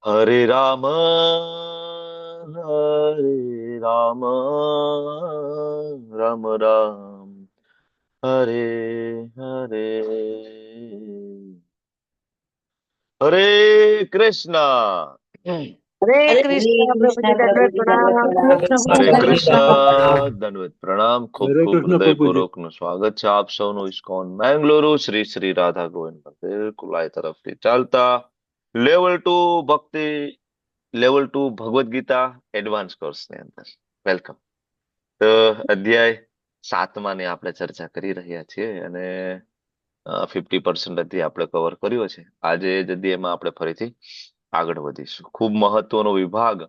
હરે રામ રામ રામ રામ હરે હરે હરે કૃષ્ણ. હરે હરે કૃષ્ણ કૃષ્ણ પ્રભુજી દંડવત પ્રભુજી દંડવત પ્રણામ. પ્રણામ. હરે પ્રણામ. કૃષ્ણ દંડવત પ્રણામ. ખૂબ હરે ખૂબ કૃષ્ણ પ્રભુજી. હૃદયપૂર્વક નું સ્વાગત છે આપ સૌનું ઇસ્કોન બેંગલુરુ શ્રી શ્રી રાધા ગોવિંદ મંદિર કુલાઈ તરફથી ચાલતા લેવલ 2 ભક્તિ, level 2 Bhagavad Gita advance course ની અંદર વેલકમ. તો અધ્યાય 7 ની આપણે ચર્ચા કરી રહ્યા છીએ અને 50% અધ્યાય આપણે કવર કર્યો છે. આજે જ અધ્યાયમાં આપણે ફરીથી આગળ વધીશું. ખૂબ મહત્વનો વિભાગ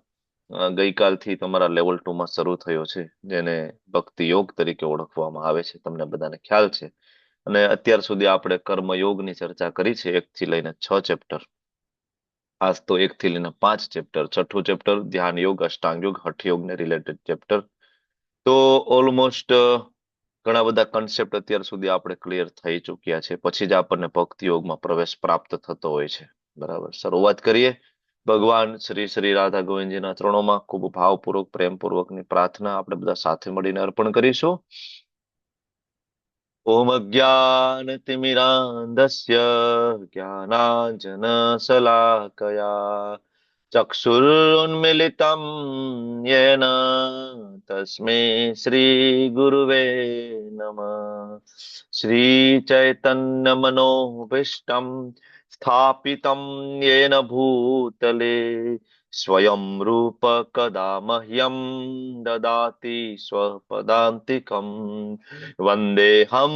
ગઈકાલથી તમારા લેવલ 2 માં શરૂ થયો છે, જેને ભક્તિ યોગ તરીકે ઓળખવામાં આવે છે. તમને બધાને ખ્યાલ છે. અને અત્યાર સુધી આપણે કર્મયોગની ચર્ચા કરી છે, 1 થી લઈને 6 ચેપ્ટર. આજ તો 1 થી લઈને 5 ચેપ્ટર, છઠ્ઠું ચેપ્ટર ધ્યાન યોગ, અષ્ટાંગ યોગ, હઠ યોગ ને રિલેટેડ ચેપ્ટર. તો ઓલમોસ્ટ ઘણા બધા કન્સેપ્ટ અત્યાર સુધી આપણે ક્લિયર થઈ ચુક્યા છે. પછી જ આપણને ભક્તિ યોગમાં પ્રવેશ પ્રાપ્ત થતો હોય છે. બરાબર, શરૂઆત કરીએ. ભગવાન શ્રી શ્રી રાધા ગોવિંદજીના ચરણોમાં ખૂબ ભાવપૂર્વક પ્રેમપૂર્વકની પ્રાર્થના આપણે બધા સાથે મળીને અર્પણ કરીશું. ઓમ અજ્ઞાનતિમિરાન્ધસ્ય જ્ઞાનાંજનશલાકયા ચક્ષુરુન્મિલિतं येन तस्मै श्रीगुरुवे नमः. श्रीचैतन्यमनोभीष्टं स्थापितं येन भूतले स्वयं रूप कदा मह्यं ददाति स्वपदान्तिकम्. वन्देऽहं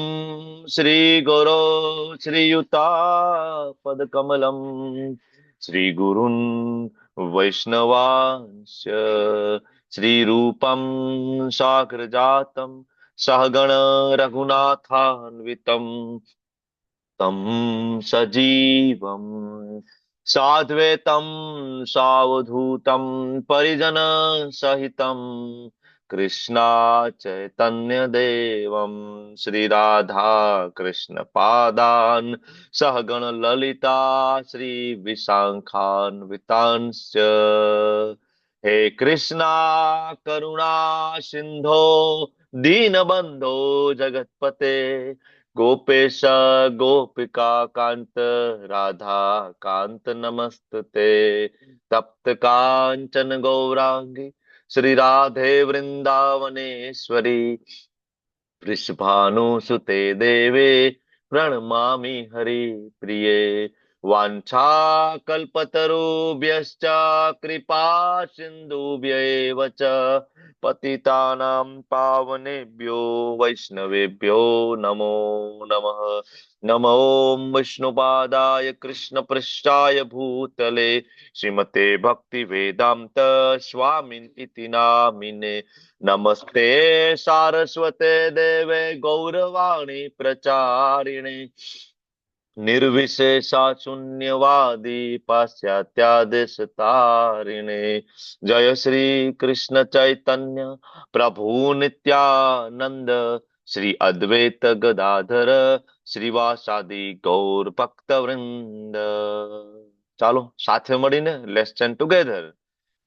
श्रीगुरो श्रीयुतापदकमलं श्रीगुरुन् वैष्णवांश्च श्रीरूपं साग्रजातं सहगण रघुनाथान्वितं तं सजीवं साद्वैतं सावधूतं परिजनसहितं कृष्णा चैतन्यदेवं श्रीराधा कृष्णपादान् सहगण ललिता श्रीविशाखान्वितांश्च. हे कृष्णा करुणा सिंधो दीनबंधो जगत्पते गोपेश गोपिका कांत राधा कांत नमस्तुते. तप्त कांचन गौरांगी श्री राधे वृंदावनेश्वरी वृषभानुसुते देवे प्रणमामि हरिप्रिये. वाञ्छाकल्पतरुभ्यश्च कृपा सिन्धुभ्यैव च पतितानां पावनेभ्यो वैष्णवेभ्यो नमो नमः. नमो विष्णुपादाय कृष्णपृष्ठाय भूतले श्रीमते भक्तिवेदान्त स्वामिन् इति नामिने. नमस्ते सारस्वते देवे गौरवाणी प्रचारिणे निर्विशेषा शून्यवादी पाश्चात्यादेशतारिणे. जय श्री कृष्ण चैतन्य प्रभु नित्यानंद श्री अद्वैत गदाधर श्रीवासादि गौर भक्त वृंद. ચાલો સાથે મળીને લેટ્સ ચેન્ટ ટુગેધર.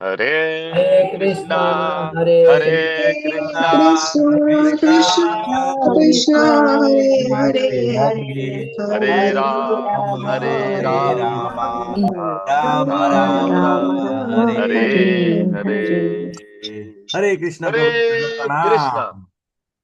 હરે હરે કૃષ્ણ કૃષ્ણ હરે હરે કૃષ્ણ કૃષ્ણ કૃષ્ણ કૃષ્ણ કૃષ્ણ કૃષ્ણ કૃષ્ણ હરે હરે હરે હરે હરે હરે હરે રામ હરે હરે રામ રામ રામ રામ રામ રામ રામ રામ હરે હરે હરે. હરે. હરે કૃષ્ણ હરે પ્રભુ કૃષ્ણ. પ્રણામ.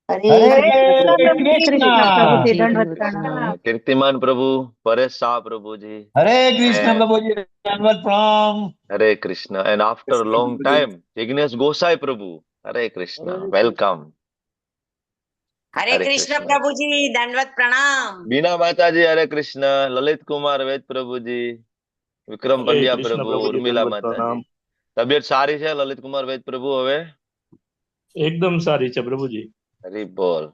હરે હરે કૃષ્ણ પ્રભુજી દંડવત કૃષ્ણ. પ્રણામ. કીર્તિમાન પ્રભુ પરેશ શાહ પ્રભુજી. હરે કૃષ્ણ And પ્રભુજી દંડવત પ્રણામ. Hare Krishna. And after a long time, Ignesh Gosai Prabhu. Hare Krishna. Welcome. Hare Hare Krishna Krishna. પ્રભુજી દંડવત પ્રણામ. બીના માતાજી હરે કૃષ્ણ. લલિત કુમાર વેદ પ્રભુજી. વિક્રમ હરે પંડ્યા કૃષ્ણ પ્રભુ. પ્રભુજી ઉર્મિલા દંડવત પ્રણામ. માતાજી. તબિયત સારી છે લલિત કુમાર વેદ પ્રભુ હવે? એકદમ સારી છે પ્રભુજી. હરી બોલ.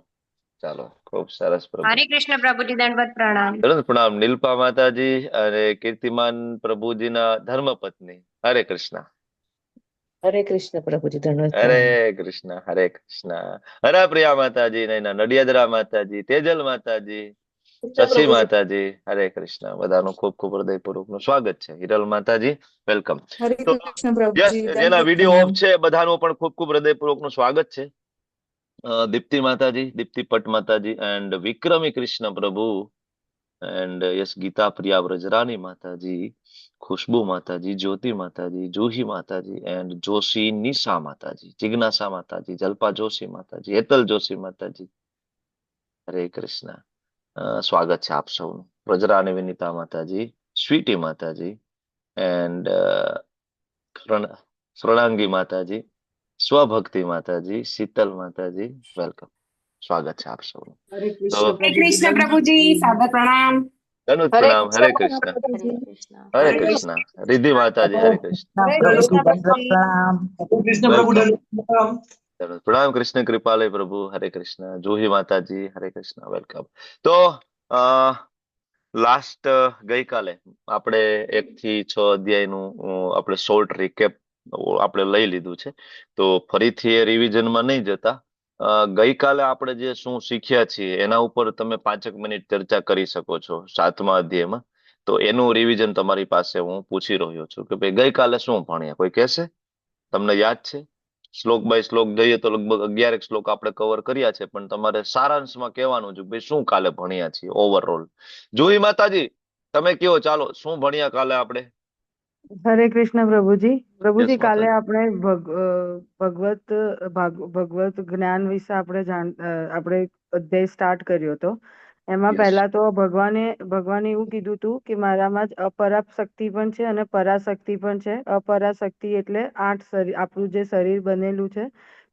ચાલો ખૂબ સરસ પ્રભુ. હરે કૃષ્ણ પ્રભુજી દંડવત પ્રણામ. ચલો પ્રણામ નીલપા માતાજી અને કીર્તિમાન પ્રભુજીના ધર્મપત્ની. હરે કૃષ્ણ. હરે કૃષ્ણ પ્રભુજી દંડવત હરે પ્રણામ. કૃષ્ણ હરે કૃષ્ણ. હરે પ્રિયા માતાજી નૈના નડિયાદરા માતાજી તેજલ માતાજી શશી માતાજી, હરે કૃષ્ણ. બધાનું ખૂબ ખૂબ હૃદયપૂર્વકનું સ્વાગત છે. હિરલ માતાજી, વેલકમ. હરે તો કૃષ્ણ યસ, પ્રભુજી, જેના દંડવત વિડીયો ઓફ પ્રણામ. છે બધાનું પણ ખૂબ ખૂબ હૃદયપૂર્વકનું સ્વાગત છે. દીપ્તિ માતાજી, દીપ્તિ પટ માતાજી, એન્ડ વિક્રમી કૃષ્ણ પ્રભુ, એન્ડ યસ ગીતા પ્રિયા વ્રજરાની માતાજી, ખુશ્બુ માતાજી, જ્યોતિ માતાજી, જુહી માતાજી, એન્ડ જોશી નિશા માતાજી, જિજ્ઞાસા માતાજી, જલ્પા જોશી માતાજી, હેતલ જોશી માતાજી, હરે કૃષ્ણ. સ્વાગત છે આપ સૌનું. વ્રજરાની વિનીતા માતાજી, સ્વીટી માતાજી, એન્ડ શરણાંગી માતાજી, સ્વભક્તિ માતાજી, શીતલ માતાજી, વેલકમ. સ્વાગત છે આપ સૌનું. હરે તો કૃષ્ણ પ્રભુજી, સાદર પ્રણામ. ધનુષ હરે પ્રણામ, હરે કૃષ્ણ. હરે કૃષ્ણ. રિદ્ધિ માતાજી, હરે કૃષ્ણ. હરે કૃષ્ણ પ્રભુજી. કૃષ્ણ પ્રભુ વેલકમ. દંડવત પ્રણામ. ધનુષ પ્રણામ, કૃષ્ણ કૃપાલય પ્રભુ, હરે કૃષ્ણ. જુહી માતાજી, હરે કૃષ્ણ, વેલકમ. તો લાસ્ટ ગઈકાલે આપણે 1 થી 6 અધ્યાયનું આપણે શોર્ટ રિકેપ આપણે લઈ લીધું છે. તો ફરીથી એ રિવિઝનમાં નહીં જતા, ગઈકાલે આપણે જે શું શીખ્યા છીએ એના ઉપર તમે 5 મિનિટ ચર્ચા કરી શકો છો 7મા અધ્યાયમાં. તો એનું રિવિઝન તમારી પાસે હું પૂછી રહ્યો છું કે ભાઈ ગઈકાલે શું ભણ્યા, કોઈ કહેશે? તમને યાદ છે? શ્લોક બાય શ્લોક જઈએ તો લગભગ 11 શ્લોક આપણે કવર કર્યા છે, પણ તમારે સારાંશમાં કહેવાનું છે ભાઈ શું કાલે ભણ્યા છીએ ઓવરઓલ. જુહી માતાજી, તમે કયો, ચાલો શું ભણ્યા કાલે આપણે? હરે કૃષ્ણ પ્રભુજી. યસ પ્રભુજી, કાલે માતાજી. આપણે ભગવત જ્ઞાન વિશે આપણે અધ્યાય સ્ટાર્ટ કર્યો હતો. એમાં યસ. પહેલા તો ભગવાને એવું કીધું હતું કે મારામાં જ અપરાશક્તિ પણ છે અને પરાશક્તિ પણ છે. અપરાશક્તિ એટલે 8 શરીર, આપણું જે શરીર બનેલું છે,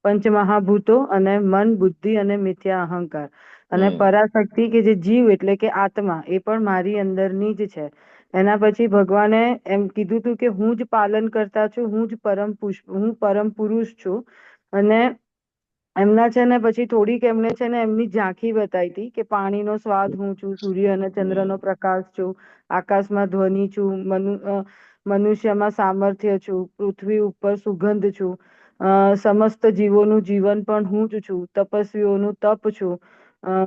પંચમહાભૂતો અને મન, બુદ્ધિ અને મિથ્યા અહંકાર. અને પરાશક્તિ કે જે જીવ એટલે કે આત્મા, એ પણ મારી અંદરની જ છે. એના પછી ભગવાને એમ કીધું હતું કે હું જ પાલન કરતા છું, હું પરમ પુરુષ છું. અને એમના છે ને પછી થોડીક એમણે છે ને એમની ઝાંખી બતાવી હતી કે પાણીનો સ્વાદ હું છું, સૂર્ય અને ચંદ્રનો પ્રકાશ છું, આકાશમાં ધ્વનિ છું, મનુષ્યમાં સામર્થ્ય છું, પૃથ્વી ઉપર સુગંધ છું, સમસ્ત જીવોનું જીવન પણ હું જ છું, તપસ્વીઓનું તપ છું,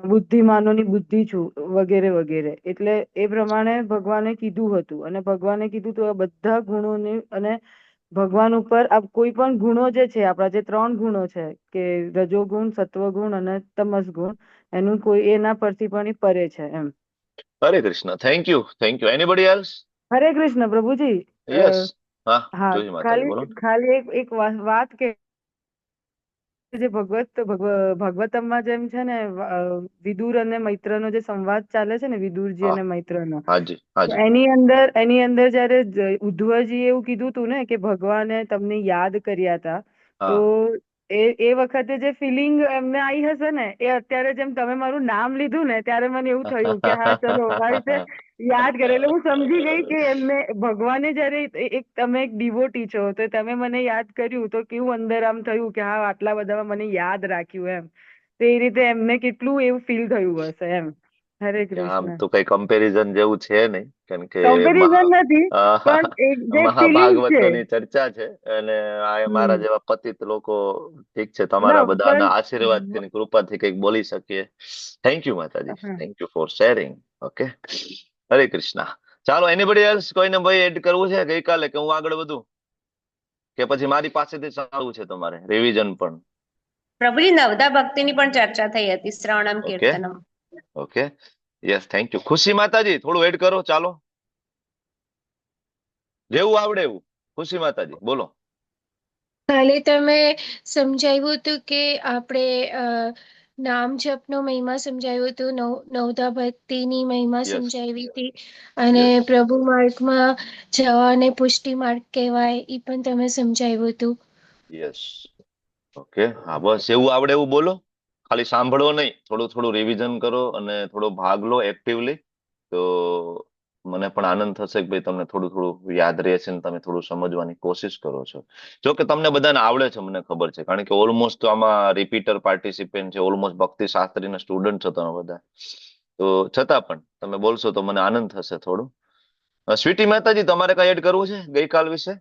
બુદ્ધિમાનોની બુદ્ધિ છું, વગેરે વગેરે. એટલે એ પ્રમાણે ભગવાને કીધું હતું. અને ભગવાને કીધું હતું આ બધા ગુણોની, અને ભગવાન ઉપર આ કોઈ પણ ગુણો જે છે, આપણા જે 3 ગુણો છે કે રજોગુણ, સત્વગુણ અને તમસ ગુણ, એનું કોઈ એના પરથી પણ ઈ પરે છે એમ. હરે Krishna. Thank you, thank you. Anybody else? હરે કૃષ્ણ પ્રભુજી. યસ. હા, હા, જોઈ માતાજી, બોલો. ખાલી ખાલી એક વાત કે જે ભાગવતમમાં જેમ છે ને, વિદુર અને મૈત્રનો જે સંવાદ ચાલે છે ને, વિદુરજી હા, અને મૈત્રનો, હાજી, તો હાજી. એની અંદર જયારે ઉદ્ધવજી એવું કીધું તું ને કે ભગવાને તમને યાદ કર્યા હતા, તો હા. એ વખતે જે ફિલિંગ એમને આવી હશે ને, એ અત્યારે જેમ તમે મારું નામ લીધું ને ત્યારે મને એવું થયું કે હા ચલો આ રીતે યાદ કરે. એટલે હું સમજી ગઈ કે એમને ભગવાને જયારે તમે એક ડિવોટી છો તો તમે મને યાદ કર્યું, તો કેવું અંદર આમ થયું કે હા આટલા બધામાં મને યાદ રાખ્યું એમ. તો એ રીતે એમને કેટલું એવું ફીલ થયું હશે એમ. હરે આમ કૃષ્ણ. તો કઈ કમ્પેરિઝન જેવું છે નહીં, કારણ કે કમ્પેરિઝન નથી, પણ એક જે ફિલિંગ છે. મહાભાગવતોની ચર્ચા છે, અને આ મારા હમ. જેવા પતિત લોકો, ઠીક છે, ના તમારા બધાના આશીર્વાદથી પણ અને કૃપાથી કંઈક બોલી શકીએ. થેન્ક યુ માતાજી, હા. Thank you for sharing. Okay, હરે કૃષ્ણ. ચાલો, એનીબડી એલ્સ, કોઈને ભાઈ એડ કરવું છે ગઈકાલે, કે હું આગળ વધું, કે પછી મારી પાસેથી સારું છે તમારે રિવિઝન પણ? પ્રભુજી, નવદા ભક્તિની પણ ચર્ચા થઈ હતી, શ્રવણમ ઓકે, કીર્તનમ. ઓકે. Yes, thank you. ખુશી માતાજી, થોડું એડ કરો, ચાલો, જેવું આવડે એવું. ખુશી માતાજી, બોલો. કાલે તમે સમજાવ્યું હતું કે આપણે નામ જપનો મહિમા સમજાવ્યું હતું, નવધા ભક્તિની મહિમા યસ, સમજાવી હતી, અને યસ, પ્રભુ માર્ગમાં જવાને પુષ્ટિ માર્ગ કહેવાય એ પણ તમે સમજાવ્યું હતું. યસ. ઓકે, હા, બસ એવું આવડે એવું બોલો. ખાલી સાંભળો નહીં, થોડું થોડું રિવિઝન કરો અને થોડો ભાગ લો એક્ટિવલી. તો મને પણ આનંદ થશે કે ભાઈ તમને થોડું થોડું યાદ રહે છે ને તમે થોડું સમજવાની કોશિશ કરો છો. જો કે તમને બધાને આવડે છે, મને ખબર છે, કારણ કે ઓલમોસ્ટ તો આમાં રિપીટર પાર્ટિસિપેન્ટ છે, ઓલમોસ્ટ ભક્તિ શાસ્ત્રીના સ્ટુડન્ટ છો તમે બધા. તો છતાં પણ તમે બોલશો તો મને આનંદ થશે થોડું. સ્વીટી માતાજી, તમારે કઈ એડ કરવું છે ગઈકાલ વિશે?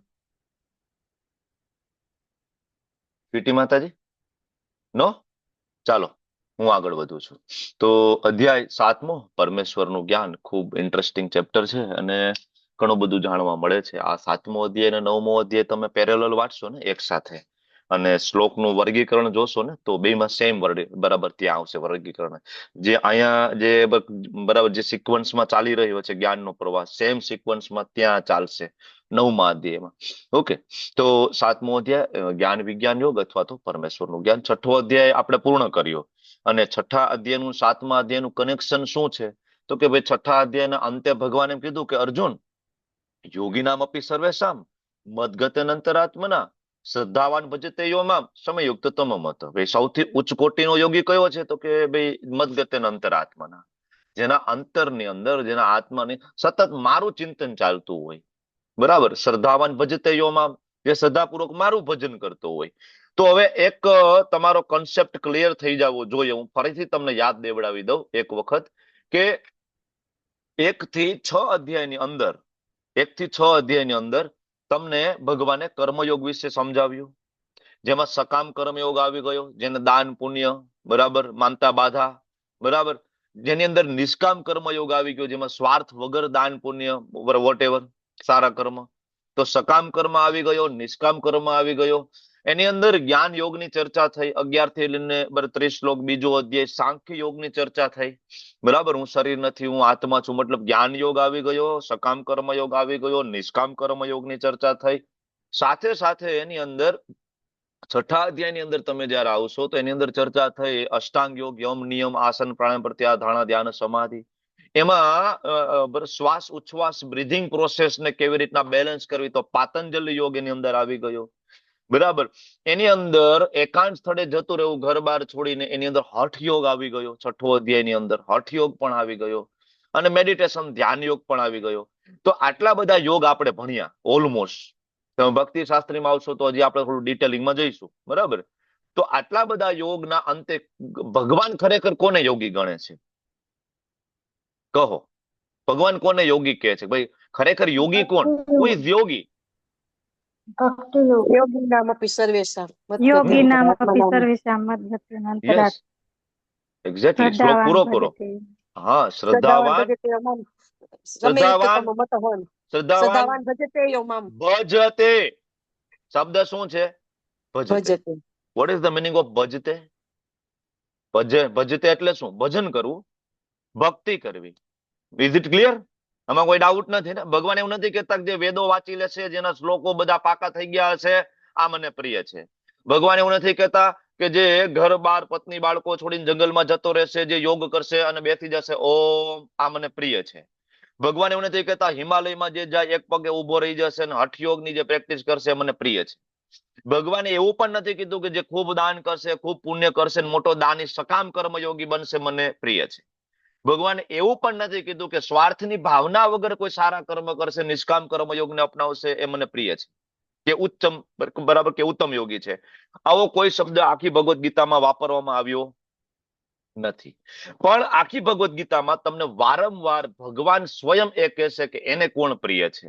સ્વીટી માતાજી, નો? ચાલો, હું આગળ વધું છું. તો અધ્યાય 7મો પરમેશ્વરનું જ્ઞાન ખૂબ ઇન્ટરેસ્ટિંગ ચેપ્ટર છે અને ઘણું બધું જાણવા મળે છે. આ 7મો અધ્યાય અને 9મો અધ્યાય તમે પેરેલલ વાંચશો ને એક સાથે અને શ્લોકનું વર્ગીકરણ જોશો ને તો બેમાં સેમ બરાબર ત્યાં આવશે વર્ગીકરણ. જે અહીંયા જે બરાબર જે સિક્વન્સમાં ચાલી રહ્યો છે જ્ઞાનનો પ્રવાહ, સેમ સિક્વન્સમાં ત્યાં ચાલશે 9મા અધ્યાયમાં. ઓકે, તો 7મો અધ્યાય જ્ઞાન વિજ્ઞાન યોગ અથવા તો પરમેશ્વરનું જ્ઞાન. 6ઠ્ઠો અધ્યાય આપણે પૂર્ણ કર્યો અને 6ઠ્ઠા અધ્યાયનું 7મા અધ્યાયનું કનેક્શન શું છે? તો કે ભાઈ 6ઠ્ઠા અધ્યાયના અંતે ભગવાન એમ કીધું કે અર્જુન, યોગિનામ અપી સર્વેષામ મદ્ગતેનંતરાત્મના શ્રદ્ધાવાન ભજતે યો મામ સમયુક્ત તમમત. ભાઈ સૌથી ઉચ્ચ કોટીનો યોગી કયો છે? તો કે ભાઈ મદ્ગતેનંતરાત્મના, જેના અંતરની અંદર, જેના આત્માની સતત મારું ચિંતન ચાલતું હોય. બરાબર, શ્રદ્ધાવાન ભજતે યો મામ, જે શ્રદ્ધાપૂર્વક મારું ભજન કરતો હોય. તો હવે એક તમારો કોન્સેપ્ટ ક્લિયર થઈ જવો જોઈએ. હું ફરીથી તમને યાદ દેવડાવી દઉં એક વખત કે 1 થી 6 અધ્યાયની અંદર, 1 થી 6 અધ્યાયની અંદર તમને ભગવાને કર્મયોગ વિશે સમજાવ્યું, જેમાં સકામ કર્મયોગ આવી ગયો, જેને દાન પુણ્ય બરાબર માનતા બાધા, બરાબર, જેની અંદર નિષ્કામ કર્મયોગ આવી ગયો, જેમાં સ્વાર્થ વગર દાન પુણ્ય વોટ એવર સારા કર્મ. તો સકામ કર્મ આવી ગયો, નિષ્કામ કર્મ આવી ગયો. એની અંદર જ્ઞાન યોગની ચર્ચા થઈ 11 થી લઈને 32 શ્લોક. બીજો અધ્યાય સાંખ્ય યોગની ચર્ચા થઈ. બરાબર, હું શરીર નથી, હું આત્મા છું, મતલબ જ્ઞાન યોગ આવી ગયો, સકામ કર્મ યોગ આવી ગયો, નિષ્કામ કર્મ યોગની ચર્ચા થઈ. સાથે સાથે એની અંદર 6ઠ્ઠા અધ્યાયની અંદર તમે જયારે આવશો તો એની અંદર ચર્ચા થઈ અષ્ટાંગ યોગ, યમ નિયમ આસન પ્રાણાયામ પ્રત્યાહાર ધારણા ધ્યાન સમાધિ. એમાં શ્વાસ ઉચ્છ્વાસ બ્રીધિંગ પ્રોસેસ ને કેવી રીતના બેલેન્સ કરવી, તો પાતંજલિ યોગ એની અંદર આવી ગયો. બરાબર, એની અંદર એકાંત સ્થળે જતું રહેવું ઘર બાર છોડીને, એની અંદર હઠ યોગ આવી ગયો. 6ઠ્ઠો અધ્યાયની અંદર હઠ યોગ પણ આવી ગયો અને મેડિટેશન ધ્યાન યોગ પણ આવી ગયો. તો આટલા બધા યોગ આપણે ભણ્યા ઓલમોસ્ટ. તમે ભક્તિ શાસ્ત્રીમાં આવશો તો હજી આપણે થોડું ડિટેલિંગમાં જઈશું. બરાબર, તો આટલા બધા યોગના અંતે ભગવાન ખરેખર કોને યોગી ગણે છે? કહો, ભગવાન કોને યોગી કહે છે? ભાઈ ખરેખર યોગી કોણ? Who is yogi? યોગિનામપી સર્વેષામ યોગિનામપી સર્વેષામ મદ્ગતેનંતરાત્મના યસ, એક્ઝેક્ટલી. શ્લોક પૂરો કરો. હા, શ્રદ્ધાવાન શ્રદ્ધાવાન શ્રદ્ધાવાન ભજતે યો મામ ભજતે. શબ્દ શું છે? ભજતે. ભજતે. What is the meaning of ભજતે? ભજતે એટલે શું? ભજન કરવું, ભક્તિ કરવી. Is it clear? આમાં કોઈ ડાઉટ નથી ને? ભગવાન એવું નથી કહેતા કે જે વેદો વાંચી લેશે, જેના શ્લોકો બધા પાકા થઈ ગયા હશે, આ મને પ્રિય છે. ભગવાન એવું નથી કહેતા કે જે ઘર બાર પત્ની બાળકો છોડીને જંગલમાં જતો રહેશે, જે યોગ કરશે અને બેસી જશે, ઓમ, આ મને પ્રિય છે. ભગવાન એવું નથી કહેતા હિમાલયમાં જે જાય એક પગે ઉભો રહી જશે અને હઠયોગની જે પ્રેક્ટિસ કરશે મને પ્રિય છે. ભગવાને એવું પણ નથી કીધું કે જે ખૂબ દાન કરશે, ખૂબ પુણ્ય કરશે, મોટો દાની સકામ કર્મયોગી બનશે, મને પ્રિય છે. ભગવાને એવું પણ નથી કીધું કે સ્વાર્થની ભાવના વગર કોઈ સારા કર્મ કરશે, નિષ્કામ કર્મયોગને અપનાવશે, એ મને પ્રિય છે, કે ઉત્તમ બરાબર કે ઉત્તમ યોગી છે. આવો કોઈ શબ્દ આખી ભગવદ્ ગીતામાં વાપરવામાં આવ્યો નથી. પણ આખી ભગવદ્ ગીતામાં તમને વારંવાર ભગવાન સ્વયં એ કહેશે કે એને કોણ પ્રિય છે.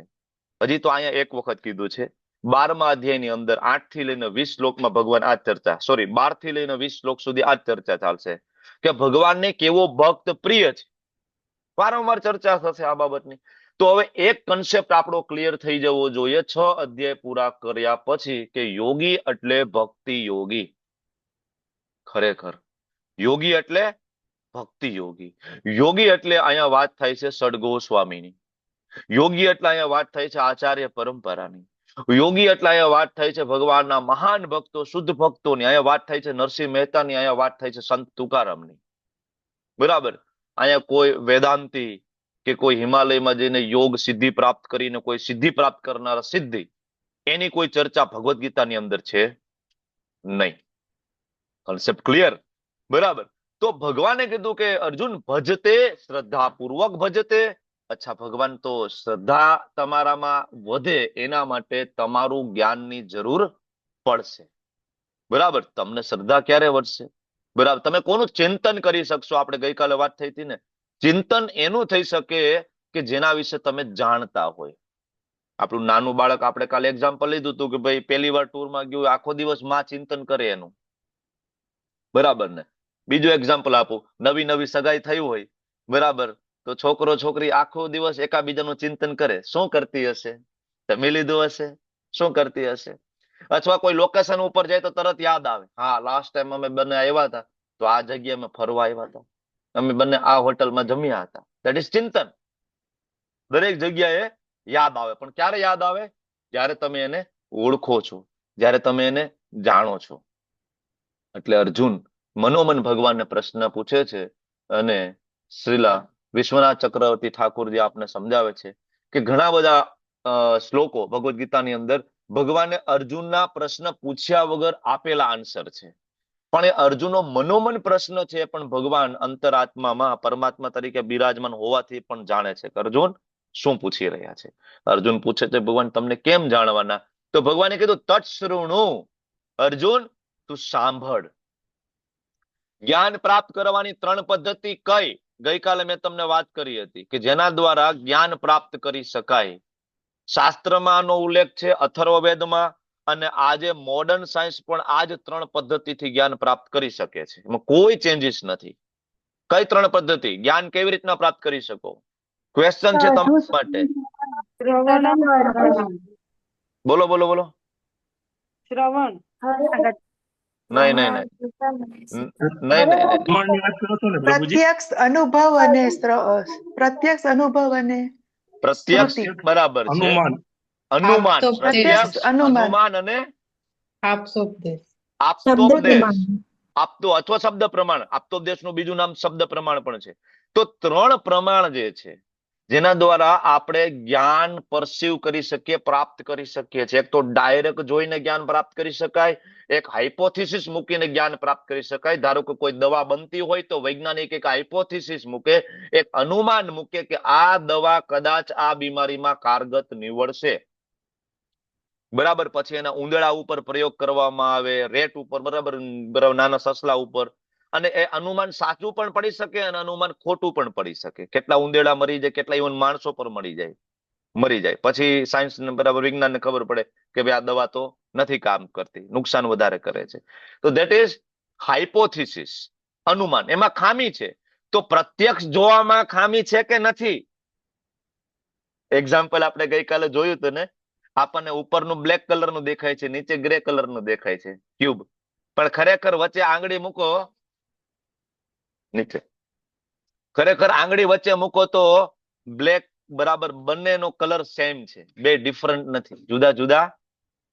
હજી તો અહીંયા એક વખત કીધું છે 12મા અધ્યાયની અંદર 8 થી લઈને 20 શ્લોકમાં ભગવાન આ ચર્ચા, 12 થી લઈને 20 શ્લોક સુધી આ ચર્ચા ચાલશે કે ભગવાનને કેવો ભક્ત પ્રિય છે. વારંવાર ચર્ચા થશે આ બાબતની. તો હવે એક કન્સેપ્ટ આપણો ક્લિયર થઈ જવો જોઈએ 6 અધ્યાય પૂરા કર્યા પછી કે યોગી એટલે ભક્તિ યોગી. ખરેખર યોગી એટલે ભક્તિ યોગી. યોગી એટલે અહીંયા વાત થાય છે સડગોસ્વામીની. યોગી એટલે અહીંયા વાત થાય છે આચાર્ય પરંપરાની. યોગી એટલે અહીંયા વાત થાય છે ભગવાનના મહાન ભક્તો, શુદ્ધ ભક્તોની. અહીંયા વાત થાય છે નરસિંહ મહેતાની. અહીંયા વાત થાય છે સંત તુકારામની. બરાબર, અહીંયા કોઈ વેદાંતી કે કોઈ હિમાલયમાં જઈને યોગ સિદ્ધિ પ્રાપ્ત કરીને કોઈ સિદ્ધિ પ્રાપ્ત કરનારા સિદ્ધિ, એની કોઈ ચર્ચા ભગવદ્ ગીતાની અંદર છે નહીં. Concept clear? બરાબર. તો ભગવાને કીધું કે અર્જુન ભજતે, શ્રદ્ધાપૂર્વક ભજતે. અચ્છા, ભગવાન તો શ્રદ્ધા તમારામાં વધે એના માટે તમારું જ્ઞાનની જરૂર પડશે. બરાબર, તમને શ્રદ્ધા ક્યારે વધશે? બરાબર, તમે કોનું ચિંતન કરી શકશો? આપણે ગઈકાલે વાત થઈ હતી ને, ચિંતન એનું થઈ શકે કે જેના વિશે તમે જાણતા હોય. આપણું નાનું બાળક, આપણે કાલે એક્ઝામ્પલ લીધું હતું કે ભાઈ પહેલી વાર ટૂરમાં ગયું, આખો દિવસ માં ચિંતન કરે એનું. બરાબર ને? બીજું એક્ઝામ્પલ આપું. નવી નવી સગાઈ થઈ હોય, બરાબર, તો છોકરો છોકરી આખો દિવસ એકાબીજાનું ચિંતન કરે. શું કરતી હશે? જમી લીધું હશે? શું કરતી હશે? અથવા કોઈ લોકેશન ઉપર જાય તો તરત યાદ આવે, હા લાસ્ટ ટાઈમ અમે બંને આવ્યા હતા તો આ જગ્યાએ અમે ફરવા આવ્યા હતા, અમે બંને આ હોટલમાં જમ્યા હતા. દેટ ઇઝ ચિંતન. દરેક જગ્યાએ યાદ આવે. પણ ક્યારે યાદ આવે? જ્યારે તમે એને ઓળખો છો, જ્યારે તમે એને જાણો છો. એટલે અર્જુન મનોમન ભગવાનને પ્રશ્ન પૂછે છે અને શ્રીલા વિશ્વનાથ ચક્રવર્તી ઠાકોરજી આપને સમજાવે છે કે ઘણા બધા શ્લોકો ભગવદ્ ગીતાની અંદર ભગવાને અર્જુનના પ્રશ્ન પૂછ્યા વગર આપેલા આન્સર છે. પણ એ અર્જુનનો મનોમન પ્રશ્ન છે, પણ ભગવાન અંતરાત્મામાં પરમાત્મા તરીકે બિરાજમાન હોવાથી પણ જાણે છે કે અર્જુન શું પૂછી રહ્યા છે. અર્જુન પૂછે છે, ભગવાન તમને કેમ જાણવાના? તો ભગવાને કીધું, તત્શૃણુ, અર્જુન તું સાંભળ. જ્ઞાન પ્રાપ્ત કરવાની 3 પદ્ધતિ કઈ? ગઈકાલે મેં તમને વાત કરી હતી કે જેના દ્વારા જ્ઞાન પ્રાપ્ત કરી શકાય. શાસ્ત્રમાં આનો ઉલ્લેખ છે, અથર્વવેદમાં, અને આજે મોડર્ન સાયન્સ પણ આ જ 3 પદ્ધતિથી જ્ઞાન પ્રાપ્ત કરી શકે છે. એમાં કોઈ ચેન્જીસ નથી. કઈ 3 પદ્ધતિ? જ્ઞાન કેવી રીતના પ્રાપ્ત કરી શકો? ક્વેશ્ચન છે તમારા માટે. બોલો બોલો બોલો. શ્રવણ. નહીં નહીં નહીં નહીં નહીં. પ્રમાણની વાત કરો છો ને પ્રભુજી? પ્રત્યક્ષ અનુભવ અને પ્રત્યક્ષ અનુભવ અને પ્રત્યક્ષ શ્રુતિ. બરાબર છે. અનુમાન. અનુમાન. પ્રત્યક્ષ પ્રત્યક્ષ અનુમાન. અનુમાન અને આપસોપદેશ. આપતોપદેશ. આપતો અથવા શબ્દ પ્રમાણ. આપતોપદેશનું બીજું નામ શબ્દ પ્રમાણ પણ છે. તો 3 પ્રમાણ જે છે જેના દ્વારા આપણે જ્ઞાન પરસીવ કરી શકીએ, પ્રાપ્ત કરી શકીએ છીએ. એક તો ડાયરેક્ટ જોઈને જ્ઞાન પ્રાપ્ત કરી શકાય, એક હાઇપોથિસિસ મૂકીને જ્ઞાન પ્રાપ્ત કરી શકાય. ધારો કે કોઈ દવા બનતી હોય તો વૈજ્ઞાનિક એક હાઇપોથિસિસ મૂકે, એક અનુમાન મૂકે કે આ દવા કદાચ આ બીમારીમાં કારગત નીવડશે. બરાબર. પછી એના ઉંદરડા ઉપર પ્રયોગ કરવામાં આવે, રેટ ઉપર, બરાબર, નાના સસલા ઉપર. અને એ અનુમાન સાચું પણ પડી શકે અને અનુમાન ખોટું પણ પડી શકે. કેટલા ઉંદેડા મરી જાય, કેટલા ઇવન માણસો પર મરી જાય. પછી સાયન્સ બરાબર વિજ્ઞાનને ખબર પડે કે ભાઈ આ દવા તો નથી કામ કરતી, નુકસાન વધારે કરે છે. તો ધેટ ઇઝ હાઇપોથિસિસ, અનુમાન. એમાં ખામી છે. તો પ્રત્યક્ષ જોવામાં ખામી છે કે નથી? એક્ઝામ્પલ આપણે ગઈકાલે જોયું હતું ને, આપણને ઉપરનું બ્લેક કલરનું દેખાય છે, નીચે ગ્રે કલરનું દેખાય છે ક્યુબ, પણ ખરેખર વચ્ચે આંગળી મૂકો નીચે, ખરેખર આંગળી વચ્ચે મૂકો તો બ્લેક બરાબર બંનેનો કલર સેમ છે, બે ડિફરન્ટ નથી, જુદા જુદા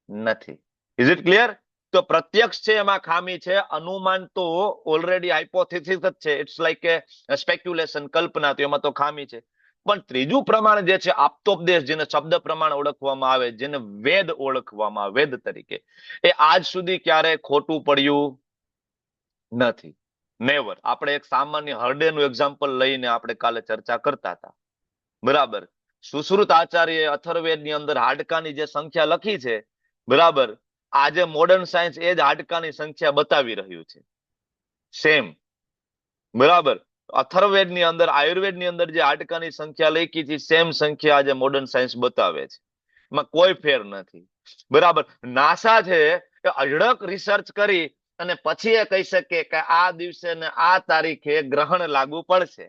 નથી. Is it clear? તો પ્રત્યક્ષ છે એમાં ખામી છે. અનુમાન તો ઓલરેડી હાઇપોથિસિસ જ છે, ઇટ્સ લાઈક એ સ્પેક્યુલેશન, કલ્પના, તો એમાં તો ખામી છે. પણ ત્રીજું પ્રમાણ જે છે આપતોપદેશ, જેને શબ્દ પ્રમાણ ઓળખવામાં આવે, જેને વેદ ઓળખવામાં આવે, વેદ તરીકે, એ આજ સુધી ક્યારે ખોટું પડ્યું નથી. નેવર. આપણે એક સામાન્ય હરડેનું એક્ઝામ્પલ લઈને આપણે કાલે ચર્ચા કરતા હતા, બરાબર. સુશ્રુત આચાર્ય અથર્વવેદની અંદર હાડકાની જે સંખ્યા લખી છે, બરાબર, આજે મોડર્ન સાયન્સ એ જ હાડકાની સંખ્યા બતાવી રહ્યું છે, સેમ, બરાબર. અથર્વવેદની અંદર, આયુર્વેદની અંદર જે હાડકાની સંખ્યા લખી છે, સેમ સંખ્યા આજે મોડર્ન સાયન્સ બતાવે છે. એમાં કોઈ ફેર નથી, બરાબર. નાસા છે એ અઢળક રિસર્ચ કરી અને પછી એ કહી શકે કે આ દિવસે ને આ તારીખે ગ્રહણ લાગુ પડશે,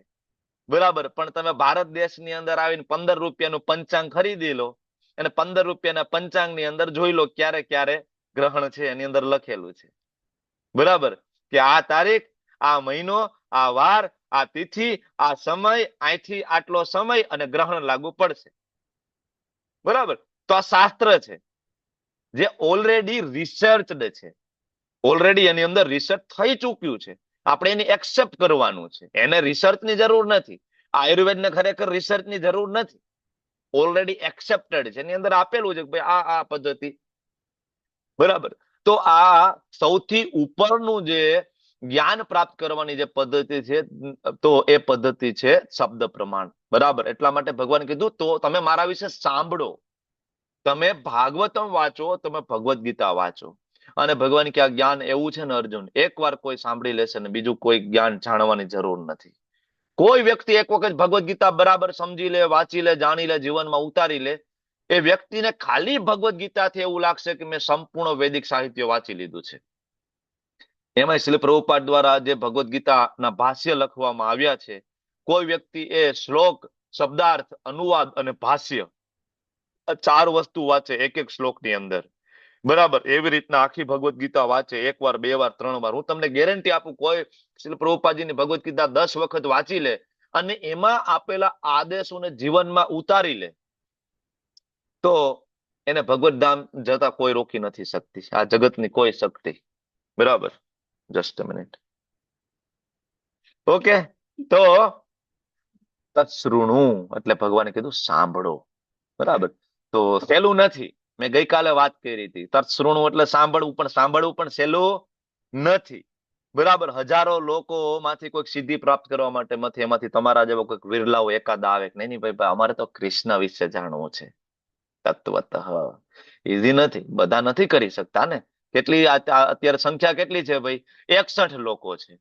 બરાબર. પણ તમે ભારત દેશની અંદર આવીને 15 રૂપિયાનું પંચાંગ ખરીદી લો અને 15 રૂપિયાના પંચાંગની અંદર જોઈ લો ક્યારે ક્યારે ગ્રહણ છે, એની અંદર લખેલું છે, બરાબર, કે આ તારીખ, આ મહિનો, આ વાર, આ તિથિ, આ સમય, અહીંથી આટલો સમય અને ગ્રહણ લાગુ પડશે, બરાબર. તો આ શાસ્ત્ર છે જે ઓલરેડી રિસર્ચડ છે, ઓલરેડી એની અંદર રિસર્ચ થઈ ચૂક્યું છે. આપણે એની એક્સેપ્ટ કરવાનું છે. એને રિસર્ચની જરૂર નથી. આયુર્વેદને ખરેખર રિસર્ચની જરૂર નથી, ઓલરેડી એક્સેપ્ટેડ છે. એની અંદર આપેલું છે કે ભાઈ આ પદ્ધતિ, બરાબર. તો આ સૌથી ઉપરનું જે જ્ઞાન પ્રાપ્ત કરવાની જે પદ્ધતિ છે, તો એ પદ્ધતિ છે શબ્દ પ્રમાણ, બરાબર. એટલા માટે ભગવાન કીધું તો તમે મારા વિશે સાંભળો, તમે ભાગવતમ વાંચો, તમે ભગવદ્ ગીતા વાંચો. અને ભગવાન કે આ જ્ઞાન એવું છે ને અર્જુન, એકવાર કોઈ સાંભળી લેશે ને બીજું કોઈ જ્ઞાન જાણવાની જરૂર નથી. કોઈ વ્યક્તિ એક વખત ભગવદ્ ગીતા બરાબર સમજી લે, વાંચી લે, જાણી લે, જીવનમાં ઉતારી લે, એ વ્યક્તિને ખાલી ભગવદ્ ગીતાથી એવું લાગશે કે મેં સંપૂર્ણ વૈદિક સાહિત્ય વાંચી લીધું છે. એમાં શ્રીલ પ્રભુપાદ દ્વારા જે ભગવદ્ ગીતાના ભાષ્ય લખવામાં આવ્યા છે, કોઈ વ્યક્તિ એ શ્લોક, શબ્દાર્થ, અનુવાદ અને ભાષ્ય આ 4 વસ્તુ વાંચે એક એક શ્લોકની અંદર, બરાબર, એવી રીતના આખી ભગવદ્ ગીતા વાંચે 1 વાર, 2 વાર, 3 વાર, હું તમને ગેરંટી આપું, કોઈ શ્રીલ પ્રભુપાદજીની ભગવદ્ ગીતા 10 વખત વાંચી લે અને એમાં આપેલા આદેશોને જીવનમાં ઉતારી લે તો એને ભગવત ધામ જતા કોઈ રોકી નથી શકતી, આ જગતની કોઈ શક્તિ. બરાબર, જસ્ટ અ મિનિટ. ઓકે, તો તત્સૃણુ એટલે ભગવાને કીધું સાંભળો. બરાબર, તો સહેલું નથી. મેં ગઈકાલે વાત કરી હતી, તત્સૃણુ એટલે સાંભળવું, પણ સાંભળવું પણ સહેલું નથી. બરાબર, હજારો લોકો માંથી કોઈક સિદ્ધિ પ્રાપ્ત કરવા માટે એમાંથી તમારા જેવો કોઈક વિરલાઓ એકાદ આવે કે નહીં ભાઈ, અમારે તો કૃષ્ણ વિશે જાણવું છે તત્વતઃ. ઈઝી નથી, બધા નથી કરી શકતા ને. કેટલી અત્યારે સંખ્યા કેટલી છે ભાઈ? 61 લોકો છે.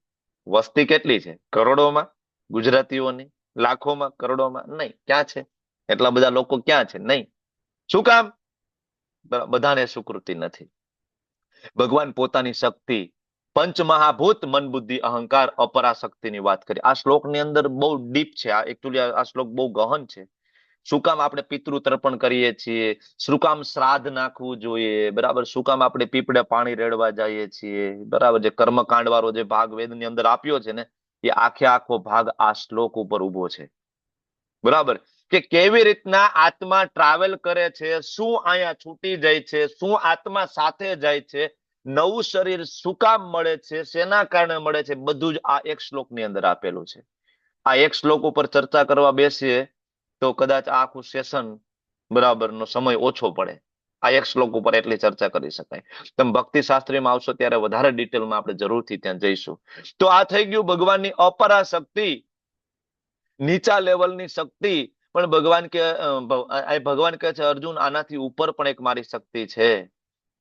વસ્તી કેટલી છે? કરોડોમાં. ગુજરાતીઓની લાખોમાં, કરોડોમાં નહીં. ક્યાં છે એટલા બધા લોકો? ક્યાં છે? નહીં. શું કામ? બધાને સુકૃતિ નથી. ભગવાન પોતાની શક્તિ, પંચમહાભૂત, મન, બુદ્ધિ, અહંકાર, અપરાશક્તિની વાત કરી. આ શ્લોકની અંદર બહુ ડીપ છે. એકચ્યુઅલી આ શ્લોક બહુ ગહન છે. શું કામ આપણે પિતૃ તર્પણ કરીએ છીએ? શું કામ શ્રાદ્ધ નાખવું જોઈએ? બરાબર, શું કામ આપણે પીપળે પાણી રેડવા જઈએ છીએ? બરાબર, જે કર્મકાંડ વાળો જે ભાગ વેદની અંદર આપ્યો છે ને, એ આખો ભાગ આ શ્લોક ઉપર ઉભો છે. બરાબર, કે કેવી રીતના આત્મા ટ્રાવેલ કરે છે, શું અહીંયા છૂટી જાય છે, શું આત્મા સાથે જાય છે, નવું શરીર શું કામ મળે છે, શેના કારણે મળે છે, બધું જ આ એક શ્લોકની અંદર આપેલું છે. આ એક શ્લોક ઉપર ચર્ચા કરવા બેસીએ તો કદાચ આખું સેશન બરાબર નો સમય ઓછો પડે. આ એક શ્લોક ઉપર એટલી ચર્ચા કરી શકાય. તમે ભક્તિ શાસ્ત્રીમાં આવશો ત્યારે વધારે ડિટેલમાં આપણે જરૂરથી ત્યાં જઈશું. તો આ થઈ ગયું ભગવાનની અપરા શક્તિ, નીચા લેવલની શક્તિ. પણ ભગવાન કહે છે અર્જુન, આનાથી ઉપર પણ એક મારી શક્તિ છે.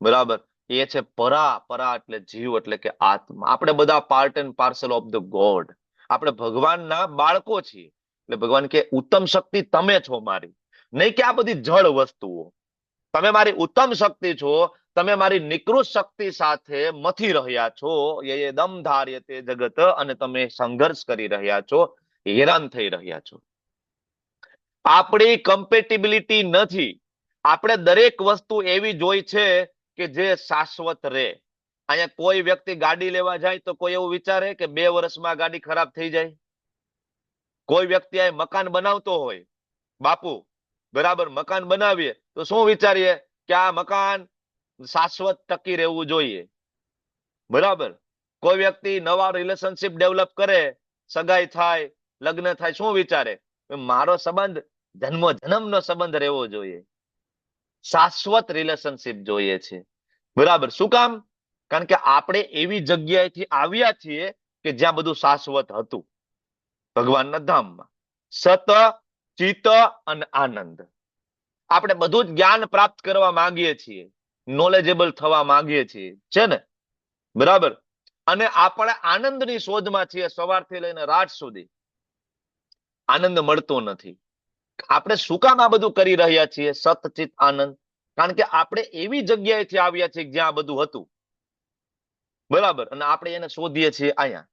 બરાબર, એ છે પરા. પરા એટલે જીવ, એટલે કે આત્મા. આપણે બધા part and parcel of the God. આપણે ભગવાનના બાળકો છીએ. એટલે ભગવાન કે ઉત્તમ શક્તિ તમે છો મારી, નહીં કે આ બધી જળ વસ્તુઓ. તમે મારી ઉત્તમ શક્તિ છો. તમે મારી નિકૃષ્ટ શક્તિ સાથે મથી રહ્યા છો. એ દમ ધાર્યતે જગત, અને તમે સંઘર્ષ કરી રહ્યા છો, હેરાન થઈ રહ્યા છો. આપણી કમ્પેટિબિલિટી નથી. આપણે દરેક વસ્તુ એવી જોઈ છે કે જે શાશ્વત રહે. અહીંયા કોઈ વ્યક્તિ ગાડી લેવા જાય તો કોઈ એવું વિચારે કે 2 વર્ષમાં ગાડી ખરાબ થઈ જાય? કોઈ વ્યક્તિ આ મકાન બનાવતો હોય, બાપુ, બરાબર, મકાન બનાવીએ તો શું વિચારીએ કે આ મકાન શાશ્વત ટકી રહેવું જોઈએ. બરાબર, કોઈ વ્યક્તિ નવા રિલેશનશિપ ડેવલપ કરે, સગાઈ થાય, લગ્ન થાય, શું વિચારે? મારો સંબંધ જન્મનો સંબંધ રહેવો જોઈએ, શાશ્વત રિલેશનશિપ જોઈએ છે. બરાબર, શું કામ? કારણ કે આપણે એવી જગ્યાએથી આવ્યા છીએ કે જ્યાં બધું શાશ્વત હતું. ભગવાનના ધામમાં સત, ચિત્ત અને આનંદ. આપણે બધું જ જ્ઞાન પ્રાપ્ત કરવા માંગીએ છીએ, નોલેજેબલ થવા માંગીએ છીએ, છે ને? બરાબર, અને આપણે આનંદની શોધમાં છીએ સવારથી લઈને રાત સુધી. આનંદ મળતો નથી. આપણે શું કામ આ બધું કરી રહ્યા છીએ? સત, ચિત્ત, આનંદ. કારણ કે આપણે એવી જગ્યાએથી આવ્યા છીએ જ્યાં બધું હતું. બરાબર, અને આપણે એને શોધીએ છીએ અહીંયા.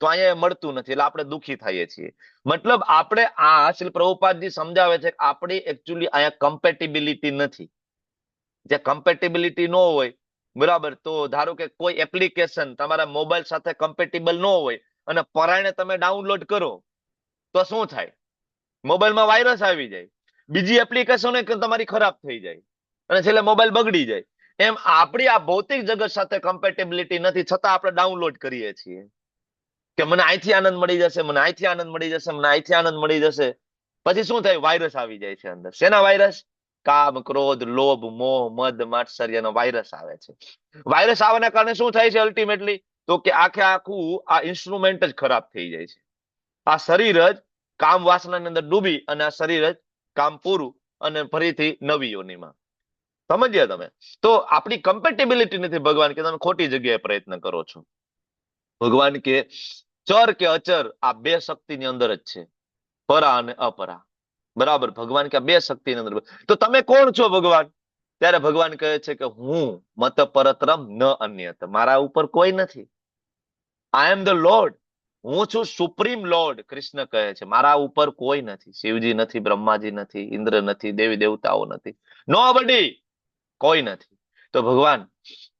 તો અહીંયા મળતું નથી એટલે આપણે દુઃખી થઈએ છીએ. મતલબ આપણે આ શ્રી પ્રભુપાદજી સમજાવે છે કે આપણી એકચ્યુઅલી અહીંયા કમ્પેટિબિલિટી નથી. જે કમ્પેટિબિલિટી ન હોય, બરાબર, તો ધારો કે કોઈ એપ્લિકેશન તમારા મોબાઈલ સાથે કમ્પેટિબલ ન હોય અને પરાયણે તમે ડાઉનલોડ કરો તો શું થાય? મોબાઈલમાં વાયરસ આવી જાય, બીજી એપ્લિકેશન તમારી ખરાબ થઈ જાય અને છેલ્લે મોબાઈલ બગડી જાય. એમ આપણી આ ભૌતિક જગત સાથે કમ્પેટિબિલિટી નથી, છતાં આપણે ડાઉનલોડ કરીએ છીએ કે મને અહીંથી આનંદ મળી જશે, મને અહીંથી આનંદ મળી જશે, મને અહીંથી આનંદ મળી જશે. પછી શું થાય? વાયરસ આવી જાય છે અંદર. શેના વાયરસ? કામ, ક્રોધ, લોભ, મોહ, મદ, માત્સર્યનો વાયરસ આવે છે. વાયરસ આવવાના કારણે શું થાય છે અલ્ટિમેટલી? તો કે આખું આ ઇન્સ્ટ્રુમેન્ટ જ ખરાબ થઈ જાય છે. આ શરીર જ કામ વાસનાની અંદર ડૂબી અને આ શરીર જ કામ પૂરું અને ફરીથી નવી યોનિમાં. સમજ્યા તમે? તો આપણી કમ્પેટિબિલિટી નથી. ભગવાન કે તમે ખોટી જગ્યાએ પ્રયત્ન કરો છો. ભગવાન કે ચર કે અચર આ 2 શક્તિની અંદર જ છે, પરા અને અપરા. બરાબર, ભગવાન કે 2 શક્તિની અંદર. તો તમે કોણ છો ભગવાન? ત્યારે ભગવાન કહે છે કે હું મત પરતરમ ન અન્યત. મારા ઉપર કોઈ નથી, આઈ એમ ધ લોર્ડ, હું છું સુપ્રીમ લોર્ડ. કૃષ્ણ કહે છે મારા ઉપર કોઈ નથી. શિવજી નથી, બ્રહ્માજી નથી, ઇન્દ્ર નથી, દેવી દેવતાઓ નથી, નોબડી, કોઈ નથી. તો ભગવાન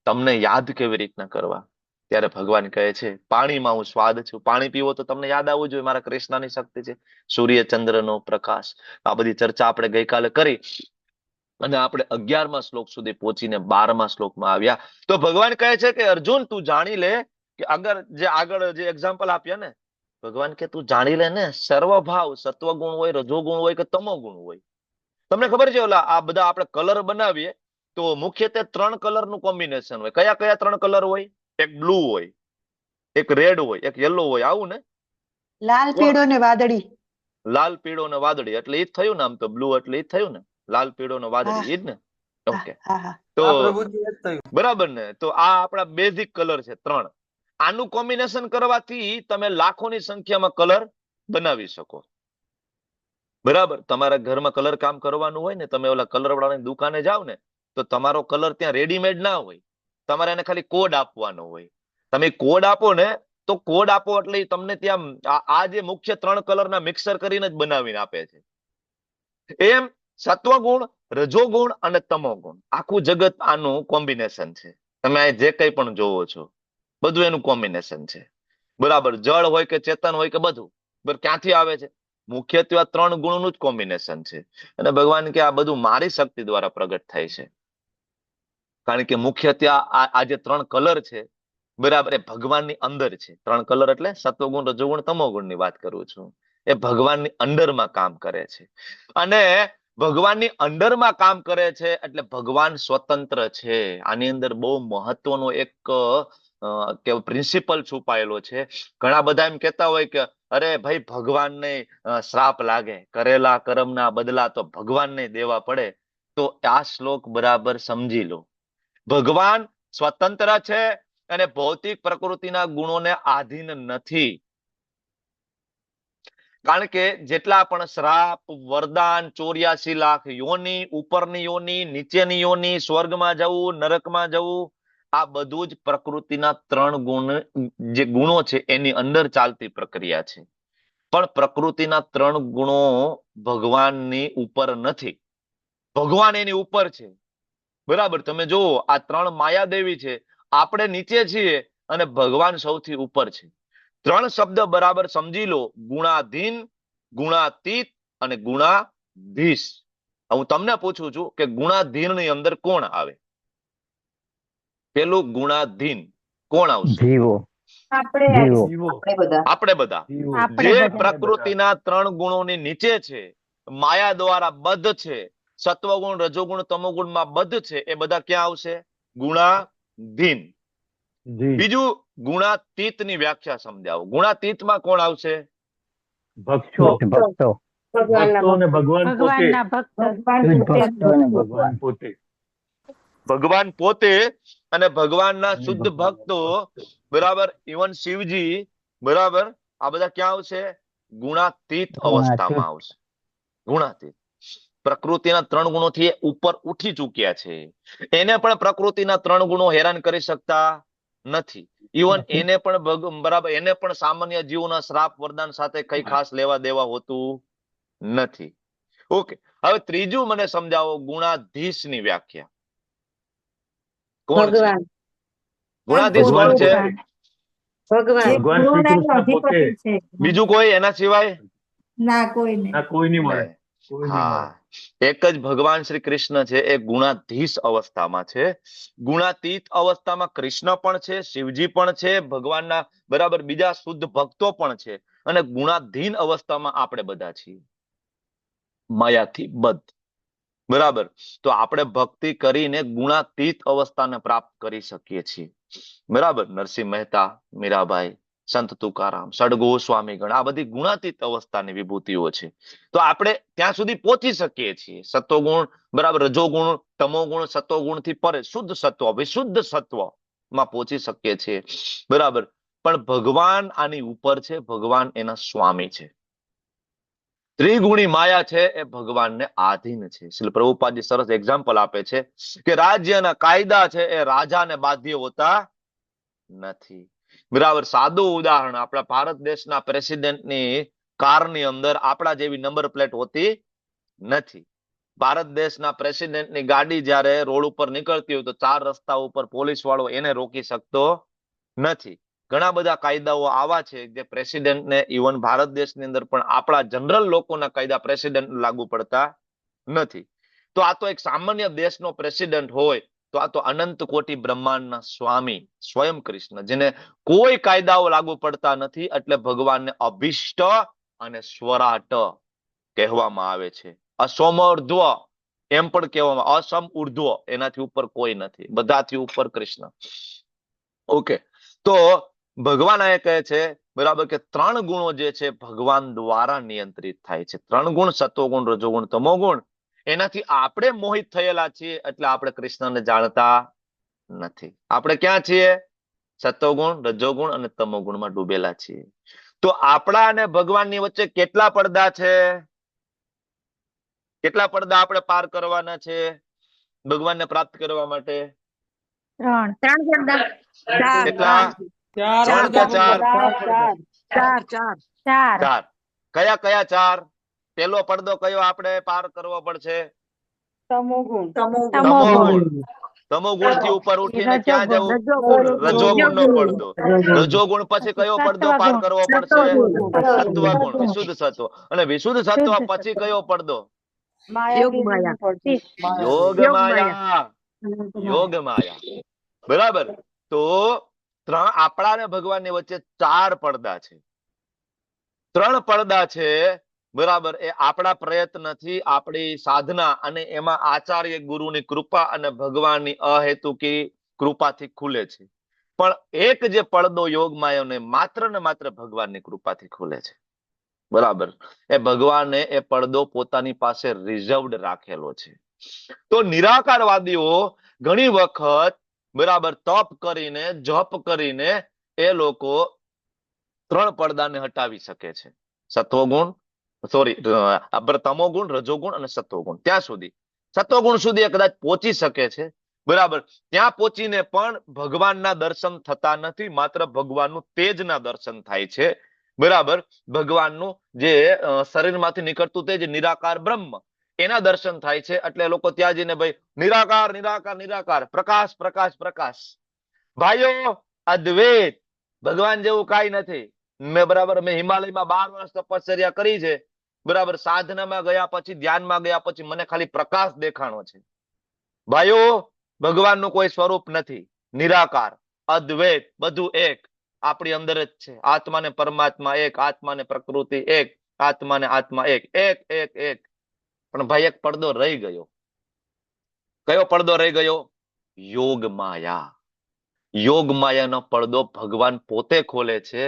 તમને યાદ કેવી રીતના કરવા? ત્યારે ભગવાન કહે છે પાણીમાં હું સ્વાદ છું. પાણી પીવો તો તમને યાદ આવવું જોઈએ મારા કૃષ્ણની શક્તિ છે, સૂર્ય ચંદ્રનો પ્રકાશ. આ બધી ચર્ચા આપણે ગઈકાલે કરી અને આપણે 11મા શ્લોક સુધી પહોંચીને 12મા શ્લોકમાં આવ્યા. તો ભગવાન કહે છે કે અર્જુન તું જાણી લે કે આગળ જે એક્ઝામ્પલ આપ્યા ને, ભગવાન કે તું જાણી લે ને, સર્વભાવ સત્વગુણ હોય, રજોગુણ હોય કે તમોગુણ હોય. તમને ખબર છે ઓલા આ બધા આપણે કલર બનાવીએ તો મુખ્યત્વે 3 કલરનું કોમ્બિનેશન હોય. કયા કયા 3 કલર હોય? એક બ્લુ હોય, એક રેડ હોય, એક યલો હોય, આવું ને? લાલ, પીળો ને વાદળી. લાલ, પીળો ને વાદળી એટલે એ જ થયું ને. આમ તો બ્લુ એટલે એ જ થયું ને, લાલ, પીળો ને વાદળી, એ જ ને? ઓકે, હા હા તો આ પ્રભુજી એ જ થયું. બરાબર ને? તો આ આપણા બેઝિક કલર છે 3. આનું કોમ્બિનેશન કરવાથી તમે લાખોની સંખ્યામાં કલર બનાવી શકો. બરાબર, તમારા ઘરમાં કલર કામ કરવાનું હોય ને, તમે ઓલા કલર વાળાની દુકાને જાવ ને, તો તમારો કલર ત્યાં રેડીમેડ ના હોય, તમારે એને ખાલી કોડ આપવાનો હોય. તમે કોડ આપો ને, તો કોડ આપો એટલે ઈ તમને ત્યાં આ જે મુખ્ય 3 કલરના મિક્સર કરીને જ બનાવીને આપે છે. એમ સત્વગુણ, રજોગુણ અને તમોગુણ, આખું જગત આનું કોમ્બિનેશન છે. તમે આ જે કંઈ પણ જોવો છો બધું એનું કોમ્બિનેશન છે. બરાબર, જળ હોય કે ચેતન હોય કે બધું, બરાબર, ક્યાંથી આવે છે? મુખ્યત્વે આ 3 ગુણોનું જ કોમ્બિનેશન છે. અને ભગવાન કે આ બધું મારી શક્તિ દ્વારા પ્રગટ થાય છે. કારણ કે મુખ્યત્વે આ જે 3 કલર છે, બરાબર, એ ભગવાનની અંદર છે. 3 કલર એટલે સત્વગુણ, રજોગુણ, તમોગુણની વાત કરું છું. એ ભગવાનની અંડરમાં કામ કરે છે. અને ભગવાનની અંડરમાં કામ કરે છે એટલે ભગવાન સ્વતંત્ર છે. આની અંદર બહુ મહત્વનો એક પ્રિન્સિપલ છુપાયેલો છે. ઘણા બધા એમ કહેતા હોય કે અરે ભાઈ ભગવાનને શ્રાપ લાગે, કરેલા કર્મના બદલા તો ભગવાનને દેવા પડે. તો આ શ્લોક બરાબર સમજી લો. ભગવાન સ્વતંત્ર છે અને ભૌતિક પ્રકૃતિના ગુણોને આધીન નથી. કારણ કે જેટલા પણ શ્રાપ, વરદાન, 84 લાખ યોની, ઉપરની યોની, નીચેની યોની, સ્વર્ગમાં જવું, નરકમાં જવું, આ બધું જ પ્રકૃતિના 3 ગુણ, જે ગુણો છે એની અંદર ચાલતી પ્રક્રિયા છે. પણ પ્રકૃતિના 3 ગુણો ભગવાનની ઉપર નથી, ભગવાન એની ઉપર છે. બરાબર, તમે જુઓ આ 3 માયાદેવી છે, આપણે નીચે છીએ અને ભગવાન સૌથી ઉપર છે. 3 શબ્દ બરાબર સમજી લો: ગુણાધીન, ગુણાતીત અને ગુણાધીશ. હું તમને પૂછું છું કે ગુણાધીન ની અંદર કોણ આવે? પેલું ગુણાધીન કોણ આવશે? જીવો. આપણે બધા. જે પ્રકૃતિના 3 ગુણોની નીચે છે, માયા દ્વારા બદ્ધ છે, સત્વગુણ, રજોગુણ, તમોગુણમાં બદ્ધ છે, એ બધા ક્યાં આવશે? ગુણાધીન. બીજું ગુણાતીત ની વ્યાખ્યા સમજાવો. ગુણાતીતમાં કોણ આવશે? ભક્તો અને ભગવાન પોતે. ભગવાન પોતે અને ભગવાનના શુદ્ધ ભક્તો, બરાબર, ઇવન શિવજી, બરાબર, આ બધા ક્યાં આવશે? ગુણાતીત અવસ્થામાં આવશે. ગુણાતીત. પ્રકૃતિના 3 ગુણોથી ઉપર ઉઠી ચૂક્યા છે. એને પણ પ્રકૃતિના 3 ગુણો હેરાન કરી શકતા નથી. ઇવન એને પણ બરાબર, એને પણ સામાન્ય જીવોના શ્રાપ, વરદાન સાથે કઈ ખાસ લેવા દેવા હોતું નથી. ઓકે, હવે ત્રીજું મને સમજાવો, ગુણાધીશ ની વ્યાખ્યા. કોણ છે ગુણાધીશ? કોણ છે? ભગવાન શ્રી કૃષ્ણ પોતે. બીજું કોઈ એના સિવાય? ના, કોઈ નહીં મળે. હા, એક જ ભગવાન શ્રી કૃષ્ણ છે. એ ગુણાધીશ અવસ્થામાં છે. ગુણાતીત અવસ્થામાં કૃષ્ણ પણ છે, શિવજી પણ છે, ભગવાનના બરાબર બીજા શુદ્ધ ભક્તો પણ છે. અને ગુણાધીન અવસ્થામાં આપણે બધા છીએ, માયાથી બદ્ધ. બરાબર, તો આપણે ભક્તિ કરીને ગુણાતીત અવસ્થાને પ્રાપ્ત કરી શકીએ છીએ. બરાબર, નરસિંહ મહેતા, મીરાબાઈ, સંત તુકારામ, સડગો સ્વામીગણ, આ બધી ગુણાતીત અવસ્થાની વિભૂતિઓ છે. તો આપણે ત્યાં સુધી પહોંચી શકીએ છીએ. સત્વગુણ, બરાબર, રજોગુણ, તમોગુણ, સત્વગુણ થી પરે શુદ્ધ સત્વ, વિશુદ્ધ સત્વમાં પહોંચી શકીએ છીએ. બરાબર, પણ ભગવાન આની ઉપર છે. ભગવાન એના સ્વામી છે. ત્રિગુણી માયા છે એ ભગવાનને આધીન છે. શ્રી પ્રભુપાદજી સરસ એક્ઝામ્પલ આપે છે કે રાજ્યના કાયદા છે એ રાજાને બાધ્ય હોતા નથી. બરાબર. સાદું ઉદાહરણ, આપણા ભારત દેશના પ્રેસિડેન્ટની કારની અંદર આપણા જેવી નંબર પ્લેટ હોતી નથી. ભારત દેશના પ્રેસિડેન્ટની ગાડી જ્યારે રોડ ઉપર નીકળતી હોય તો 4 રસ્તા ઉપર પોલીસ વાળો એને રોકી શકતો નથી. ઘણા બધા કાયદાઓ આવા છે જે પ્રેસિડેન્ટને, ઇવન ભારત દેશની અંદર પણ આપણા જનરલ લોકોના કાયદા પ્રેસિડેન્ટ લાગુ પડતા નથી. તો આ તો એક સામાન્ય દેશનો પ્રેસિડેન્ટ હોય, તો આ તો અનંત કોટી બ્રહ્માંડના સ્વામી સ્વયં કૃષ્ણ, જેને કોઈ કાયદાઓ લાગુ પડતા નથી, એટલે ભગવાનને અભિષ્ટ અને સ્વરાટ કહેવામાં આવે છે. અસમર્ધ્વ એમ પણ કહેવામાં, અસમ ઉર્ધ્વ, એનાથી ઉપર કોઈ નથી, બધાથી ઉપર કૃષ્ણ. ઓકે, તો ભગવાન એ કહે છે, બરાબર, કે 3 ગુણો જે છે ભગવાન દ્વારા નિયંત્રિત થાય છે. 3 ગુણ, સત્વગુણ, રજોગુણ, તમોગુણ, એનાથી આપણે મોહિત થયેલા છીએ, એટલે આપણે કૃષ્ણને જાણતા નથી. આપણે ક્યાં છીએ? સત્વગુણ, રજોગુણ અને તમોગુણમાં ડૂબેલા છીએ. તો આપણા અને ભગવાનની વચ્ચે કેટલા પડદા છે? કેટલા પડદા આપણે પાર કરવાના છે ભગવાનને પ્રાપ્ત કરવા માટે? 3 પડદા. કેટલા? 3 કે 4? 4. કયા કયા 4? પેલો પડદો કયો આપણે પાર કરવો પડશે? તમોગુણ. તમોગુણ. તમોગુણ થી ઉપર ઉઠીને ક્યાં જવું? રજોગુણ નો પડદો. રજોગુણ પછી કયો પડદો પાર કરવો પડશે? સત્વગુણ, વિશુદ્ધ સત્વ. અને વિશુદ્ધ સત્વ પછી કયો પડદો? યોગ માયા. યોગ માયા. બરાબર. તો આપણા અને ભગવાનની વચ્ચે 4 પડદા છે. 3 પડદા છે, બરાબર, એ આપણા પ્રયત્નથી, આપણી સાધના અને એમાં આચાર્ય ગુરુની કૃપા અને ભગવાનની અહેતુકી કૃપાથી ખુલે છે. પણ એક જે પડદો યોગ માયાને માત્ર ને માત્ર ભગવાનની કૃપાથી ખુલે છે. બરાબર. એ ભગવાને એ પડદો પોતાની પાસે રિઝર્વડ રાખેલો છે. તો નિરાકારવાદીઓ ઘણી વખત, બરાબર, તપ કરીને, જપ કરીને એ લોકો 3 પડદાને હટાવી શકે છે. સત્વગુણ, તમોગુણ, રજોગુણ અને સત્વગુણ. ત્યાં સુધી, સત્વગુણ સુધી એ કદાચ પહોંચી શકે છે. બરાબર. ત્યાં પહોંચીને પણ ભગવાનના દર્શન થતા નથી, માત્ર ભગવાનનું તેજના દર્શન થાય છે. બરાબર. ભગવાનનું જે શરીરમાંથી નીકળતું તેજ, નિરાકાર બ્રહ્મ, એના દર્શન થાય છે. એટલે લોકો ત્યાં જઈને, ભાઈ, નિરાકાર નિરાકાર નિરાકાર, પ્રકાશ પ્રકાશ પ્રકાશ. ભાઈઓ, અદ્વૈત, ભગવાન જેવું કાંઈ નથી. મેં હિમાલયમાં 12 વર્ષ તપશ્ચર્યા કરી છે. બરાબર. સાધનામાં ગયા પછી, ધ્યાનમાં ગયા પછી મને ખાલી પ્રકાશ દેખાણો છે. ભાઈઓ, ભગવાનનું કોઈ સ્વરૂપ નથી. નિરાકાર, અદ્વૈત, બધું એક આપણી અંદર જ છે. આત્મા ને પરમાત્મા એક, આત્મા ને પ્રકૃતિ એક, આત્મા ને આત્મા એક, એક એક એક. પણ ભાઈ, એક પડદો રહી ગયો. કયો પડદો રહી ગયો? યોગ માયા. યોગ માયાનો પડદો ભગવાન પોતે ખોલે છે.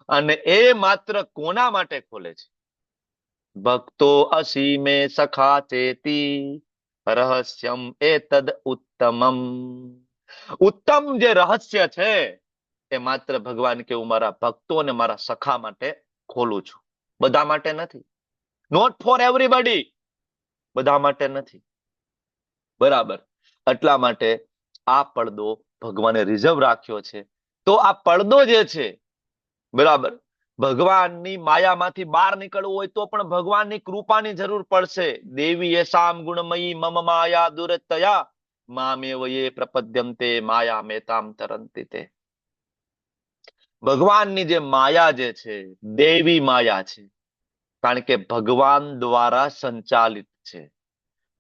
અને એ માત્ર કોના માટે ખોલે છે? ભક્તો અસીમે સખા ચેતી રહસ્યમ એતદ ઉત્તમમ. ઉત્તમ જે રહસ્ય છે એ માત્ર ભગવાન કે હું મારા ભક્તો અને મારા સખા માટે ખોલું છું. બધા માટે નથી. Not for everybody. બધા માટે નથી. બરાબર. એટલા માટે આ પડદો ભગવાને રિઝર્વ રાખ્યો છે. તો આ પડદો જે છે, બરાબર, ભગવાનની માયામાંથી બહાર નીકળવું હોય તો પણ ભગવાનની કૃપાની જરૂર પડશે. દેવી યશામ ગુણમયી મમ માયા દુરતયા મામેવ યે પ્રપદ્યંતે માયા મેતામ તરંતિ તે. ભગવાનની જે માયા જે છે, દેવી માયા છે, કારણ કે ભગવાન દ્વારા સંચાલિત છે.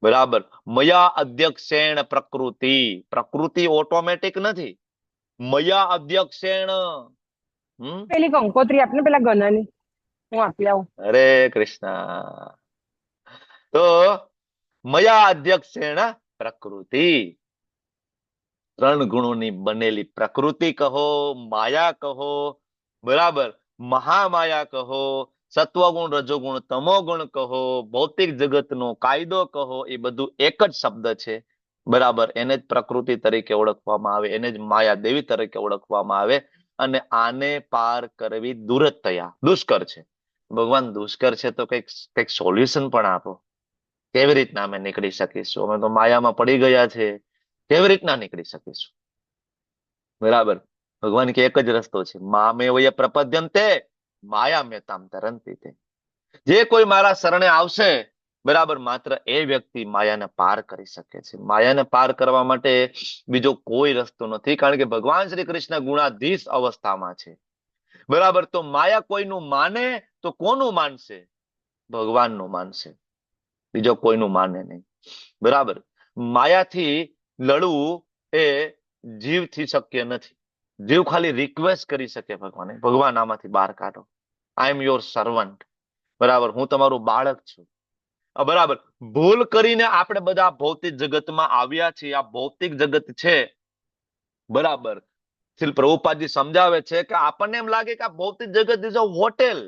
બરાબર. મયા અધ્યક્ષેણ પ્રકૃતિ. પ્રકૃતિ ઓટોમેટિક નથી. મયા અધ્યક્ષેણ. પેલી કંકોત્રી આપને, પેલા ગનાની હું આપી આવું. હરે કૃષ્ણ. તો મયા અધ્યક્ષેણ પ્રકૃતિ. 3 ગુણોની બનેલી પ્રકૃતિ કહો, માયા કહો, બરાબર, મહામાયા કહો, સત્વગુણ, રજોગુણ, તમોગુણ કહો, ભૌતિક જગતનો કાયદો કહો, એ બધું એક જ શબ્દ છે. બરાબર. એને જ પ્રકૃતિ તરીકે ઓળખવામાં આવે, એને જ માયા દેવી તરીકે ઓળખવામાં આવે. અને આને પાર કરવી દુરતયા, દુષ્કર છે. ભગવાન દુષ્કર છે તો કંઈક સોલ્યુશન પણ આપો. કેવી રીતના અમે નીકળી શકીશું? અમે તો માયામાં પડી ગયા છે. કેવી રીતના નીકળી શકીશું? બરાબર. ભગવાન કે એક જ રસ્તો છે, મામે વય પ્રપદ્યંતે માયા મેતામ તરંતિ તે. જે કોઈ મારા શરણે આવશે, બરાબર, માત્ર એ વ્યક્તિ માયાને પાર કરી શકે છે. માયાને પાર કરવા માટે બીજો કોઈ રસ્તો નથી, કારણ કે ભગવાન શ્રી કૃષ્ણ ગુણાધીશ અવસ્થામાં છે. બરાબર, તો માયા કોઈનું માને તો કોનું માનશે? ભગવાનનું માનશે, બીજો કોઈનું માને નહીં. બરાબર, માયાથી લડવું એ જીવથી શક્ય નથી. જીવ ખાલી રિક્વેસ્ટ કરી શકે ભગવાને, ભગવાન આમાંથી બહાર કાઢો, આઈ એમ યોર સર્વન્ટ. બરાબર, હું તમારું બાળક છું. બરાબર, ભૂલ કરીને આપણે બધા ભૌતિક જગતમાં આવ્યા છીએ. આ ભૌતિક જગત છે, બરાબર. શ્રી પ્રભુપાદજી સમજાવે છે કે આપણને એમ લાગે કે આ ભૌતિક જગત ઇઝ અ હોટેલ.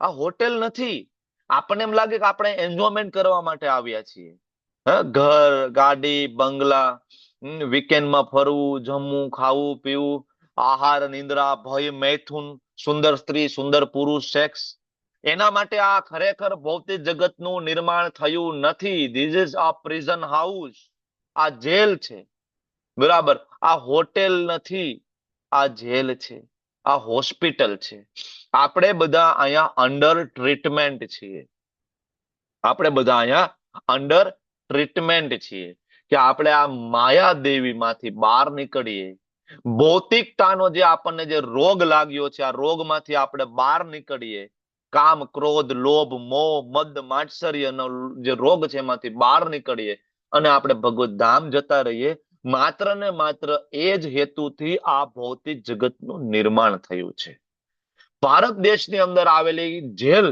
આ હોટેલ નથી. આપણને એમ લાગે કે આપણે એન્જોયમેન્ટ કરવા માટે આવ્યા છીએ. ઘર, ગાડી, બંગલા, વીકેન્ડમાં ફરવું, જમવું, ખાવું, પીવું, આહાર, નિંદ્રા, ભય, મૈથુન, સુંદર સ્ત્રી, સુંદર પુરુષ, સેક્સ. એના માટે આ ખરેખર ભૌતિક જગતનું નિર્માણ થયું નથી. This is a prison house. આ જેલ છે. બરાબર, આ હોટેલ નથી, આ જેલ છે, આ હોસ્પિટલ છે. આપણે બધા અહીંયા અંડર ટ્રીટમેન્ટ છીએ. આપણે બધા અહીંયા અંડર ટ્રીટમેન્ટ છીએ કે આપણે આ માયા દેવીમાંથી બહાર નીકળીએ. ભૌતિકતાનો જે આપણને જે રોગ લાગ્યો છે, આ રોગમાંથી આપણે બહાર નીકળીએ. કામ, ક્રોધ, લોભ, મોહ, મદ, માત્સર્યનો જે રોગ છે એમાંથી બહાર નીકળીએ અને આપણે ભગવત ધામ જતા રહીએ. માત્ર ને માત્ર એ જ હેતુથી આ ભૌતિક જગતનું નિર્માણ થયું છે. ભારત દેશની અંદર આવેલી જેલ,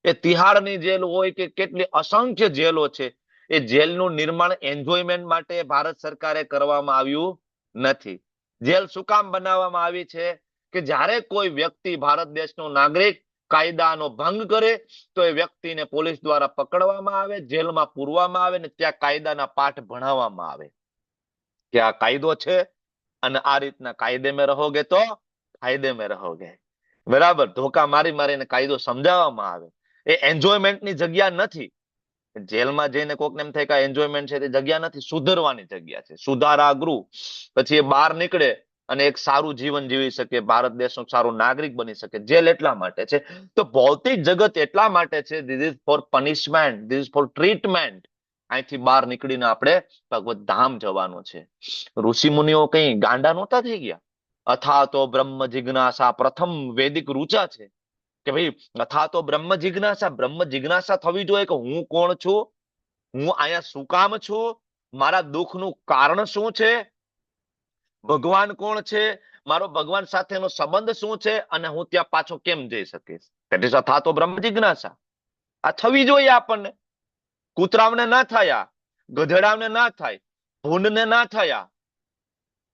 એ તિહાડની જેલ હોય કે કેટલી અસંખ્ય જેલો છે, એ જેલનું નિર્માણ એન્જોયમેન્ટ માટે ભારત સરકારે કરવામાં આવ્યું નથી. જેલ શું કામ બનાવવામાં આવી છે કે જ્યારે કોઈ વ્યક્તિ, ભારત દેશનો નાગરિક, કાયદાનો ભંગ કરે તો એ વ્યક્તિને પોલીસ દ્વારા પકડવામાં આવે, જેલમાં પૂરવામાં આવે ને ત્યાં કાયદાના પાઠ ભણાવવામાં આવે કે આ કાયદો છે અને આ રીતના કાયદે મેં રહોગે તો ફાયદે મેં રહોગે. બરાબર, ધોકા મારી મારીને કાયદો સમજાવવામાં આવે. એ એન્જોયમેન્ટની જગ્યા નથી. જેલમાં જઈને કોકને એમ થાય કે એન્જોયમેન્ટ છે, તે જગ્યા નથી, સુધરવાની જગ્યા છે, સુધારા ગૃહ. પછી એ બહાર નીકળે અને એક સારું જીવન જીવી શકે, ભારત દેશનો સારો નાગરિક બની શકે. જેલ એટલા માટે છે. તો ભૌતિક જગત એટલા માટે છે, this is four punishment, this is four treatment. અહીંથી બહાર નીકળીને આપણે ભગવત ધામ જવાનું છે. ઋષિ મુનિઓ કઈ ગાંડા નહોતા થઈ ગયા. અથા તો બ્રહ્મ જિજ્ઞાસા પ્રથમ વૈદિક ઋચા છે કે ભાઈ, અથા તો બ્રહ્મ જિજ્ઞાસા થવી જોઈએ કે હું કોણ છું, હું અહીંયા શું કામ છું, મારા દુઃખનું કારણ શું છે, ભગવાન કોણ છે, મારો ભગવાન સાથેનો સંબંધ શું છે અને હું ત્યાં પાછો કેમ જઈ શકીશ. ધેટ ઇઝ અથા તો બ્રહ્મ જિજ્ઞાસા. આ થવી જોઈએ આપણને. કૂતરાવને ના થયા, ગધેડાવને ના થાય, ભૂંડને ના થયા.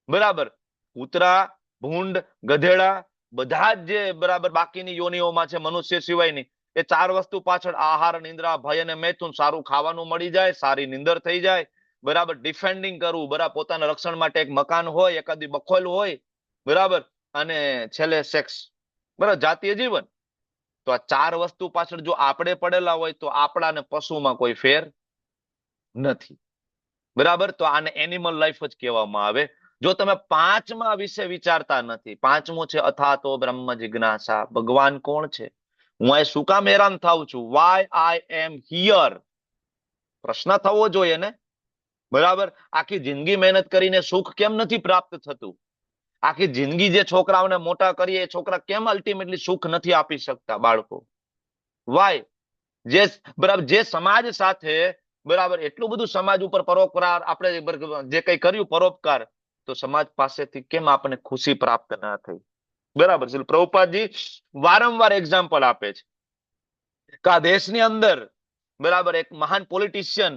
બરાબર, કૂતરા, ભૂંડ, ગધેડા બધા જ જે બરાબર બાકીની યોનિઓમાં છે મનુષ્ય સિવાયની, એ ચાર વસ્તુ પાછળ આહાર, નિંદ્રા, ભય અને મૈથુન, સારું ખાવાનું મળી જાય, સારી નિંદર થઈ જાય, બરાબર, ડિફેન્ડિંગ કરવું, બરાબર, પોતાના રક્ષણ માટે એક મકાન હોય, એકાદી બખોલ હોય, બરાબર, અને છેલ્લે સેક્સ, બરાબર, જાતીય જીવન. તો આ ચાર વસ્તુ પાછળ જો આપણે પડેલા હોય તો આપણા ને પશુમાં કોઈ ફેર નથી. બરાબર, તો આને એનિમલ લાઈફ જ કહેવામાં આવે. જો તમે પાંચમા વિશે વિચારતા નથી, પાંચમું છે અથા તો બ્રહ્મ જિજ્ઞાસા, ભગવાન કોણ છે, હું અહીં શું કામ હેરાન થાઉં છું, વાય આઈ એમ હિયર, પ્રશ્ન થવો જોઈએ ને. બરાબર, આખી જિંદગી મહેનત કરીને સુખ કેમ નથી પ્રાપ્ત થતું? આખી જિંદગી જે છોકરાઓને મોટા કરીએ, એ છોકરા કેમ અલ્ટિમેટલી સુખ નથી આપી શકતા બાળકો? વાય? બરાબર, જે સમાજ સાથે, બરાબર, એટલું બધું સમાજ ઉપર પરોપકાર આપણે જે કઈ કર્યું પરોપકાર, તો સમાજ પાસેથી કેમ આપણને ખુશી પ્રાપ્ત ના થઈ? બરાબર છે. પ્રભુપાદજી વારંવાર એક્ઝામ્પલ આપે છે કે આ દેશની અંદર, બરાબર, એક મહાન પોલિટિશિયન,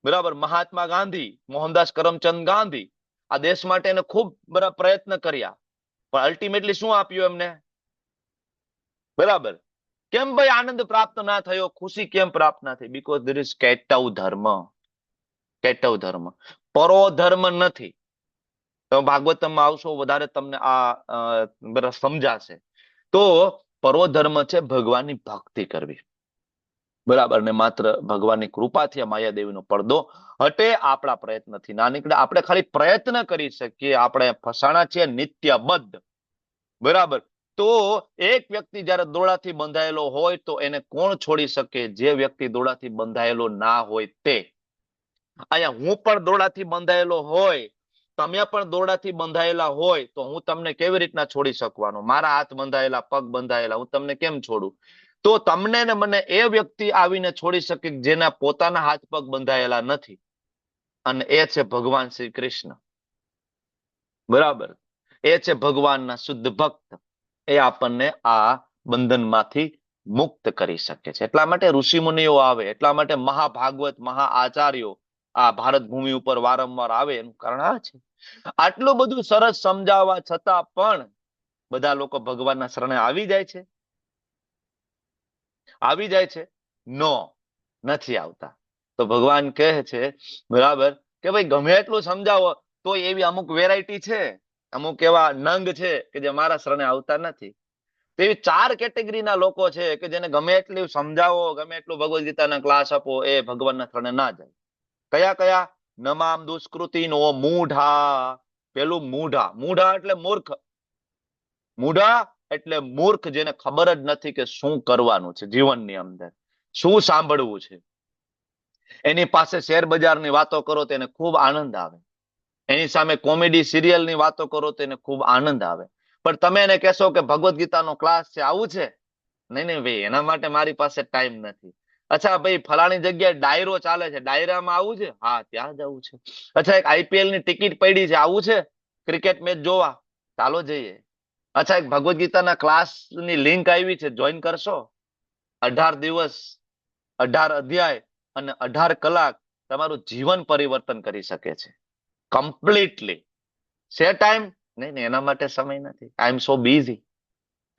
બરાબર, મહાત્મા ગાંધી, મોહનદાસ કરમચંદ ગાંધી, આ દેશ માટે એને ખૂબ બરાબર પ્રયત્ન કર્યા, પણ અલ્ટિમેટલી શું આપ્યું એમને? બરાબર, કેમ ભાઈ આનંદ પ્રાપ્ત ના થયો, ખુશી કેમ પ્રાપ્ત ના થઈ? બીકોઝ ધેર ઇઝ કેટવ ધર્મ. કેટવ ધર્મ, પરો ધર્મ નથી. તમે ભાગવતમાં આવશો વધારે તમને આ સમજાશે. તો પરો ધર્મ છે ભગવાનની ભક્તિ કરવી. બરાબર, ને માત્ર ભગવાનની કૃપાથી આ માયાદેવીનો પડદો હટે, આપણા પ્રયત્નથી ના નીકળે. આપણે ખાલી પ્રયત્ન કરી શકીએ. આપણે ફસાણા છીએ નિત્યબદ્ધ. બરાબર. તો એક વ્યક્તિ જયારે દોડાથી બંધાયેલો હોય તો એને કોણ છોડી શકે? જે વ્યક્તિ દોડાથી બંધાયેલો ના હોય તે. અહીંયા હું પણ દોડાથી બંધાયેલો હોય, તમે પણ દોડાથી બંધાયેલા હોય, તો હું તમને કેવી રીતના છોડી શકવાનો? મારા હાથ બંધાયેલા, પગ બંધાયેલા, હું તમને કેમ છોડું? તો તમને ને મને એ વ્યક્તિ આવીને છોડી શકે જેના પોતાના હાથ પગ બંધાયેલા નથી, અને એ છે ભગવાન શ્રી કૃષ્ણ. બરાબર. એ છે ભગવાનના શુદ્ધ ભક્ત. એ આપણને આ બંધનમાંથી મુક્ત કરી શકે છે. એટલા માટે ઋષિ મુનિઓ આવે, એટલા માટે મહાભાગવત, મહા આચાર્યો આ ભારત ભૂમિ ઉપર વારંવાર આવે. એનું કારણ આ છે. આટલું બધું સરસ સમજાવવા છતાં પણ બધા લોકો ભગવાનના શરણે આવી જાય છે? આવી જાય છે? નો, નથી આવતા. તો ભગવાન કહે છે, બરાબર, કે ભાઈ ગમે એટલું સમજાવો તો એવી અમુક વેરાયટી છે, અમુક એવા નંગ છે કે જે મારા શરણે આવતા નથી. તેવી 4 કેટેગરીના લોકો છે કે જેને ગમે એટલું સમજાવો, ગમે એટલું ભગવદ ગીતાના ક્લાસ આપો, એ ભગવાનના શરણે ના જાય. કયા કયા? નમામ દુષ્કૃતિનો મૂઢા. પેલું મૂઢા. મૂઢા એટલે મૂર્ખ. મૂઢા એટલે મૂર્ખ, જેને ખબર જ નથી કે શું કરવાનું છે જીવનની અંદર, શું સાંભળવું છે. એની પાસે શેર બજારની વાતો કરો તો એને ખૂબ આનંદ આવે. એની સામે કોમેડી સિરિયલની વાતો કરો તો એને ખૂબ આનંદ આવે. પણ તમે એને કહેશો કે ભગવદ ગીતાનો ક્લાસ છે, આવું છે? નહીં નહીં ભાઈ, એના માટે મારી પાસે ટાઈમ નથી. અચ્છા ભાઈ, ફલાણી જગ્યાએ ડાયરો ચાલે છે, ડાયરામાં આવું છે? હા, ત્યાં જવું છે. અચ્છા, એક IPL ની ટિકિટ પડી છે, આવું છે ક્રિકેટ મેચ જોવા? ચાલો જઈએ. અચ્છા, એક ભગવદ ગીતાના ક્લાસની લિંક આવી છે, જોઈન કરશો? 18 દિવસ, 18 અધ્યાય અને 18 કલાક તમારું જીવન પરિવર્તન કરી શકે છે કમ્પ્લીટલી. સે ટાઈમ? નહીં નહીં, એના માટે સમય નથી. આઈ એમ સો બિઝી.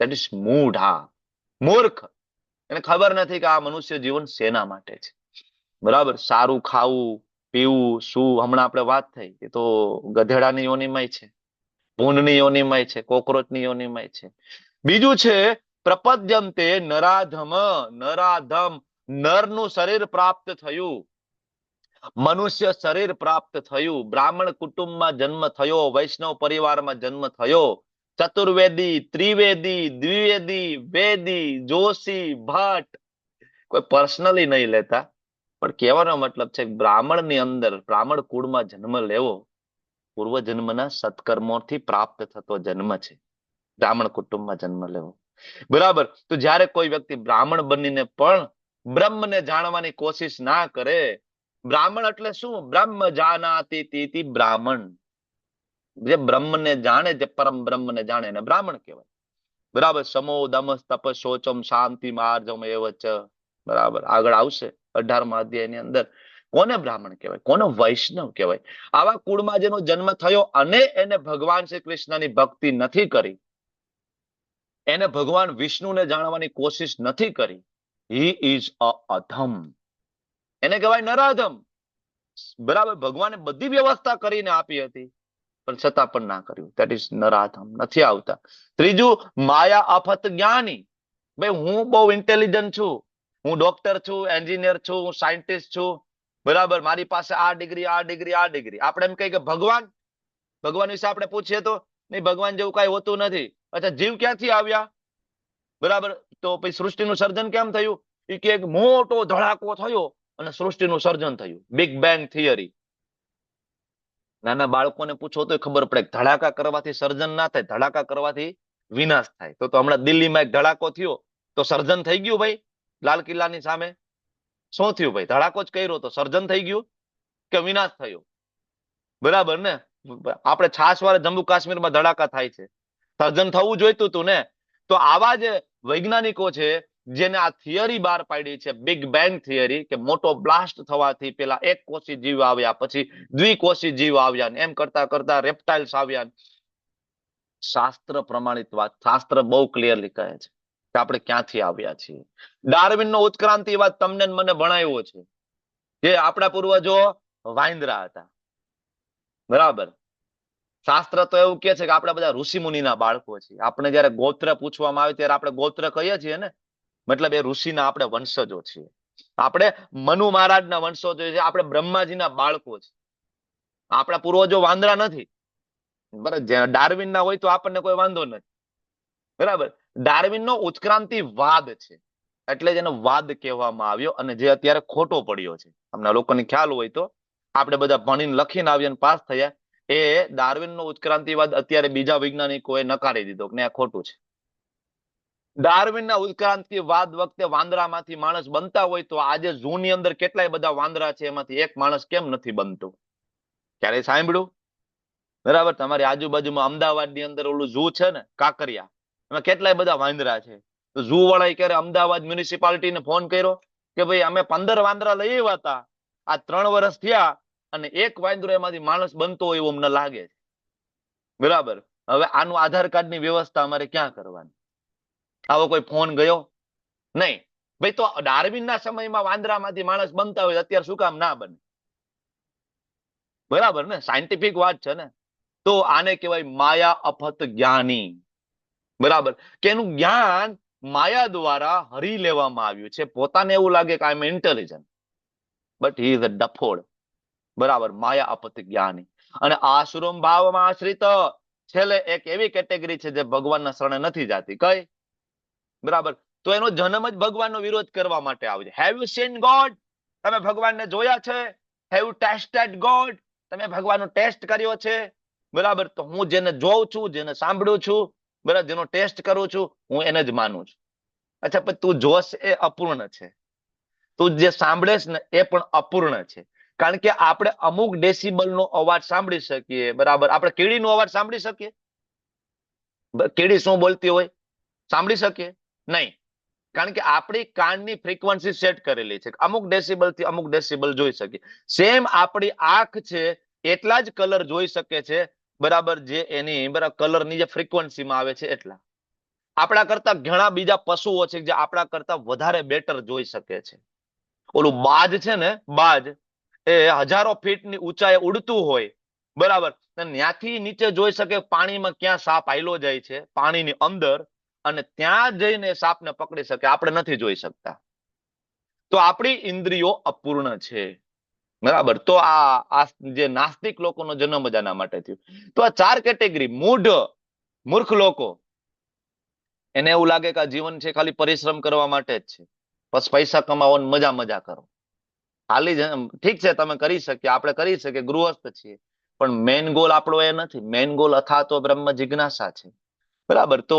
દેટ ઇઝ મૂઢા, મૂર્ખ. એને ખબર નથી કે આ મનુષ્ય જીવન શેના માટે છે. બરાબર. સારું ખાવું, પીવું, શું, હમણાં આપણે વાત થઈ, એ તો ગધેડાની યોનિમય છે, ભૂંડની યોનિમય છે, કોકરોચની યોનિમય છે. બીજું છે પ્રપદ્યંતે નરાધમ. નરાધમ, નરનું શરીર પ્રાપ્ત થયું, મનુષ્ય શરીર પ્રાપ્ત થયું, બ્રાહ્મણ કુટુંબમાં જન્મ થયો, વૈષ્ણવ પરિવારમાં જન્મ થયો, ચતુર્વેદી, ત્રિવેદી, દ્વિવેદી, વેદી, જોશી, ભટ્ટ, કોઈ પર્સનલી નહીં લેતા, પણ કહેવાનો મતલબ છે બ્રાહ્મણની અંદર, બ્રાહ્મણ કુળમાં જન્મ લેવો પૂર્વ જન્મના સત્કર્મોથી પ્રાપ્ત થતો જન્મ છે. બ્રાહ્મણ કુટુંબમાં જન્મ લેવો. બરાબર. તો જ્યારે કોઈ વ્યક્તિ બ્રાહ્મણ બનીને પણ બ્રહ્મને જાણવાની કોશિશ ના કરે, બ્રાહ્મણ એટલે શું? બ્રહ્મ જાનાતિ તીતિ બ્રાહ્મણ. જે બ્રહ્મને જાણે, જે પરમ બ્રહ્મને જાણે એને બ્રાહ્મણ કહેવાય. બરાબર. સમો દમ તપ શોચમ શાંતિ માર્જમ એવ ચ. બરાબર. આગળ આવશે 18મા અધ્યાયની અંદર. કોને બ્રાહ્મણ કહેવાય? કોને વૈષ્ણવ કહેવાય? આવા કુળમાં જેનો જન્મ થયો અને એને ભગવાન શ્રી કૃષ્ણની ભક્તિ નથી કરી, એને ભગવાન વિષ્ણુને જાણવાની કોશિશ નથી કરી, હી ઇઝ અ અધમ. એને કહેવાય નરાધમ. બરાબર. ભગવાને બધી વ્યવસ્થા કરીને આપી હતી પણ છતાં પણ ના કર્યું. ધેટ ઇઝ નરાધમ. નથી આવતા. ત્રીજું, માયા અફત જ્ઞાની. ભાઈ, હું બહુ ઇન્ટેલિજન્ટ છું, હું ડોક્ટર છું, એન્જિનિયર છું, હું સાયન્ટિસ્ટ છું, બરાબર, મારી પાસે આ ડિગ્રી, આ ડિગ્રી, આ ડિગ્રી. આપણે એમ કહીએ કે ભગવાન, ભગવાન વિશે આપણે પૂછીએ તો નહીં, ભગવાન જેવું કઈ હોતું નથી. અચ્છા, જીવ ક્યાંથી આવ્યા? બરાબર. તો પછી સૃષ્ટિનું સર્જન કેમ થયું? એ કે એક મોટો ધડાકો થયો અને સૃષ્ટિનું સર્જન થયું. Big bang theory. નાના બાળકોને પૂછો તો ખબર પડે, ધડાકા કરવાથી સર્જન ના થાય, ધડાકા કરવાથી વિનાશ થાય. તો હમણાં દિલ્હીમાં એક ધડાકો થયો તો સર્જન થઈ ગયું ભાઈ? લાલ કિલ્લાની સામે શું થયું ભાઈ? ધડાકો જ કર્યો તો સર્જન થઈ ગયું કે વિનાશ થયો? બરાબર ને? આપણે છાસવારે જમ્મુ કાશ્મીરમાં ધડાકા થાય છે, સર્જન થવું જોઈતું હતું ને? તો આવા જે વૈજ્ઞાનિકો છે જેને આ થિયરી બહાર પાડી છે, બિગ બેંગ થિયરી, કે મોટો બ્લાસ્ટ થવાથી પેલા એક કોષી જીવ આવ્યા, પછી દ્વિકોષી જીવ આવ્યા, એમ કરતા કરતા રેપ્ટાઇલ્સ આવ્યા. શાસ્ત્ર પ્રમાણિત વાત, શાસ્ત્ર બહુ ક્લિયરલી કહે છે કે આપણે ક્યાંથી આવ્યા છીએ. ડાર્વિનનો ઉત્ક્રાંતિવાદ તમને મને ભણાવ્યો છે, જે આપણા પૂર્વજો વાંદરા હતા. બરાબર. શાસ્ત્ર તો એવું કે છે કે આપણે બધા ઋષિ મુનિના બાળકો છીએ. આપણે જયારે ગોત્ર પૂછવામાં આવે ત્યારે આપણે ગોત્ર કહીએ છીએ ને, મતલબ એ ઋષિના આપણે વંશજો છીએ. આપણે મનુ મહારાજના વંશો છે, આપણે બ્રહ્માજીના બાળકો છે. આપણા પૂર્વજો વાંદરા નથી. બરાબર, ડાર્વિન ના હોય તો આપણને કોઈ વાંધો નથી. બરાબર, ડાર્વિન નો ઉત્ક્રાંતિવાદ છે, એટલે જ એનો વાદ કહેવામાં આવ્યો, અને જે અત્યારે ખોટો પડ્યો છે. અમને લોકોને ખ્યાલ હોય તો આપણે બધા ભણીને લખીને આવ્યા પાસ થયા, એ ડાર્વિન નો ઉત્ક્રાંતિવાદ અત્યારે બીજા વૈજ્ઞાનિકોએ નકારી દીધો કે આ ખોટું છે. ડાર્વિનના ઉત્ક્રાંતિવાદ વખતે વાંદરામાંથી માણસ બનતા હોય તો આજે ઝૂની અંદર કેટલાય બધા વાંદરા છે, એમાંથી એક માણસ કેમ નથી બનતો? ક્યારેય સાંભળ્યું? બરાબર, તમારી આજુબાજુમાં અમદાવાદની અંદર ઓલું ઝૂ છે ને, કાંકરિયા, એમાં કેટલાય બધા વાંદરા છે. તો ઝૂ વાળાએ ક્યારે અમદાવાદ મ્યુનિસિપાલિટીને ફોન કર્યો કે ભાઈ અમે 15 વાંદરા લઈ આવ્યા હતા, આ 3 વર્ષ થયા અને એક વાંદરો એમાંથી માણસ બનતો હોય એવું અમને લાગે છે. બરાબર, હવે આનું આધાર કાર્ડની વ્યવસ્થા અમારે ક્યાં કરવાની? આવો કોઈ ફોન ગયો નહીં. ભાઈ તો ડાર્વિનના સમયમાં વાંદરામાંથી માણસ બનતા હોય, અત્યારે શું કામ ના બને? બરાબર ને, સાયન્ટિફિક વાત છે ને. તો આને કહેવાય માયા અફત જ્ઞાની. બરાબર, કે એનું જ્ઞાન માયા દ્વારા હરી લેવામાં આવ્યું છે. પોતાને એવું લાગે કે I am intelligent, but he is a ડફોડ. બરાબર, માયા અપત જ્ઞાની. અને આસુરમ ભાવમાં આશ્રિત છેલ્લે એક એવી કેટેગરી છે જે ભગવાનના શરણે નથી જાતી. કઈ? બરાબર, તો એનો જન્મ જ ભગવાનનો વિરોધ કરવા માટે આવે છે. Have you seen God? તમે ભગવાનને જોયા છે? Have you tested God? તમે ભગવાનનો ટેસ્ટ કર્યો છે? બરાબર, તો હું જેને જોઉં છું, જેને સાંભળું છું, બરાબર, જેનો ટેસ્ટ કરું છું, હું એને જ માનું છું. અચ્છા, પણ તું જોશ એ અપૂર્ણ છે, તું જે સાંભળેશ ને એ પણ અપૂર્ણ છે. કારણ કે આપણે અમુક ડેસિબલનો અવાજ સાંભળી શકીએ. બરાબર, આપણે કીડીનો અવાજ સાંભળી શકીએ? કીડી શું બોલતી હોય સાંભળી શકીએ? નહીં, કારણ કે આપણી કાનની ફ્રીક્વન્સી સેટ કરેલી છે. અમુક ડેસિબલ થી અમુક ડેસિબલ જોઈ શકીએ. સેમ આપણી આંખ છે એટલા જ કલર જોઈ શકે છે. બરાબર, જે એની બરાબર કલરની જે ફ્રીક્વન્સીમાં આવે છે એટલા. આપણા કરતા ઘણા બીજા પશુઓ છે જે આપણા કરતા વધારે બેટર જોઈ શકે છે. ઓલું બાજ છે ને, બાજ એ હજારો ફીટની ઊંચાઈએ ઉડતું હોય, બરાબર, ત્યાંથી નીચે જોઈ શકે પાણીમાં ક્યાં સાપ આયલો જાય છે, પાણીની અંદર, અને ત્યાં જઈને સાપને પકડી શકે. આપણે નથી જોઈ શકતા. તો આપણી ઇન્દ્રિયો અપૂર્ણ છે. બરાબર, તો આ જે નાસ્તિક લોકોનો જન્મ જ આના માટે થયો. તો આ 4 કેટેગરી. મૂર્ખ લોકો, એને એવું લાગે કે આ જીવન છે ખાલી પરિશ્રમ કરવા માટે જ છે, બસ પૈસા કમાવો ને મજા મજા કરો. ખાલી ઠીક છે, તમે કરી શકીએ, આપણે કરી શકીએ, ગૃહસ્થ છીએ, પણ મેઇન ગોલ આપણો એ નથી. મેઇન ગોલ અથાતો બ્રહ્મ જિજ્ઞાસા છે. બરાબર, તો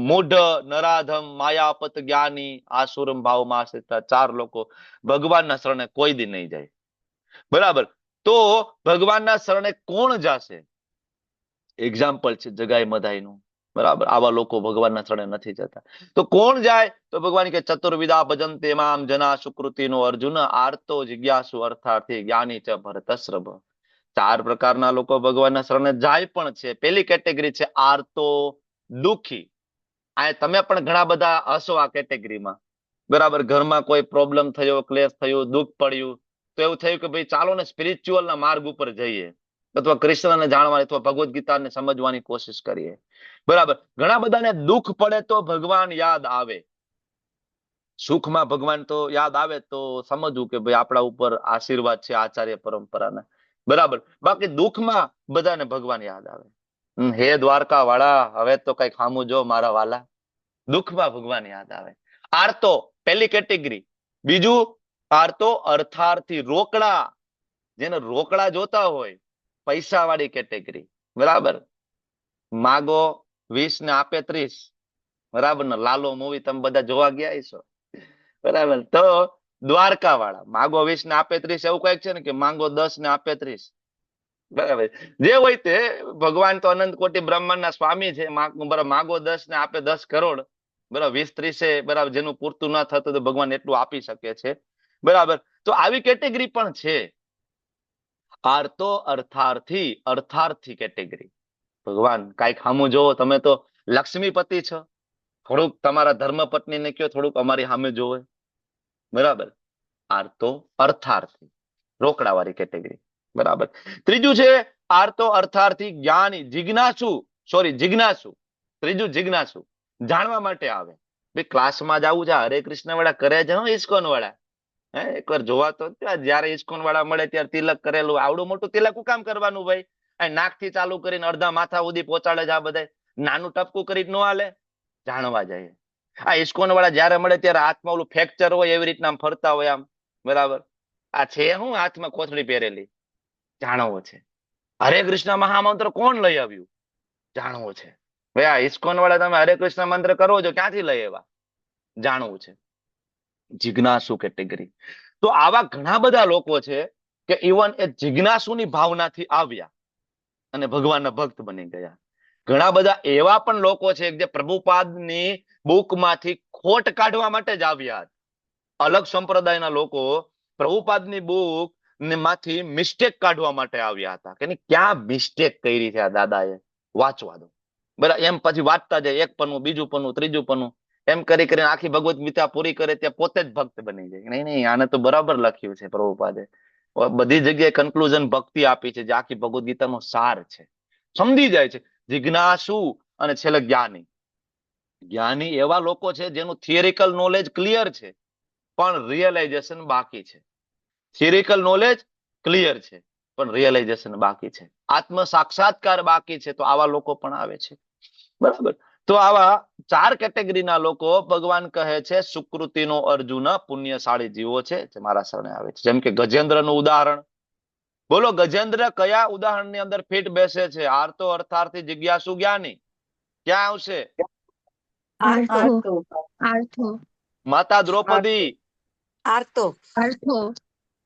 મૂઢ, નરાધમ, માયાપત જ્ઞાની, આસુરમ ભાવમાં આશ્રિત 4 લોકો ભગવાનના શરણે કોઈ દી નહીં જાય. બરાબર, તો ભગવાનના શરણે કોણ જાશે? એક્ઝામ્પલ છે જગાઈ મધાઈનું. બરાબર, આવા લોકો ભગવાનના શરણે નથી જતા. તો કોણ જાય? તો ભગવાન કે ચતુર્વિધા ભજન્તે મામ જના સુકૃતિનો અર્જુન આર્તો જિજ્ઞાસુ અર્થાર્થી જ્ઞાની ચ ભરતશ્રભ. 4 પ્રકારના લોકો ભગવાનના શરણે જાય પણ છે. પેલી કેટેગરી છે આર્તો, દુઃખી. આ તમે પણ ઘણા બધા હશો આ કેટેગરીમાં. બરાબર, ઘરમાં કોઈ પ્રોબ્લેમ થયો, ક્લેશ થયો, દુઃખ પડ્યું, તો એવું થયું કે ભાઈ ચાલો ને સ્પિરિચ્યુઅલના માર્ગ ઉપર જઈએ, અથવા કૃષ્ણને જાણવાની અથવા ભગવદ્ ગીતાને સમજવાની કોશિશ કરીએ. બરાબર, ઘણા બધાને દુઃખ પડે તો ભગવાન યાદ આવે. સુખમાં ભગવાન તો યાદ આવે તો સમજવું કે ભાઈ આપણા ઉપર આશીર્વાદ છે આચાર્ય પરંપરાના. બરાબર, બાકી દુઃખમાં બધાને ભગવાન યાદ આવે. હે દ્વારકા વાળા, હવે તો કઈ ખામું જો મારા વાલા. દુઃખમાં ભગવાન યાદ આવે. આર્તો પહેલી કેટેગરી. બીજું આર્તો અર્થાર્થી, રોકડા. જેને રોકડા જોતા હોય, પૈસા વાળી કેટેગરી. બરાબર, માગો 20 ને આપે 30. બરાબર ને, લાલો મૂવી તમે બધા જોવા ગયા છો? બરાબર, તો દ્વારકા વાળા માગો 20 ને આપે 30 એવું કઈક છે ને, કે માંગો 10 ને આપે 30. બરાબર, જે હોય તે, ભગવાન તો અનંત કોટી બ્રહ્માંડના સ્વામી છે. બરાબર, માગો 10 ને આપે 10 કરોડ. બરાબર, 20-30 બરાબર જેનું પૂરતું ના થતું તો ભગવાન એટલું આપી શકે છે. બરાબર, તો આવી કેટેગરી પણ છે. આર્તો અર્થાર્થી, અર્થાર્થી કેટેગરી. ભગવાન કાંઈક સામું જોવો, તમે તો લક્ષ્મીપતિ છો, થોડુંક તમારા ધર્મપત્નીને કયો થોડુંક અમારી સામે જોવે. બરાબર, આર્તો અર્થાર્થી, રોકડા વાળી કેટેગરી. બરાબર, ત્રીજું છે આર્તો અર્થાર્થી જ્ઞાની, જિજ્ઞાસુ. ત્રીજું જિજ્ઞાસુ, જાણવા માટે આવે. ભાઈ ક્લાસમાં જવું છે, હરે કૃષ્ણ વાળા કરે છે, ઇસ્કોન વાળા. હે એકવાર જોવા તો ત્યાં જયારે ઇસ્કોન વાળા મળે ત્યારે તિલક કરેલું, આવડું મોટું તિલક શું કામ કરવાનું ભાઈ? નાક થી ચાલુ કરીને અડધા માથા સુધી પહોંચાડે છે આ બધા, નાનું ટપકું કરી ન હાલે. જાણવા જાય આ ઇસ્કોન વાળા જયારે મળે ત્યારે હાથમાં ઓલું ફ્રેક્ચર હોય એવી રીતના આમ ફરતા હોય આમ, બરાબર. આ છે હું હાથમાં કોથળી પહેરેલી, જાણવું છે. હરે કૃષ્ણ મહામંત્ર કોણ લઈ આવ્યું? જાણવું છે. ભાઈ આ ઇસ્કોન વાળા તમે હરે કૃષ્ણ મંત્ર કરો છો, ક્યાંથી લઈ આવ્યા? જાણવું છે. જિજ્ઞાસુ કેટેગરી. તો આવા ઘણા બધા લોકો છે કે ઇવન એ જિજ્ઞાસુની ભાવનાથી આવ્યા અને ભગવાનના ભક્ત બની ગયા. ઘણા બધા એવા પણ લોકો છે જે પ્રભુપાદની બુકમાંથી ખોટ કાઢવા માટે જ આવ્યા. અલગ સંપ્રદાયના લોકો પ્રભુપાદની બુક માંથી મિસ્ટેક કાઢવા માટે આવ્યા હતા કે ક્યાં મિસ્ટેક કરી છે આ દાદાએ, વાંચવા દો. બરાબર, એમ પછી વાંચતા જાય, એક પન્નું, બીજું પન્નું, ત્રીજું પન્નું, એમ કરી કરીને આખી ભગવત ગીતા પૂરી કરે ત્યાં પોતે જ ભક્ત બની જાય. નહીં નહીં, આને તો બરાબર લખ્યું છે પ્રભુપાદે. બધી જગ્યાએ કન્ક્લુઝન ભક્તિ આપી છે જે આખી ભગવત ગીતાનો સાર છે. સમજી જાય છે. જિજ્ઞાસુ અને છેલ્લે જ્ઞાની. જ્ઞાની એવા લોકો છે જેનું થિયરિકલ નોલેજ ક્લિયર છે પણ રિયલાઇઝેશન બાકી છે. થિયરિકલ નોલેજ ક્લિયર છે પણ રિયલાઇઝેશન બાકી છે, આત્મ સાક્ષાત્કાર બાકી છે. તો આવા લોકો પણ આવે છે. બરાબર. તો આવા 4 કેટેગરીના લોકો ભગવાન કહે છે સુકૃતિનો અર્જુન, પુણ્યશાળી જીવો છે જે મારા શરણે આવે છે. જેમ કે ગજેન્દ્રનું ઉદાહરણ બોલો, ગજેન્દ્ર કયા ઉદાહરણની અંદર ફિટ બેસે છે? આર્તો, અર્થાર્થી, જિજ્ઞાસુ, જ્ઞાની. ક્યાં આવશે? માતા દ્રૌપદી.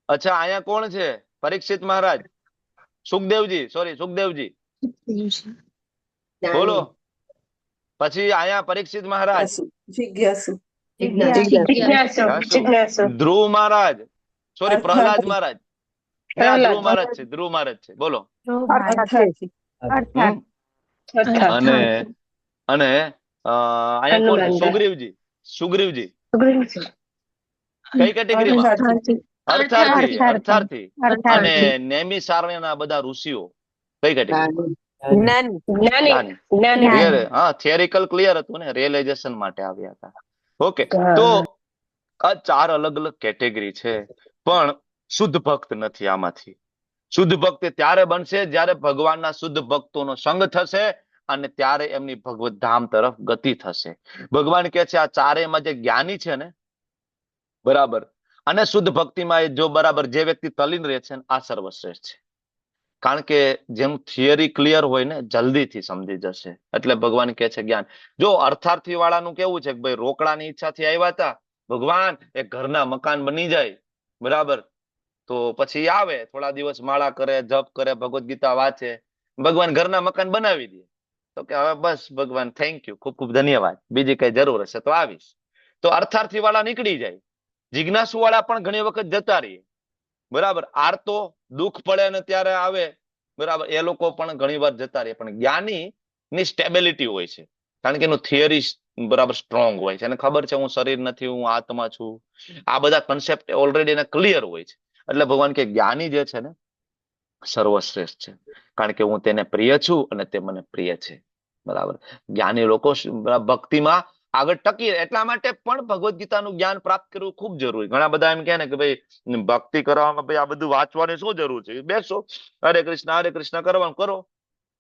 અચ્છા, અહીંયા કોણ છે? પરીક્ષિત મહારાજ, સુખદેવજી. બોલો. પછી અહીંયા પરીક્ષિત મહારાજ, ધ્રુવ મહારાજ, પ્રહલાદ મહારાજ. ધ્રુવ મહારાજ છે. બોલો. અને અહીંયા કોણ? સુગ્રીવજી. કઈ કેટેગરીમાં? અર્થાર્થી. અને નેમિ સારણ્યના બધા ઋષિઓ કઈ કેટેગરી? હા, થિયરિકલ ક્લિયર હતું ને, રિયલાઇઝેશન માટે આવ્યા હતા. ઓકે, તો આ 4 અલગ અલગ કેટેગરી છે પણ શુદ્ધ ભક્ત નથી આમાંથી. શુદ્ધ ભક્ત ત્યારે બનશે જ્યારે ભગવાનના શુદ્ધ ભક્તોનો સંગ થશે અને ત્યારે એમની ભગવત ધામ તરફ ગતિ થશે. ભગવાન કહે છે આ ચારેયમાં જે જ્ઞાની છે ને, બરાબર, અને શુદ્ધ ભક્તિમાં જો બરાબર જે વ્યક્તિ તલીન રહે છે આ સર્વશ્રેષ્ઠ છે. કારણ કે જેનું થિયરી ક્લિયર હોય ને જલ્દીથી સમજી જશે. એટલે ભગવાન કહે છે જ્ઞાન. જો અર્થાર્થી વાળાનું કેવું છે કે ભાઈ રોકડાની ઈચ્છાથી આવ્યા હતા, ભગવાન એક ઘરના મકાન બની જાય, બરાબર, તો પછી આવે થોડા દિવસ માળા કરે, જપ કરે, ભગવદ ગીતા વાંચે, ભગવાન ઘરના મકાન બનાવી દે. તો કે હવે બસ ભગવાન થેન્ક યુ, ખૂબ ખૂબ ધન્યવાદ, બીજી કઈ જરૂર હશે તો આવીશ. તો અર્થાર્થી વાળા નીકળી જાય. જિજ્ઞાસુ વાળા પણ ઘણી વખત જતા રહીએ, બરાબર. આરતો દુઃખ પડે ને ત્યારે આવે, બરાબર, એ લોકો પણ ઘણી વાર જતા રહે. પણ જ્ઞાની ની સ્ટેબિલિટી હોય છે કારણ કે એનું થિયરી બરાબર સ્ટ્રોંગ હોય છે, અને ખબર છે હું શરીર નથી, હું આત્મા છું. આ બધા કન્સેપ્ટ ઓલરેડી એને ક્લિયર હોય છે. એટલે ભગવાન કે જ્ઞાની જે છે ને સર્વશ્રેષ્ઠ છે, કારણ કે હું તેને પ્રિય છું અને તે મને પ્રિય છે. બરાબર. જ્ઞાની લોકો ભક્તિમાં આગળ ટકી. એટલા માટે પણ ભગવદ ગીતાનું જ્ઞાન પ્રાપ્ત કરવું ખૂબ જરૂરી. ઘણા બધા એમ કહે ને કે ભાઈ ભક્તિ કરવામાં ભાઈ આ બધું વાંચવાની શું જરૂર છે? બેસો હરે કૃષ્ણ કરવાનું કરો.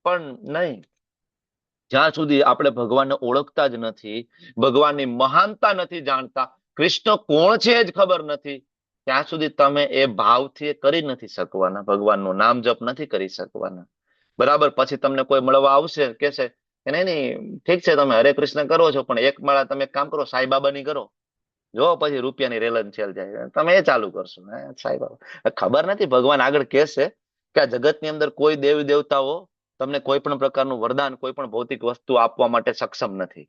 પણ નહીં, જ્યાં સુધી આપણે ભગવાનને ઓળખતા જ નથી, ભગવાનની મહાનતા નથી જાણતા, કૃષ્ણ કોણ છે જ ખબર નથી, ત્યાં સુધી તમે એ ભાવથી કરી નથી શકવાના, ભગવાનનું નામ જપ નથી કરી શકવાના. બરાબર. પછી તમને કોઈ મળવા આવશે, કહેશે કે નહીં ઠીક છે તમે હરે કૃષ્ણ કરો છો પણ એક માળા તમે એક કામ કરો, સાંઈબાબાની કરો. જો પછી રૂપિયાની રેલન છેલ જાય, તમે એ ચાલુ કરશો. સાંઈબાબા ખબર નથી, ભગવાન આગળ કહેશે કે આ જગતની અંદર કોઈ દેવી દેવતાઓ તમને કોઈ પણ પ્રકારનું વરદાન, કોઈ પણ ભૌતિક વસ્તુ આપવા માટે સક્ષમ નથી.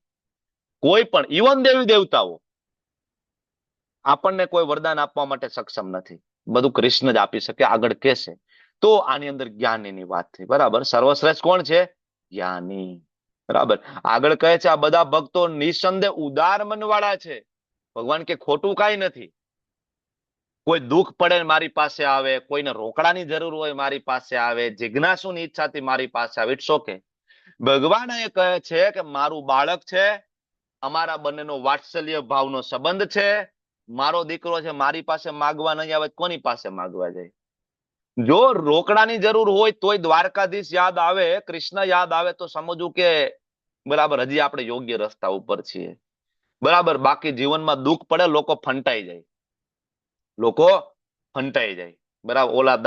કોઈ પણ, ઇવન દેવી દેવતાઓ આપણને કોઈ વરદાન આપવા માટે સક્ષમ નથી. બધું કૃષ્ણ જ આપી શકે, આગળ કહેશે. તો આની અંદર જ્ઞાનીની વાત થઈ. બરાબર. સર્વશ્રેષ્ઠ કોણ છે? જ્ઞાની. બરાબર. આગળ કહે છે આ બધા ભક્તો નિસંદેહ ઉદાર મન વાળા છે. ભગવાન કે ખોટું કાંઈ નથી. કોઈ દુઃખ પડે મારી પાસે આવે, કોઈને રોકડાની જરૂર હોય મારી પાસે આવે, જિજ્ઞાસુની ઈચ્છાથી મારી પાસે આવે, ઇટ્સ ઓકે. ભગવાન એ કહે છે કે મારું બાળક છે, અમારા બંનેનો વાત્સલ્ય ભાવનો સંબંધ છે, મારો દીકરો છે, મારી પાસે માગવા નહીં આવે, કોની પાસે માગવા જાય? જો રોકડાની જરૂર હોય તોય દ્વારકાધીશ યાદ આવે, કૃષ્ણ યાદ આવે તો સમજવું કે બરાબર હજી આપણે યોગ્ય રસ્તા ઉપર છીએ. બરાબર. બાકી જીવનમાં દુઃખ પડે, લોકો ફંટાઈ જાય, લોકો ફંટાઈ જાય. બરાબર. ઓલા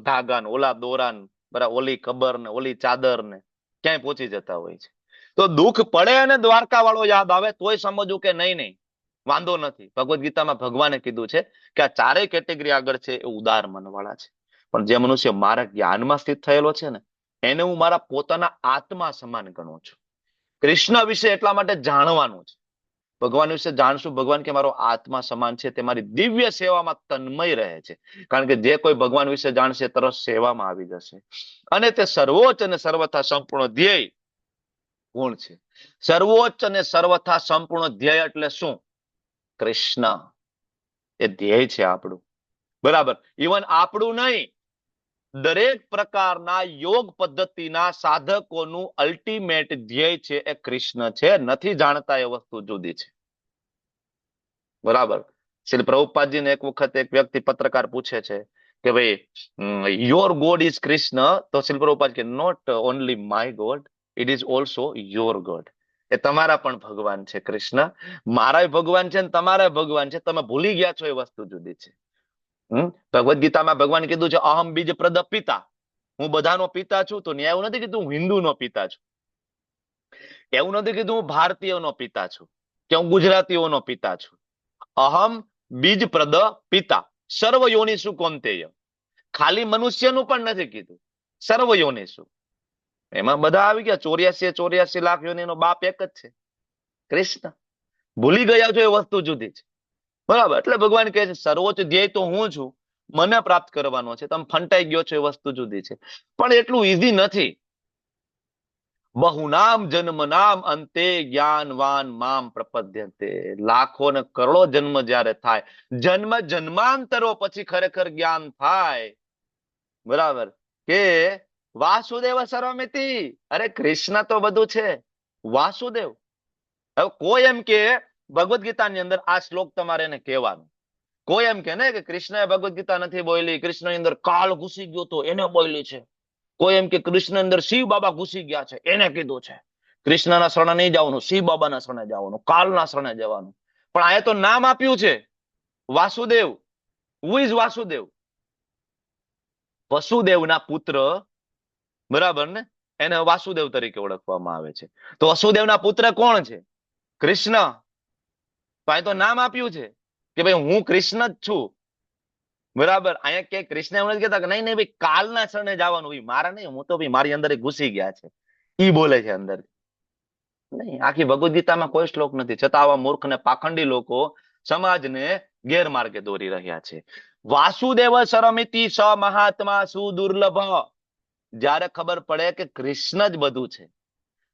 ધાગા ને ઓલા દોરા ને, બરાબર, ઓલી ખબર ને ઓલી ચાદર ને ક્યાંય પહોંચી જતા હોય છે. તો દુઃખ પડે અને દ્વારકા વાળો યાદ આવે તોય સમજવું કે નહીં, વાંધો નથી. ભગવદ્ ગીતામાં ભગવાને કીધું છે કે આ ચારેય કેટેગરી આગળ છે એ ઉદાર મનવાળા છે. પણ જે મનુષ્ય મારા જ્ઞાનમાં સ્થિત થયેલો છે ને, એને હું મારા પોતાના આત્મા સમાન ગણું છું. કૃષ્ણ વિશે એટલા માટે જાણવાનું છે. ભગવાન વિશે જાણશું, ભગવાન કે મારો આત્મા સમાન છે, તે મારી દિવ્ય સેવામાં તન્મય રહે છે. કારણ કે જે કોઈ ભગવાન વિશે જાણશે તરત સેવામાં આવી જશે. અને તે સર્વોચ્ચ અને સર્વથા સંપૂર્ણ ધ્યેય કોણ છે? સર્વોચ્ચ અને સર્વથા સંપૂર્ણ ધ્યેય એટલે શું? કૃષ્ણ. એ ધ્યેય છે આપણું. બરાબર. ઇવન આપણું નહીં, દરેક પ્રકારના યોગ પદ્ધતિના સાધકોનું અલ્ટિમેટ ધ્યેય છે એ કૃષ્ણ છે. નથી જાણતા એ વસ્તુ જુદી છે. બરાબર. શ્રી પ્રભુપાદજીને એક વખત એક વ્યક્તિ પત્રકાર પૂછે છે કે ભાઈ યોર ગોડ ઇઝ કૃષ્ણ. તો શ્રી પ્રભુપાદ કે not only my God, it is also your God. એ તમારા પણ ભગવાન છે કૃષ્ણ, મારા ભગવાન છે ને તમારા ભગવાન છે. તમે ભૂલી ગયા છો એ વસ્તુ જુદી છે. ભગવદ્ ગીતામાં ભગવાન કીધું છે અહમ બીજ પ્રદ પિતા, હું બધાનો પિતા છું. તો એવું નથી કીધું હું હિન્દુનો પિતા છું, એવું નથી કીધું હું ભારતીયોનો પિતા છું કે હું ગુજરાતીઓનો પિતા છું. અહમ બીજ પ્રદ પિતા સર્વ યોનિષુ કૌંતેય. ખાલી મનુષ્યનું પણ નથી કીધું, સર્વ યોનિષુ. એમાં બધા આવી ગયા. 84 લાખ યોનિનો બાપ એક જ છે, કૃષ્ણ. ભૂલી ગયા છો એ વસ્તુ જુદી છે. બરાબર. એટલે ભગવાન કહે છે સર્વોચ્ચ ધ્યેય તો હું છું, મને પ્રાપ્ત કરવાનો છે. તમે ફંટાઈ ગયો છો એ વસ્તુ જુદી છે. પણ એટલું ઈઝી નથી. બહુનામ જન્મનામ અંતે જ્ઞાનવાન મામ પ્રપદ્યતે. લાખો ને કરોડો જન્મ જ્યારે થાય, જન્મ જન્માંતરો પછી ખરેખર જ્ઞાન થાય. બરાબર. કે વાસુદેવ સર્વમિતિ. અરે કૃષ્ણ તો બધું છે, વાસુદેવ. હવે કોઈ એમ કે ભગવદ્ ગીતાની અંદર આ શ્લોક તમારે એને કહેવાનું. કોઈ એમ કે ને કે કૃષ્ણએ ભગવદ્ ગીતા નથી બોલી, કૃષ્ણની અંદર કાળ ઘૂસી ગયો તો એને બોલી છે. કોઈ એમ કે કૃષ્ણ અંદર શિવ બાબા ઘૂસી ગયા છે એને કીધું છે. કૃષ્ણના શરણે નહીં જવાનું, શિવ બાબાના શરણે જવાનું, કાળના શરણે જવાનું. પણ આ તો નામ આપ્યું છે વાસુદેવ. Who is Vasudev? વસુદેવના પુત્ર. બરાબર ને? એને વાસુદેવ તરીકે ઓળખવામાં આવે છે. તો વસુદેવના પુત્ર કોણ છે? કૃષ્ણ. તો અહીં તો નામ આપ્યું છે કે ભાઈ હું કૃષ્ણ જ છું. બરાબર. અહીંયા કે કૃષ્ણ એવું નથી કહેતા કે નહીં ભાઈ કાલના શરણે જવાનું. મારા નહીં, હું તો ભાઈ મારી અંદર ઘૂસી ગયા છે, ઈ બોલે છે અંદર. નહીં, આખી ભગવદ્ ગીતામાં કોઈ શ્લોક નથી. છતાં આવા મૂર્ખ ને પાખંડી લોકો સમાજને ગેરમાર્ગે દોરી રહ્યા છે. વાસુદેવ સરમિતિ સ મહાત્મા સુદુર્લભ. જ્યારે ખબર પડે કે કૃષ્ણ જ બધું છે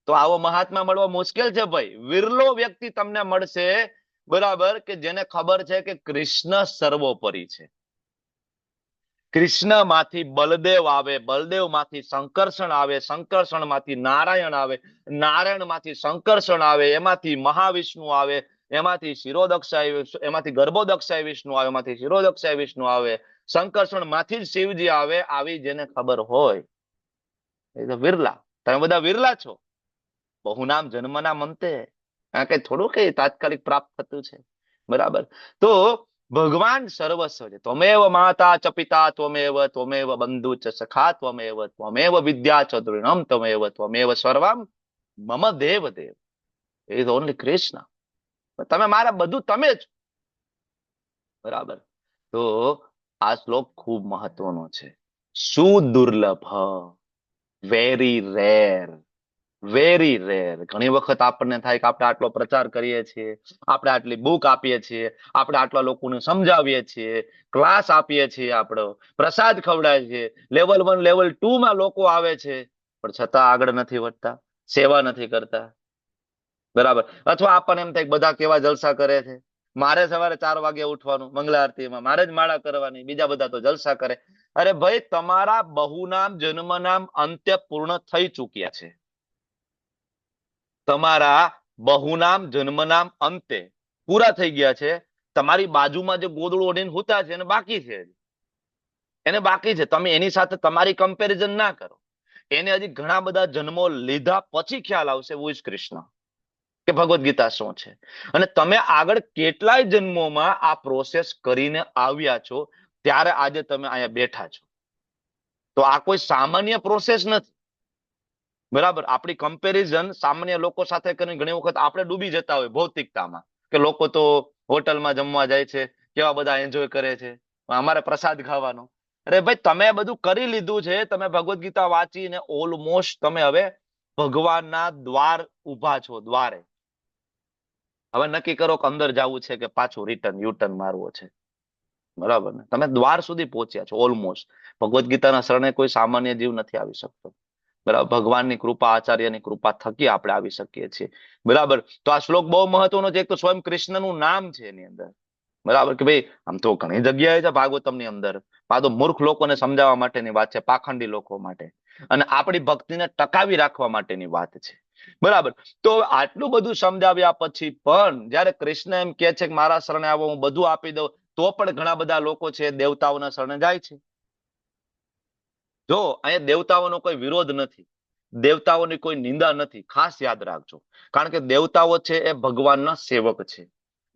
તો આવો મહાત્મા મળવો મુશ્કેલ છે ભાઈ. વિરલો વ્યક્તિ તમને મળશે, બરાબર, કે જેને ખબર છે કે કૃષ્ણ સર્વોપરી છે. કૃષ્ણ માંથી બલદેવ આવે, બલદેવ માંથી સંકર્ષણ આવે, સંકર્ષણ માંથી નારાયણ આવે, નારાયણ માંથી સંકર્ષણ આવે, એમાંથી મહાવિષ્ણુ આવે, એમાંથી શિરોદક્ષાય, એમાંથી ગર્ભોદક્ષાય વિષ્ણુ આવે, એમાંથી શિરોદક્ષાય વિષ્ણુ આવે, સંકર્ષણ માંથી જ શિવજી આવે. આવી જેને ખબર હોય એ તો વિરલા. તમે બધા વિરલા છો. બહુનામ જન્મનામ અંતે. આ કઈ થોડું કઈ તાત્કાલિક પ્રાપ્ત થતું છે. બરાબર. તો ભગવાન સર્વસ્વ છે. ત્વમેવ માતા ચ પિતા ત્વમેવ બંધુ ચ સખા ત્વમેવ વિદ્યા ચ દૃઢમ ત્વમેવ સર્વમ મમ દેવ દેવ. Is only Krishna. તમે મારા બધું તમે જ. બરાબર. તો આ શ્લોક ખૂબ મહત્વનો છે. સુદુર્લભ, વેરી રેર, વેરી રેર. ઘણી વખત આપણને થાય કે આપણે આટલો પ્રચાર કરીએ છીએ, આપણે આટલી બુક આપીએ છીએ, આપણે આટલા લોકોને સમજાવીએ છીએ, ક્લાસ આપીએ છીએ, આપણો પ્રસાદ ખવડાવીએ છીએ, લેવલ 1 લેવલ 2 માં લોકો આવે છે, પણ છતાં આગળ નથી વધતા, સેવા નથી કરતા. બરાબર. અથવા આપણને એમ થાય બધા કેવા જલસા કરે છે, મારે સવારે 4 વાગે ઉઠવાનું, મંગલા આરતીમાં મારે જ માળા કરવાની, બીજા બધા તો જલસા કરે. અરે ભાઈ, તમારા બહુનામ જન્મનામ અંત્ય પૂર્ણ થઈ ચૂક્યા છે. તમારા બહુનામ જન્મનામ અંતે પૂરા થઈ ગયા છે. તમારી બાજુમાં જે ગોદડું ઓઢીને હુતા છે એને બાકી છે, એને બાકી છે. તમે એની સાથે તમારી કમ્પેરિઝન ના કરો. એને હજી ઘણા બધા જન્મો લીધા પછી ખ્યાલ આવશે હુ ઇઝ કૃષ્ણ, કે ભગવદ્ ગીતા શું છે. અને તમે આગળ કેટલાય જન્મોમાં આ પ્રોસેસ કરીને આવ્યા છો, ત્યારે આજે તમે અહીંયા બેઠા છો. તો આ કોઈ સામાન્ય પ્રોસેસ નથી. બરાબર, આપણી કમ્પેરિઝન સામાન્ય લોકો સાથે કરીને ઘણી વખત આપણે ડૂબી જતા હોય ભૌતિકતામાં, કે લોકો તો હોટલમાં જમવા જાય છે, કેવા બધા એન્જોય કરે છે, અમારે પ્રસાદ ખાવાનો. અરે ભાઈ, તમે બધું કરી લીધું છે. તમે ભગવદ્ ગીતા વાંચીને ઓલમોસ્ટ તમે હવે ભગવાનના દ્વાર ઉભા છો, દ્વારે. હવે નક્કી કરો કે અંદર જવું છે કે પાછું રિટર્ન યુટર્ન મારવો છે. બરાબર ને, તમે દ્વાર સુધી પહોંચ્યા છો ઓલમોસ્ટ. ભગવદ્ ગીતાના શરણે કોઈ સામાન્ય જીવ નથી આવી શકતો. બરાબર, ભગવાનની કૃપા, આચાર્યની કૃપા થકી આપણે આવી શકીએ છીએ. બરાબર, તો આ શ્લોક બહુ મહત્વનો છે. એક તો સ્વયં કૃષ્ણનું નામ છે એની અંદર. બરાબર, કે ભાઈ આમ તો ઘણી જગ્યાએ છે ભાગવતમની અંદર, આ તો મૂર્ખ લોકોને સમજાવવા માટેની વાત છે, પાખંડી લોકો માટે, અને આપણી ભક્તિને ટકાવી રાખવા માટેની વાત છે. બરાબર, તો આટલું બધું સમજાવ્યા પછી પણ જયારે કૃષ્ણ એમ કે છે કે મારા શરણે આવો, હું બધું આપી દઉં, તો પણ ઘણા બધા લોકો છે દેવતાઓના શરણે જાય છે. જો અહીંયા દેવતાઓનો કોઈ વિરોધ નથી, દેવતાઓની કોઈ નિંદા નથી, ખાસ યાદ રાખજો. કારણ કે દેવતાઓ છે એ ભગવાનના સેવક છે,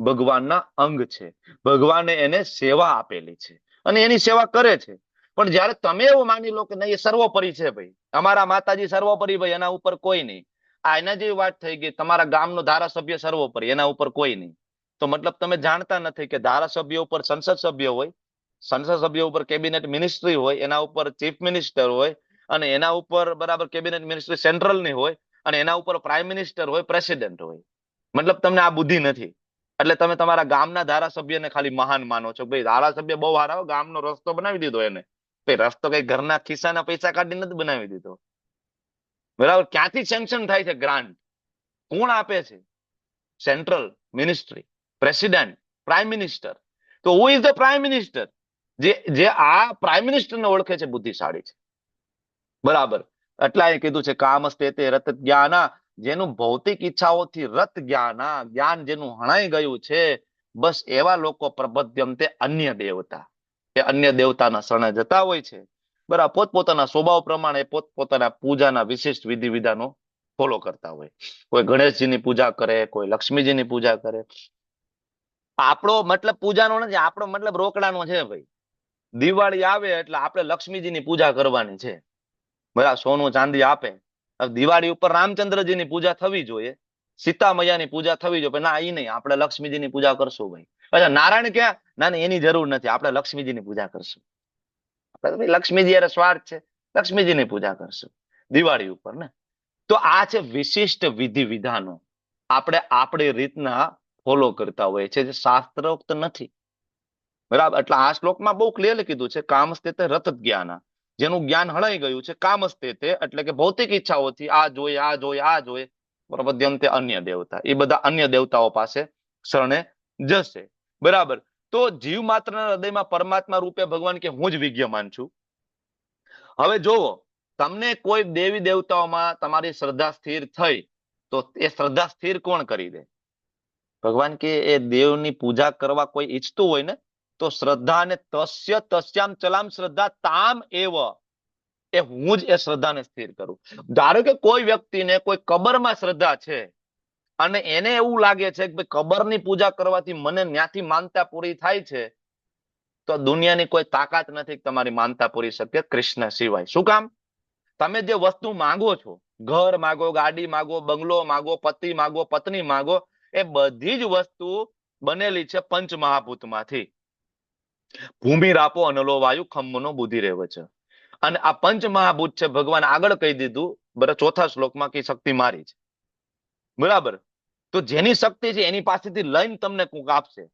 ભગવાનના અંગ છે. ભગવાને એને સેવા આપેલી છે અને એની સેવા કરે છે. પણ જયારે તમે એવું માની લો કે નહીં, એ સર્વોપરી છે ભાઈ, અમારા માતાજી સર્વોપરી, ભાઈ એના ઉપર કોઈ નહીં. આ એના જેવી વાત થઈ ગઈ, તમારા ગામનો ધારાસભ્ય સર્વોપરી, એના ઉપર કોઈ નહીં. તો મતલબ તમે જાણતા નથી કે ધારાસભ્ય ઉપર સંસદ સભ્ય હોય, સંસદ સભ્ય ઉપર કેબિનેટ મિનિસ્ટ્રી હોય, એના ઉપર ચીફ મિનિસ્ટર હોય, અને એના ઉપર બરાબર કેબિનેટ મિનિસ્ટ્રી સેન્ટ્રલની હોય, અને એના ઉપર પ્રાઇમ મિનિસ્ટર હોય, પ્રેસિડેન્ટ હોય. મતલબ તમને આ બુદ્ધિ નથી, એટલે તમે તમારા ગામના ધારાસભ્યને ખાલી મહાન માનો છો. ભાઈ ધારાસભ્ય બહુ સારા, ગામનો રસ્તો બનાવી દીધો એને. રસ્તો કઈ ઘરના ખિસ્સાના પૈસા કાઢી નથી બનાવી દીધો. બરાબર, ક્યાંથી સેન્કશન થાય છે ગ્રાન્ટ? કોણ આપે છે? Central ministry, president, prime minister. તો who is the prime minister? જે આ પ્રાઇમ મિનિસ્ટરને ઓળખે છે બુદ્ધિશાળી છે. બરાબર, એટલા એ કીધું છે કામસ્તે તે રત જ્ઞાના, જેનું ભૌતિક ઈચ્છાઓથી રત જ્ઞાના, જ્ઞાન જેનું હણાઈ ગયું છે, બસ એવા લોકો પ્રબધ્યમ તે અન્ય દેવતા, એ અન્ય દેવતાના શરણે જતા હોય છે. બરાબર, પોતપોતાના સ્વભાવ પ્રમાણે પોતપોતાના પૂજાના વિશિષ્ટ વિધિ વિધાનો ફોલો કરતા હોય. કોઈ ગણેશજીની પૂજા કરે, કોઈ લક્ષ્મીજીની પૂજા કરે. આપણો મતલબ પૂજાનો નથી, આપણો મતલબ રોકડાનો છે ભાઈ. દિવાળી આવે એટલે આપણે લક્ષ્મીજીની પૂજા કરવાની છે. બરાબર, સોનું ચાંદી આપે. દિવાળી ઉપર રામચંદ્રજીની પૂજા થવી જોઈએ, સીતા મૈયાની પૂજા થવી જોઈએ, પણ ના, એ નહીં, આપણે લક્ષ્મીજીની પૂજા કરશું ભાઈ. અચ્છા, નારાયણ ક્યાં? ના, એની જરૂર નથી, આપણે લક્ષ્મીજીની પૂજા કરશું. લક્ષ્મીજી અરે સ્વાર્થ છે, લક્ષ્મીજીની પૂજા કરશું દિવાળી ઉપર ને. તો આ છે વિશિષ્ટ વિધિ વિધાનો, આપણે આપણી રીતના ફોલો કરતા હોય છે, જે શાસ્ત્રોક્ત નથી. બરાબર, એટલે આ શ્લોકમાં બહુ ક્લિયરલી કીધું છે કામસ્તે રત જ્ઞાના, જેનું જ્ઞાન હણાઈ ગયું છે. કામસ્તે એટલે કે ભૌતિક ઈચ્છાઓથી આ જોઈએ, આ જોઈએ, આ જોઈએ, પ્રબધ્યંતે અન્ય દેવતા, એ બધા અન્ય દેવતાઓ પાસે શરણે જશે. બરાબર, તો જીવ માત્રના હૃદયમાં પરમાત્મા રૂપે ભગવાન કે હું જ વિદ્યમાન છું. હવે જોવો, તમને કોઈ દેવી દેવતાઓમાં તમારી શ્રદ્ધા સ્થિર થઈ, તો એ શ્રદ્ધા સ્થિર કોણ કરી દે? ભગવાન કે એ દેવની પૂજા કરવા કોઈ ઈચ્છતું હોય ને, તો શ્રદ્ધા ને તસ્ય તસ્યામ ચલામ શ્રદ્ધા તામ એવ, એ હું જ એ શ્રદ્ધાને સ્થિર કરું. ધારો કે કોઈ વ્યક્તિને કોઈ કબરમાં શ્રદ્ધા છે, અને એને એવું લાગે છે કે કબરની પૂજા કરવાથી મને ત્યાંથી માનતા પૂરી થાય છે, તો દુનિયાની કોઈ તાકાત નથી કે તમારી માનતા પૂરી શકે કૃષ્ણ સિવાય. શું કામ? તમે જે વસ્તુ માંગો છો, ઘર માગો, ગાડી માગો, બંગલો માગો, પતિ માગો, પત્ની માગો, એ બધી જ વસ્તુ બનેલી છે પંચ મહાભૂતમાંથી. ભૂમિ રાપો અનલો વાયુ ખમ્મનો બુદ્ધિ રેવ છે. અને આ પંચ મહાભૂત છે, ભગવાન આગળ કહી દીધું બરાબર, ચોથા શ્લોકમાં કે શક્તિ મારી છે. બરાબર, તો જેની શક્તિ છે એની પાસેથી લઈને તમને કોક આપશે.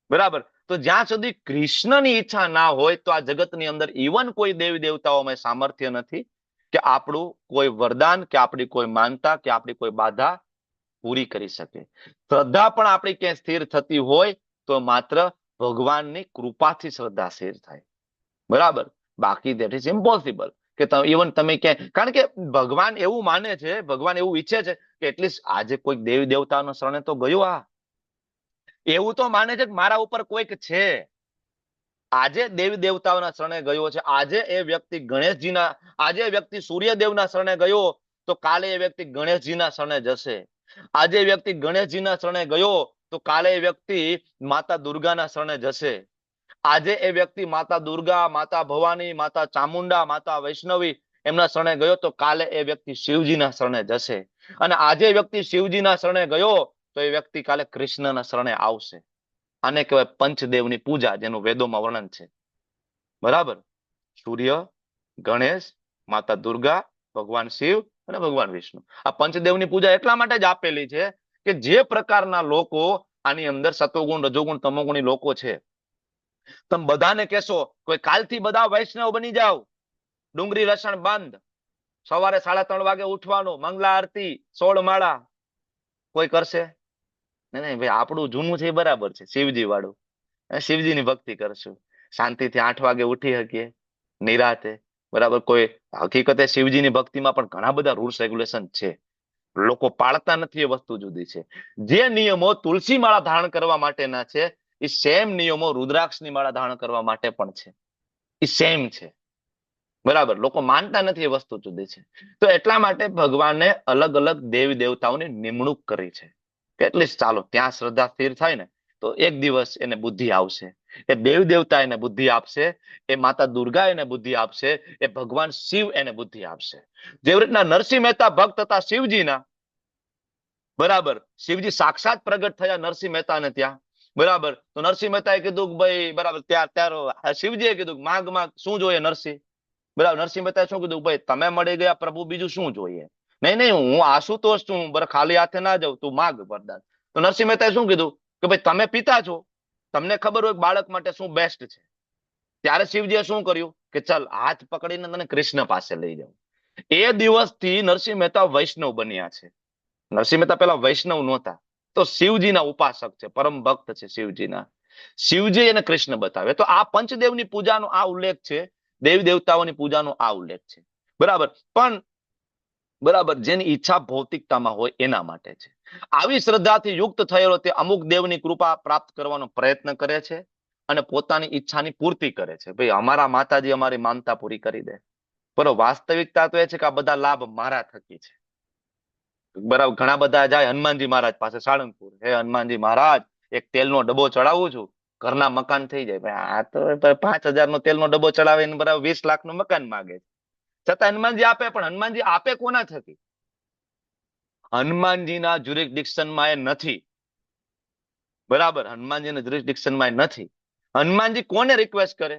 બરાબર, તો જ્યાં સુધી કૃષ્ણની ઈચ્છા ના હોય, તો આ જગતની અંદર ઇવન કોઈ દેવી દેવતાઓમાં સામર્થ્ય નથી કે આપણું કોઈ વરદાન, કે આપણી કોઈ માનતા, કે આપણી કોઈ બાધા પૂરી કરી શકે. શ્રદ્ધા પણ આપણી ક્યાંય સ્થિર થતી હોય તો માત્ર ભગવાનની કૃપાથી શ્રદ્ધા સ્થિર થાય. બરાબર, બાકી દેટ ઇઝ ઇમ્પોસિબલ કે ઇવન તમે ક્યાંય, કારણ કે ભગવાન એવું માને છે, ભગવાન એવું ઈચ્છે છે કે એટલીસ્ટ આજે કોઈ દેવી દેવતાનો શરણે તો ગયો. એવું તો માને છે કે મારા ઉપર કોઈક છે. આજે દેવી દેવતાઓના શરણે ગયો છે, આજે એ વ્યક્તિ સૂર્યદેવના શરણે ગયો તો કાલે એ વ્યક્તિ ગણેશજીના શરણે જશે. આજે એ વ્યક્તિ ગણેશજીના શરણે ગયો તો કાલે એ વ્યક્તિ માતા દુર્ગાના શરણે જશે. આજે એ વ્યક્તિ માતા દુર્ગા, માતા ભવાની, માતા ચામુંડા, માતા વૈષ્ણવી એમના શરણે ગયો તો કાલે એ વ્યક્તિ શિવજીના શરણે જશે. અને આજે એ વ્યક્તિ શિવજીના શરણે ગયો તો એ વ્યક્તિ કાલે કૃષ્ણના શરણે આવશે. આને કહેવાય પંચદેવની પૂજા, જેનું વેદોમાં વર્ણન છે. બરાબર? સૂર્ય, ગણેશ, માતા દુર્ગા, ભગવાન શિવ અને ભગવાન વિષ્ણુ. આ પંચદેવની પૂજા એટલા માટે જ આપેલી છે કે જે પ્રકારના લોકો આની અંદર સતોગુણ, રજોગુણ, તમોગુણી લોકો છે, તમે બધાને કહેશો કોઈ કાલથી બધા વૈષ્ણવ બની જાવ, ડુંગળી લસણ બંધ, સવારે 3:30 વાગે ઉઠવાનું, મંગલા આરતી, 16 માળા, કોઈ કરશે? નહીં ભાઈ, આપણું જૂનું છે એ બરાબર છે, શિવજી વાળું. શિવજીની ભક્તિ કરશું, શાંતિથી 8 વાગે ઉઠી શકીએ નિરાતે. બરાબર? કોઈ હકીકતે શિવજીની ભક્તિમાં પણ ઘણા બધા રૂલ્સ રેગ્યુલેશન છે, લોકો પાળતા નથી, એ વસ્તુ જુદી છે. જે નિયમો તુલસી માળા ધારણ કરવા માટેના છે, એ સેમ નિયમો રુદ્રાક્ષની માળા ધારણ કરવા માટે પણ છે. એ સેમ છે. બરાબર? લોકો માનતા નથી, એ વસ્તુ જુદી છે. તો એટલા માટે ભગવાને અલગ અલગ દેવી દેવતાઓની નિમણૂક કરી છે. એટલીસ્ટ ચાલો ત્યાં શ્રદ્ધા સ્થિર થાય ને તો એક દિવસ એને બુદ્ધિ આવશે. એ દેવ દેવતા એને બુદ્ધિ આપશે, એ માતા દુર્ગા એને બુદ્ધિ આપશે, એ ભગવાન શિવ એને બુદ્ધિ આપશે. જેવી રીતના નરસિંહ મહેતા ભક્ત હતા શિવજીના. બરાબર? શિવજી સાક્ષાત પ્રગટ થયા નરસિંહ મહેતાને ત્યાં. બરાબર? તો નરસિંહ મહેતાએ કીધું ભાઈ, બરાબર, ત્યાર શિવજીએ કીધું માગ માગ, શું જોઈએ નરસિંહ? બરાબર? નરસિંહ મહેતાએ શું કીધું? ભાઈ તમે મળી ગયા પ્રભુ, બીજું શું જોઈએ? નહીં નહીં, હું આશુતોષ છું, બરાબર, ખાલી હાથે ના જાઉં, તું માગ વરદાન. તો નરસિંહ મહેતાએ શું કીધું કે ભાઈ તમે પિતા છો, તમને ખબર હોય બાળક માટે શું બેસ્ટ છે. ત્યારે શિવજીએ શું કર્યું કે ચાલ હાથ પકડીને તને કૃષ્ણ પાસે લઈ જાઉં. એ દિવસથી નરસિંહ મહેતા વૈષ્ણવ બન્યા છે. નરસિંહ મહેતા પેલા વૈષ્ણવ નહોતા, તો શિવજીના ઉપાસક છે, પરમ ભક્ત છે શિવજીના. શિવજી એને કૃષ્ણ બતાવે. તો આ પંચદેવની પૂજાનો આ ઉલ્લેખ છે, દેવી દેવતાઓની પૂજાનો આ ઉલ્લેખ છે. બરાબર? પણ બરાબર, જેની ઈચ્છા ભૌતિકતામાં હોય એના માટે છે. આવી શ્રદ્ધાથી યુક્ત થયેલો તે અમુક દેવની કૃપા પ્રાપ્ત કરવાનો પ્રયત્ન કરે છે અને પોતાની ઈચ્છાની પૂર્તિ કરે છે. ભાઈ અમારા માતાજી અમારી માનતા પૂરી કરી દે. પણ વાસ્તવિકતા તો એ છે કે આ બધા લાભ મારા થકી છે. બરાબર? ઘણા બધા જાય હનુમાનજી મહારાજ પાસે સાળંગપુર, હે હનુમાનજી મહારાજ, એક તેલનો ડબ્બો ચડાવું છું, ઘરના મકાન થઈ જાય. ભાઈ આ તો 5,000 નો તેલનો ડબ્બો ચડાવીને બરાબર 20 લાખનું મકાન માંગે છે. છતાં હનુમાનજી આપે, પણ હનુમાનજી આપે કોના થકી? હનુમાનજીના જ્યુરિસડિક્શનમાં એ નથી. બરાબર? હનુમાનજીના જ્યુરિસડિક્શનમાં એ નથી. હનુમાનજી કોને રિક્વેસ્ટ કરે?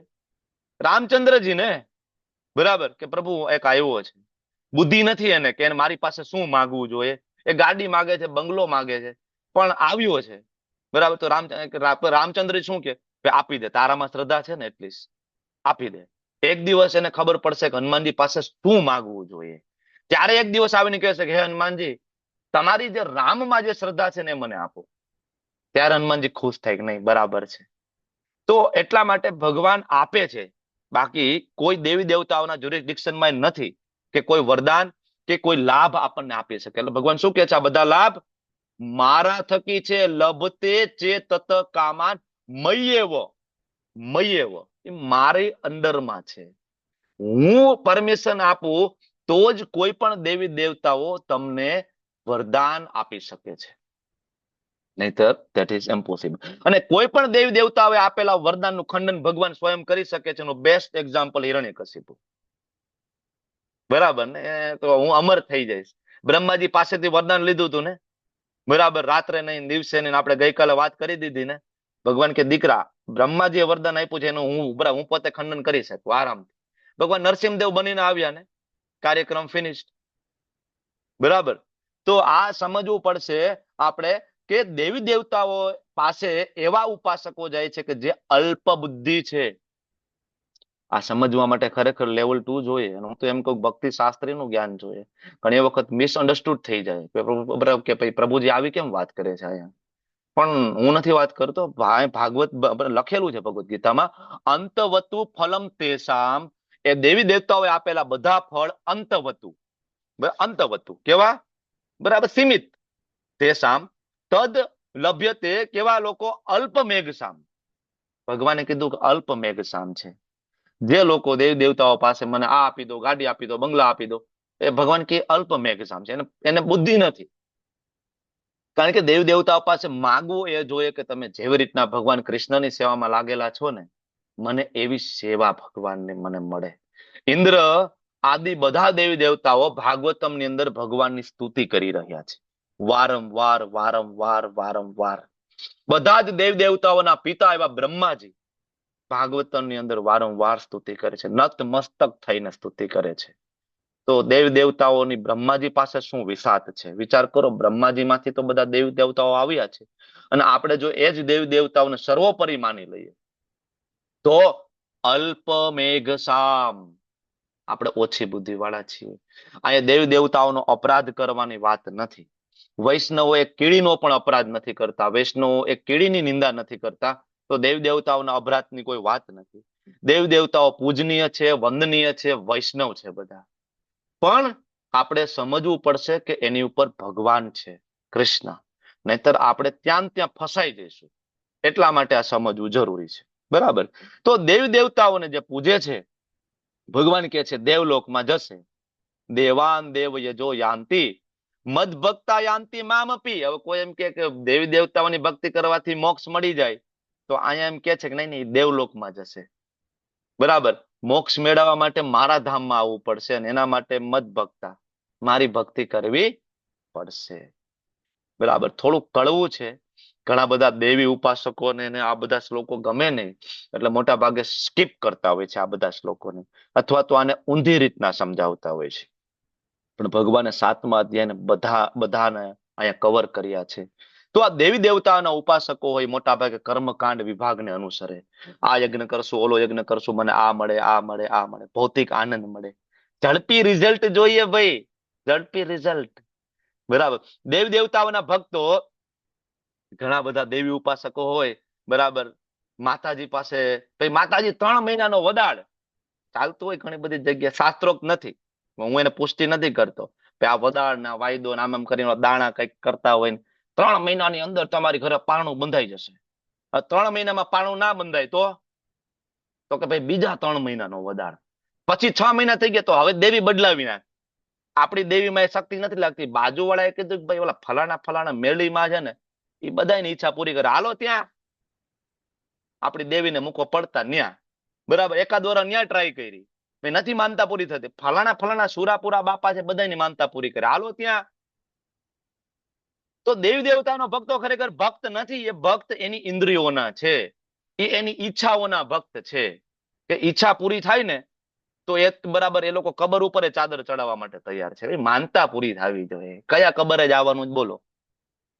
રામચંદ્રજીને. બરાબર? કે પ્રભુ એક આવ્યો છે, બુદ્ધિ નથી એને કે મારી પાસે શું માંગવું જોઈએ. એ ગાડી માગે છે, બંગલો માગે છે, પણ આવ્યો છે. બરાબર? તો રામચંદ્ર શું કે આપી દે, તારામાં શ્રદ્ધા છે ને એટલીસ્ટ આપી દે. એક દિવસ એને ખબર પડશે કે હનુમાનજી પાસે શું માંગવું જોઈએ. ત્યારે એક દિવસ આવીને કહેશે કે હે હનુમાનજી, તમારી જે રામમાં જે શ્રદ્ધા છે ને એ મને આપો. ત્યારે હનુમાનજી ખુશ થાય કે નહીં, બરાબર છે. તો એટલા માટે ભગવાન આપે છે, બાકી કોઈ દેવી દેવતાઓના જ્યુરિસડિક્શનમાં નથી કે કોઈ વરદાન કે કોઈ લાભ આપણને આપી શકે. એટલે ભગવાન શું કહે છે? આ બધા લાભ મારા થકી છે. લભતે ચે તત કામાન મય્યેવ. મય્યેવ એ મારી અંડરમાં છે. હું પરમિશન આપું તો જ કોઈ પણ દેવી દેવતાઓ તમને વરદાન આપી શકે છે, નહીતર ધેટ ઇઝ ઇમ્પોસિબલ. અને કોઈ પણ દેવી દેવતાઓએ આપેલા વરદાનનું ખંડન ભગવાન સ્વયં કરી શકે છે. એનું બેસ્ટ એક્ઝામ્પલ હિરણ્યકશિપુ. બરાબર ને? તો હું અમર થઈ જઈશ. બ્રહ્માજી પાસેથી વરદાન લીધું હતું ને, બરાબર, રાત્રે નહીં દિવસે નહીં. આપણે ગઈકાલે વાત કરી દીધી ને. ભગવાન કે દીકરા, બ્રહ્માજીએ વરદાન આપ્યું છે એનું હું પોતે ખંડન કરી શકું આરામથી. ભગવાન નરસિંહદેવ બનીને આવ્યા ને, કાર્યક્રમ ફિનિશ્ડ. બરાબર? તો આ સમજવું પડશે આપણે કે દેવી દેવતાઓ પાસે એવા ઉપાસકો જાય છે કે જે અલ્પ બુદ્ધિ છે. આ સમજવા માટે ખરેખર લેવલ 2 જોઈએ. હું તો એમ કહું ભક્તિ શાસ્ત્રીનું જ્ઞાન જોઈએ. ઘણી વખત મિસઅન્ડરસ્ટુડ થઈ જાય કે ભાઈ પ્રભુજી આવી કેમ વાત કરે છે અહીંયા. પણ હું નથી વાત કરતો, ભાગવત લખેલું છે ભગવદ ગીતામાં, અંતવતુ ફલમ તેસામ. એ દેવી દેવતાઓએ આપેલા બધા ફળ અંતવતુ. અંતવતુ કેવા? બરાબર, સીમિત. તેસામ તદ લભ્યતે, કેવા લોકો? અલ્પ મેઘસામ. ભગવાને કીધું કે અલ્પ મેઘસામ છે. જે લોકો દેવ દેવતાઓ પાસે મને આ આપી દો, ગાડી આપી દો, બંગલા આપી દો, એ ભગવાન કે અલ્પ મેઘસામ છે. એને બુદ્ધિ નથી. કારણ કે દેવ દેવતાઓ પાસે માગવું એ જોઈએ કે તમે જેવી રીતના ભગવાન કૃષ્ણની સેવામાં લાગેલા છો ને, મને એવી સેવા ભગવાનને મને મળે. ઇન્દ્ર આદિ બધા દેવી દેવતાઓ ભાગવતમની અંદર ભગવાનની સ્તુતિ કરી રહ્યા છે. વારંવાર વારંવાર વારંવાર. બધા જ દેવ દેવતાઓના પિતા એવા બ્રહ્માજી ભાગવતમની અંદર વારંવાર સ્તુતિ કરે છે, નતમસ્તક થઈને સ્તુતિ કરે છે. તો દેવ દેવતાઓની બ્રહ્માજી પાસે શું વિસાત છે? વિચાર કરો, બ્રહ્માજી માંથી તો બધા દેવ દેવતાઓ આવ્યા છે, અને આપણે જો એ જ દેવ દેવતાઓને સર્વોપરી માની લઈએ તો અલ્પ મેઘસામ. આપણે ઓછી બુદ્ધિ વાળા છીએ. અહીંયા દેવ દેવતાઓનો અપરાધ કરવાની વાત નથી. વૈષ્ણવો એક કીડીનો પણ અપરાધ નથી કરતા, વૈષ્ણવો એક કીડીની નિંદા નથી કરતા. તો દેવ દેવતાઓના અપરાધની કોઈ વાત નથી. દેવ દેવતાઓ પૂજનીય છે, વંદનીય છે, વૈષ્ણવ છે બધા. પણ આપણે સમજવું પડશે કે એની ઉપર ભગવાન છે, કૃષ્ણ. નહીતર આપણે ત્યાં ફસાઈ જઈશું. એટલા માટે આ સમજવું જરૂરી છે. બરાબર? તો દેવ દેવતાઓને જે પૂજે છે, ભગવાન કે છે દેવલોકમાં જશે. દેવાન દેવ યજો યાંતિ મદ ભક્તા યાંતિ મામપી. હવે કોઈ એમ કે દેવી દેવતાઓની ભક્તિ કરવાથી મોક્ષ મળી જાય, તો અહીંયા એમ કે છે કે નહીં નહીં, દેવલોકમાં જશે. બરાબર? મોક્ષ મેળવવા માટે મારા ધામમાં આવવું પડશે, અને એના માટે મદ ભક્તા, મારી ભક્તિ કરવી પડશે. બરાબર? થોડું કળવું છે. ઘણા બધા દેવી ઉપાસકોને આ બધા શ્લોકો ગમે નહીં, એટલે મોટા ભાગે સ્કીપ કરતા હોય છે આ બધા શ્લોકોને, અથવા તો આને ઊંધી રીતના સમજાવતા હોય છે. પણ ભગવાને 7મા અધ્યાયને બધાને અહીંયા કવર કર્યા છે. તો આ દેવી દેવતાના ઉપાસકો હોય મોટા ભાગે કર્મકાંડ વિભાગને અનુસરે. આ યજ્ઞ કરશું, ઓલો યજ્ઞ કરશું, મને આ મળે, આ મળે, આ મળે, ભૌતિક આનંદ મળે, ઝડપી રિઝલ્ટ જોઈએ ભાઈ, ઝડપી રિઝલ્ટ. બરાબર? દેવ દેવતાઓના ભક્તો ઘણા બધા દેવી ઉપાસકો હોય, બરાબર, માતાજી પાસે, ભાઈ માતાજી 3 મહિનાનો વદાળ ચાલતું હોય ઘણી બધી જગ્યાએ, શાસ્ત્રોક્ત નથી, હું એને પુષ્ટિ નથી કરતો. આ વદાળ ના વાયદો આમ આમ કરીને દાણા કઈક કરતા હોય, 3 મહિનાની અંદર તમારી ઘરે પારણું બંધાઈ જશે. 3 મહિનામાં પારણું ના બંધાય તો કે ભાઈ બીજા 3 મહિનાનો વદાળ. પછી 6 મહિના થઈ ગયા તો હવે દેવી બદલાવી નાખ. આપણી દેવીમાં એ શક્તિ નથી લાગતી. બાજુ વાળાએ કીધું કે ભાઈ ઓલા ફલાણા મેળીમાં છે ને, એ બધાની ઈચ્છા પૂરી કરે, હાલો ત્યાં આપણી દેવીને મૂકો પડતા ન્યા. બરાબર? એકાદ વાર ન્યા ટ્રાય કરી, નથી માનતા પૂરી થતી. ફલાણા સુરાપુરા બાપા છે, બધાની માનતા પૂરી કરે, હાલો ત્યાં. તો દેવી દેવતાનો ભક્તો ખરેખર ભક્ત નથી, એ ભક્ત એની ઇન્દ્રિયોના છે, એ એની ઈચ્છાઓના ભક્ત છે. કે ઈચ્છા પૂરી થાય ને તો એ બરાબર એ લોકો કબર ઉપર ચાદર ચડાવવા માટે તૈયાર છે. માનતા પૂરી થવી જોઈએ. કયા કબરે જ આવવાનું જ બોલો?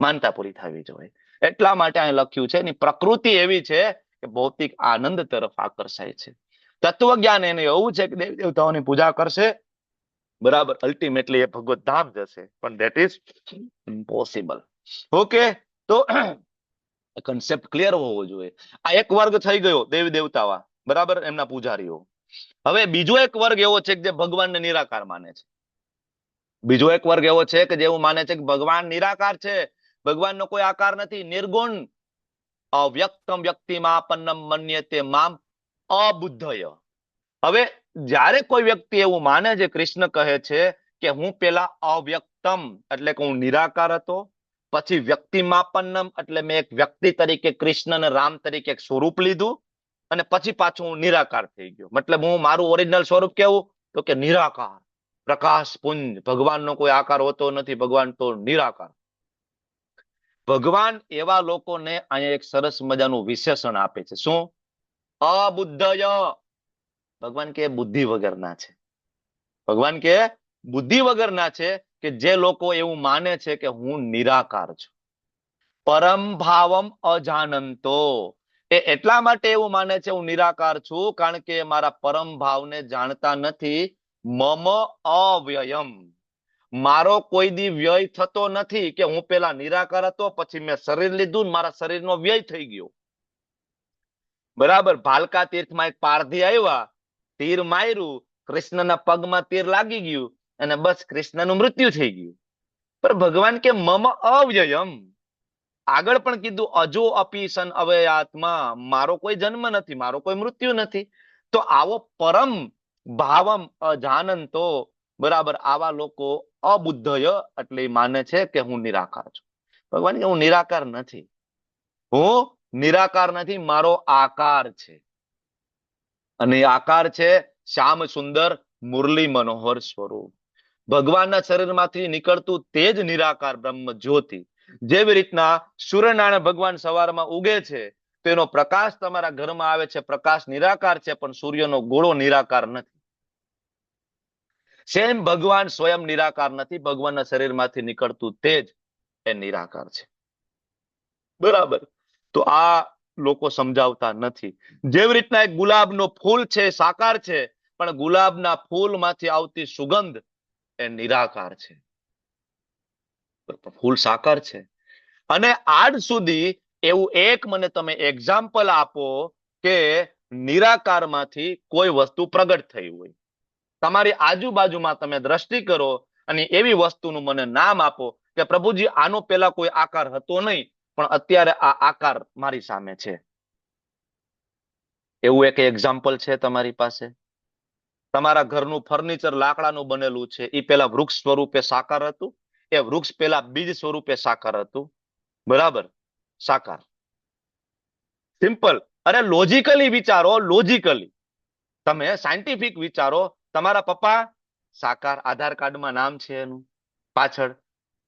માનતા પૂરી થવી જોઈએ. એટલા માટે અહીં લખ્યું છે, એની પ્રકૃતિ એવી છે કે ભૌતિક આનંદ તરફ આકર્ષાય છે. તત્વજ્ઞાન એને એવું છે કે દેવ દેવતાઓની પૂજા કરશે, બરાબર, અલ્ટિમેટલી એ ભગવત ધામ જશે, પણ ધેટ ઇઝ ઇમ્પોસિબલ. ઓકે, તો કન્સેપ્ટ ક્લિયર હોવો જોઈએ. આ એક વર્ગ થઈ ગયો દેવી દેવતાઓ, બરાબર, એમના પૂજારીઓ. હવે બીજો એક વર્ગ એવો છે કે જે ભગવાનને નિરાકાર માને છે. બીજો એક વર્ગ એવો છે કે જેવું માને છે કે ભગવાન નિરાકાર છે, ભગવાનનો કોઈ આકાર નથી, નિર્ગુણ, અવ્યક્તમ વ્યક્તિમાપન્નમ મન્યતે મામ અબુદ્ધય. હવે જ્યારે કોઈ વ્યક્તિ એવું માને છે, કૃષ્ણ કહે છે કે હું પેલા અવ્યક્તમ એટલે કે હું નિરાકાર હતો, પછી વ્યક્તિમાપન્નમ એટલે મેં એક વ્યક્તિ તરીકે કૃષ્ણ અને રામ તરીકે એક સ્વરૂપ લીધું, અને પછી પાછું હું નિરાકાર થઈ ગયો. મતલબ હું મારું ઓરિજિનલ સ્વરૂપ કેવું? તો કે નિરાકાર, પ્રકાશ પુંજ. ભગવાનનો કોઈ આકાર હોતો નથી, ભગવાન તો નિરાકાર. ભગવાન એવા લોકોને અહીંયા એક સરસ મજાનું વિશેષણ આપે છે. શું? અબુદ્ધય. ભગવાન કે બુદ્ધિ વગરના છે. ભગવાન કે બુદ્ધિ વગરના છે, કે જે લોકો એવું માને છે કે હું નિરાકાર છું. પરમ ભાવમ અજાનંતો. એ એટલા માટે એવું માને છે હું નિરાકાર છું કારણ કે મારા પરમ ભાવને જાણતા નથી. મમ અવ્યયમ. મારો કોઈ દી વ્યય થતો નથી, કે હું પેલા નિરાકાર હતો, પછી મેં શરીર લીધું, મારા શરીરનો વ્યય થઈ ગયો. બરાબર? ભાલકા તીર્થમાં એક પારધી આવ્યા, તીર માર્યું, કૃષ્ણના પગમાં તીર લાગી ગયું, અને બસ કૃષ્ણનું મૃત્યુ થઈ ગયું. પણ ભગવાન કે મમ અવ્યયમ. આગળ પણ કીધું અજો અપી સન અવયાત્મા, મારો કોઈ જન્મ નથી, મારો કોઈ મૃત્યુ નથી. તો આવો પરમ ભાવમ અજાનંતો, બરાબર, આવા લોકો અબુદ્ધય એટલે માને છે કે હું નિરાકાર છું. ભગવાન કે હું નિરાકાર નથી, હું નિરાકાર નથી, મારો આકાર છે. અને આકાર છે શ્યામ સુંદર મુરલી મનોહર સ્વરૂપ. ભગવાનના શરીરમાંથી નીકળતું તે જ નિરાકાર બ્રહ્મ જ્યોતિ. જેવી રીતના સૂર્યનારાયણ ભગવાન સવારમાં ઉગે છે, તેનો પ્રકાશ તમારા ઘરમાં આવે છે, પ્રકાશ નિરાકાર છે, પણ સૂર્યનો ગોળો નિરાકાર નથી. સેમ ભગવાન સ્વયં નિરાકાર નથી, ભગવાનના શરીરમાંથી નીકળતું તેજ એ નિરાકાર છે. બરાબર. તો આ લોકો સમજાવતા નથી. જેવી રીતના એક ગુલાબનો ફૂલ છે સાકાર છે, પણ ગુલાબના ફૂલમાંથી આવતી સુગંધ એ નિરાકાર છે. ફૂલ સાકાર છે. અને આજ સુધી એવું એક મને તમે એક્ઝામ્પલ આપો કે નિરાકારમાંથી કોઈ વસ્તુ પ્રગટ થઈ હોય. તમારી આજુબાજુમાં તમે દ્રષ્ટિ કરો અને એવી વસ્તુનું મને નામ આપો કે પ્રભુજી આનો પેલા કોઈ આકાર હતો નહીં, પણ અત્યારે આ આકાર મારી સામે છે. એવું એક એક્ઝામ્પલ છે તમારી પાસે? તમારા ઘરનું ફર્નિચર લાકડાનું બનેલું છે, એ પેલા વૃક્ષ સ્વરૂપે સાકાર હતું, એ વૃક્ષ પેલા બીજ સ્વરૂપે સાકાર હતું. બરાબર, સાકાર. સિમ્પલ. અરે લોજિકલી વિચારો, લોજિકલી તમે સાયન્ટિફિક વિચારો. તમારા પપ્પા સાકાર, આધાર કાર્ડમાં નામ છે એનું પાછળ,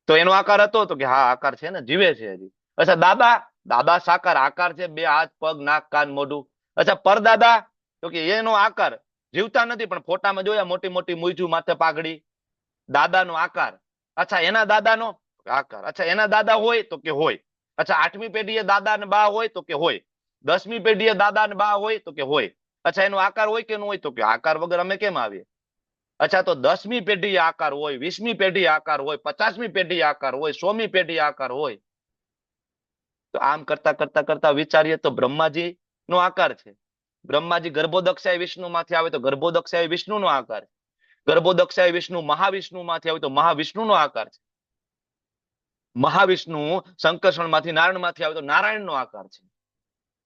તો એનો આકાર હતો? તો કે હા આકાર છે ને, જીવે છે હજી. અચ્છા દાદા, દાદા સાકાર, આકાર છે, બે હાથ પગ નાક કાન મોઢું. અચ્છા પરદાદા, તો કે એનો આકાર, જીવતા નથી પણ ફોટામાં જોયા, મોટી મોટી મૂંછું, માથે પાઘડી, દાદાનો આકાર. અચ્છા એના દાદાનો આકાર. અચ્છા એના દાદા હોય? તો કે હોય. અચ્છા 8મી પેઢીએ દાદા ને બા હોય? તો કે હોય. 10મી પેઢીએ દાદા ને બા હોય? તો કે હોય. અચ્છા એનો આકાર હોય કે ન હોય? તો કે આકાર વગર અમે કેમ આવીએ? અચ્છા તો 10મી પેઢી આકાર હોય, 20મી પેઢી આકાર હોય, 50મી પેઢી આકાર હોય, 100મી પેઢી આકાર હોય. તો આમ કરતા કરતા કરતા વિચારીએ તો બ્રહ્માજી નો આકાર છે. બ્રહ્માજી ગર્ભોદક્ષાય વિષ્ણુ માંથી આવે તો ગર્ભોદક્ષાય વિષ્ણુ નો આકાર છે. ગર્ભોદક્ષાય વિષ્ણુ મહાવિષ્ણુ માંથી આવે તો મહાવિષ્ણુ નો આકાર છે. મહાવિષ્ણુ શંકર્ષણ માંથી નારાયણ માંથી આવે તો નારાયણ નો આકાર છે.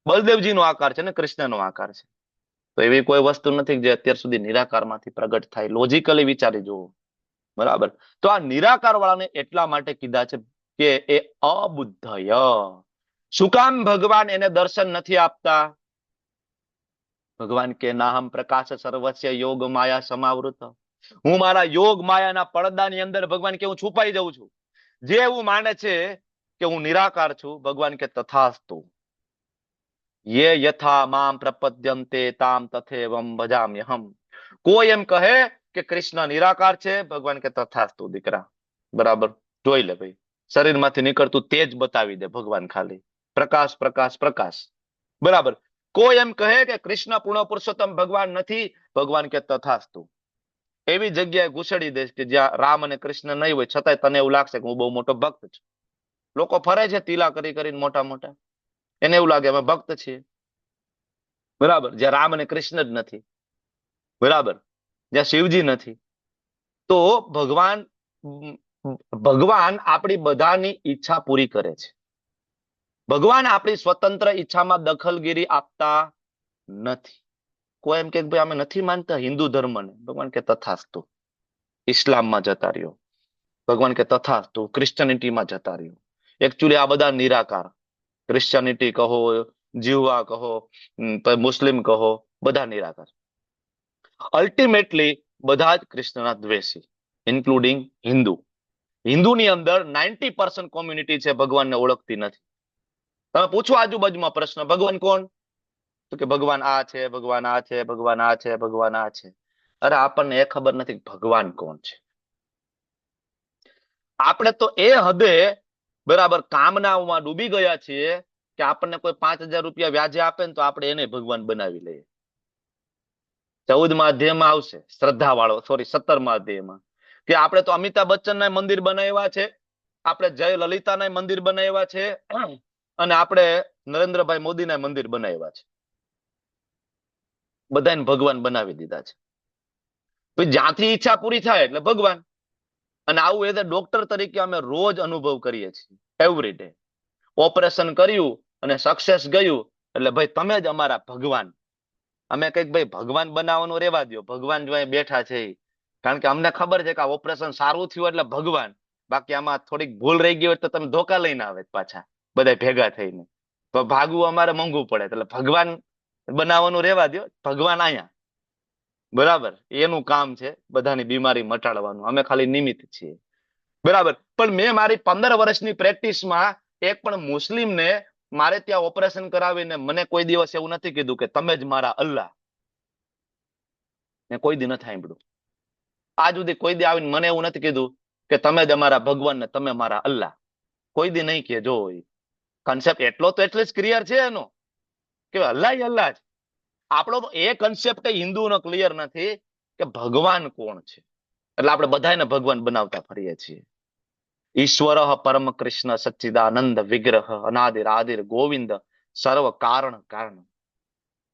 બલદેવજી નો આકાર છે ને કૃષ્ણ નો આકાર છે. તો એવી કોઈ વસ્તુ નથી જે અત્યાર સુધી નિરાકારમાંથી પ્રગટ થાય. લોજિકલી વિચારી જુઓ. બરાબર. તો આ નિરાકાર વાળાને એટલા માટે કીધા છે કે એ અબુદ્ધય. શું કામ ભગવાન એને દર્શન નથી આપતા? ભગવાન કે નાહમ પ્રકાશ સર્વસ્ય યોગ માયા સમાવૃત. હું મારા યોગ માયાના પડદાની અંદર ભગવાન કે હું છુપાઈ જાઉં છું. જે એવું માને છે કે હું નિરાકાર છું, ભગવાન કે તથાસ્તુ. યે યથા મામ પ્રપદ્યન્તે તામ તથેવમ ભજામ્યહમ. કોઈ એમ કહે કે કૃષ્ણ નિરાકાર છે, ભગવાન કે તથાસ્તુ દીકરા. બરાબર, જોઈ લે ભાઈ, શરીરમાંથી નીકળતું તેજ બતાવી દે ભગવાન ખાલી. પ્રકાશ પ્રકાશ પ્રકાશ. બરાબર. કોઈ એમ કહે કે કૃષ્ણ પૂર્ણ પુરુષોત્તમ ભગવાન નથી, ભગવાન કે તથાસ્તુ. એવી જગ્યાએ ઘુસડી દે કે જ્યાં રામ અને કૃષ્ણ નહીં હોય, છતાંય તને એવું લાગશે કે હું બહુ મોટો ભક્ત છું. લોકો ફરે છે તીલા કરી કરીને મોટા મોટા, એને એવું લાગે અમે ભક્ત છીએ. બરાબર. જ્યાં રામ અને કૃષ્ણ જ નથી. બરાબર. જ્યાં શિવજી નથી. તો ભગવાન આપણી બધાની ઈચ્છા પૂરી કરે છે. ભગવાન આપણી સ્વતંત્ર ઈચ્છામાં દખલગીરી આપતા નથી. કોઈ એમ કે ભાઈ અમે નથી માનતા હિન્દુ ધર્મને, ભગવાન કે તથાસ્તુ. ઇસ્લામમાં જતા રહ્યો, ભગવાન કે તથાસ્તુ. ક્રિશ્ચનિટીમાં જતા રહ્યો. એકચ્યુઅલી આ બધા નિરાકાર. ક્રિશ્ચનિટી કહો, જીવવા કહો, મુસ્લિમ કહો, બધા નિરાકાર. અલ્ટિમેટલી બધા જ કૃષ્ણના દ્વેષી, ઇન્ક્લુડિંગ હિન્દુ. હિન્દુની અંદર 90% કોમ્યુનિટી છે ભગવાનને ઓળખતી નથી. તમે પૂછો આજુબાજુમાં પ્રશ્ન, ભગવાન કોણ? તો કે ભગવાન આ છે, ભગવાન આ છે, ભગવાન આ છે, ભગવાન આ છે. અરે આપણને એ ખબર નથી ભગવાન કોણ છે. આપણે તો એ હદે બરાબર કામનાઓમાં ડૂબી ગયા છીએ કે આપણને કોઈ 5,000 રૂપિયા વ્યાજે આપે ને તો આપણે એને ભગવાન બનાવી લઈએ. 14મા અધ્યાયમાં આવશે, શ્રદ્ધા વાળો, સોરી 17મા અધ્યાયમાં, કે આપણે તો અમિતાભ બચ્ચનના મંદિર બનાવ્યા છે, આપણે જય લલિતાના મંદિર બનાવ્યા છે, અને આપણે નરેન્દ્રભાઈ મોદીના મંદિર બનાવ્યા છે. બધાને ભગવાન બનાવી દીધા છે. જ્યાંથી ઈચ્છા પૂરી થાય એટલે ભગવાન. અને આવું એઝ અ ડોક્ટર તરીકે અમે રોજ અનુભવ કરીએ છીએ, એવરી ડે. ઓપરેશન કર્યું અને સક્સેસ ગયું એટલે ભાઈ તમે જ અમારા ભગવાન. અમે કઈક ભાઈ ભગવાન બનાવવાનું રેવા દો, ભગવાન જો અહીં બેઠા છે ઈ. કારણ કે અમને ખબર છે કે આ ઓપરેશન સારું થયું એટલે ભગવાન, બાકી આમાં થોડીક ભૂલ રહી ગઈ હોય તો તમે ધોકા લઈને આવે પાછા બધા ભેગા થઈને, તો ભાગવું અમારે મોંઘું પડે. એટલે ભગવાન બનાવવાનું રેવા દો, ભગવાન અહીંયા. બરાબર, એનું કામ છે બધાની બીમારી મટાડવાનું, અમે ખાલી નિમિત્ત છીએ. બરાબર, પણ મેં મારી 15 વર્ષની પ્રેક્ટિસમાં એક પણ મુસ્લિમને મારે ત્યાં ઓપરેશન કરાવીને મને કોઈ દિવસ એવું નથી કીધું કે તમે જ મારા અલ્લાહ. મેં કોઈ દી નથી સાંભળ્યું. આજ સુધી કોઈ દી આવીને મને એવું નથી કીધું કે તમે જ અમારા ભગવાન ને તમે મારા અલ્લાહ. કોઈ દી નહીં કે. જો કન્સેપ્ટ એટલો તો એટલે જ ક્લિયર છે એનો કે અલ્લાહ અલ્લાહ જ. આપણો તો એ કન્સેપ્ટ હિન્દુનો ક્લિયર નથી કે ભગવાન કોણ છે. એટલે આપણે બધાને ભગવાન બનાવતા ફરીએ છીએ. ઈશ્વર પરમ કૃષ્ણ સચ્ચિદાનંદ વિગ્રહ અનાદિર આદિર ગોવિંદ સર્વ કારણ કારણ.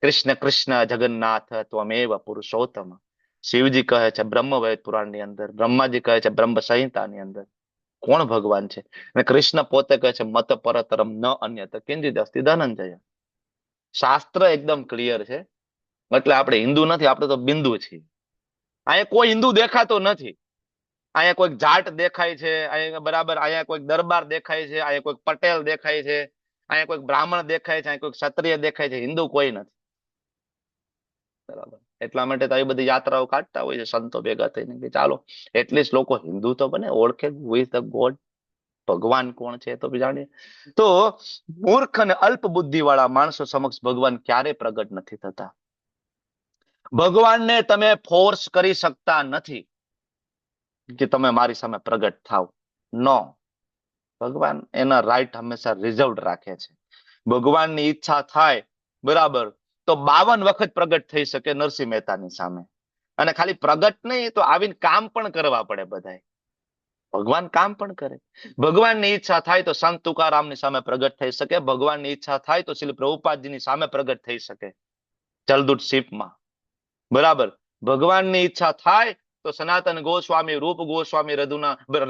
કૃષ્ણ કૃષ્ણ જગન્નાથ ત્વમેવ પુરુષોત્તમ. શિવજી કહે છે બ્રહ્મવેદ પુરાણની અંદર, બ્રહ્માજી કહે છે બ્રહ્મ સંહિતાની અંદર. કોણ ભગવાન છે? અને કૃષ્ણ પોતે કહે છે મત પરતરમ ન અન્યત કિંચિદ અસ્તિ ધનંજય. શાસ્ત્ર એકદમ ક્લિયર છે. એટલે આપણે હિન્દુ નથી, આપણે તો બિંદુ છીએ. અહીંયા કોઈ હિન્દુ દેખાતો નથી. અહીંયા કોઈક જાટ દેખાય છે, અહીંયા બરાબર, અહીંયા કોઈક દરબાર દેખાય છે, અહીંયા કોઈક પટેલ દેખાય છે, અહીંયા કોઈક બ્રાહ્મણ દેખાય છે, અહીંયા કોઈક ક્ષત્રિય દેખાય છે. હિન્દુ કોઈ નથી. બરાબર, એટલા માટે તો આવી બધી યાત્રાઓ કાઢતા હોય છે સંતો ભેગા થઈને કે ચાલો એટલીસ્ટ લોકો હિન્દુ તો બને, ઓળખે હુ ઇઝ ધ ગોડ, ભગવાન કોણ છે તો જાણીએ. તો મૂર્ખ અને અલ્પ બુદ્ધિ વાળા માણસો સમક્ષ ભગવાન ક્યારે પ્રગટ નથી થતા. ભગવાનને તમે ફોર્સ કરી શકતા નથી કે તમે મારી સામે પ્રગટ થાવ. નો, ભગવાન એના રાઈટ હંમેશા રિઝર્વડ રાખે છે. ભગવાનની ઈચ્છા થાય બરાબર તો 52 વખત પ્રગટ થઈ શકે નરસિંહ મહેતાની સામે. અને ખાલી પ્રગટ નહીં તો આવીને કામ પણ કરવા પડે બધાય. ભગવાન કામ પણ કરે. ભગવાનની ઈચ્છા થાય તો સંત તુકારામની સામે પ્રગટ થઈ શકે. ભગવાનની ઈચ્છા થાય તો શ્રી પ્રભુપાદજીની સામે પ્રગટ થઈ શકે જલદૂત શિપમાં. બરાબર, ભગવાનની ઈચ્છા થાય તો સનાતન ગોસ્વામી, રૂપ ગોસ્વામી,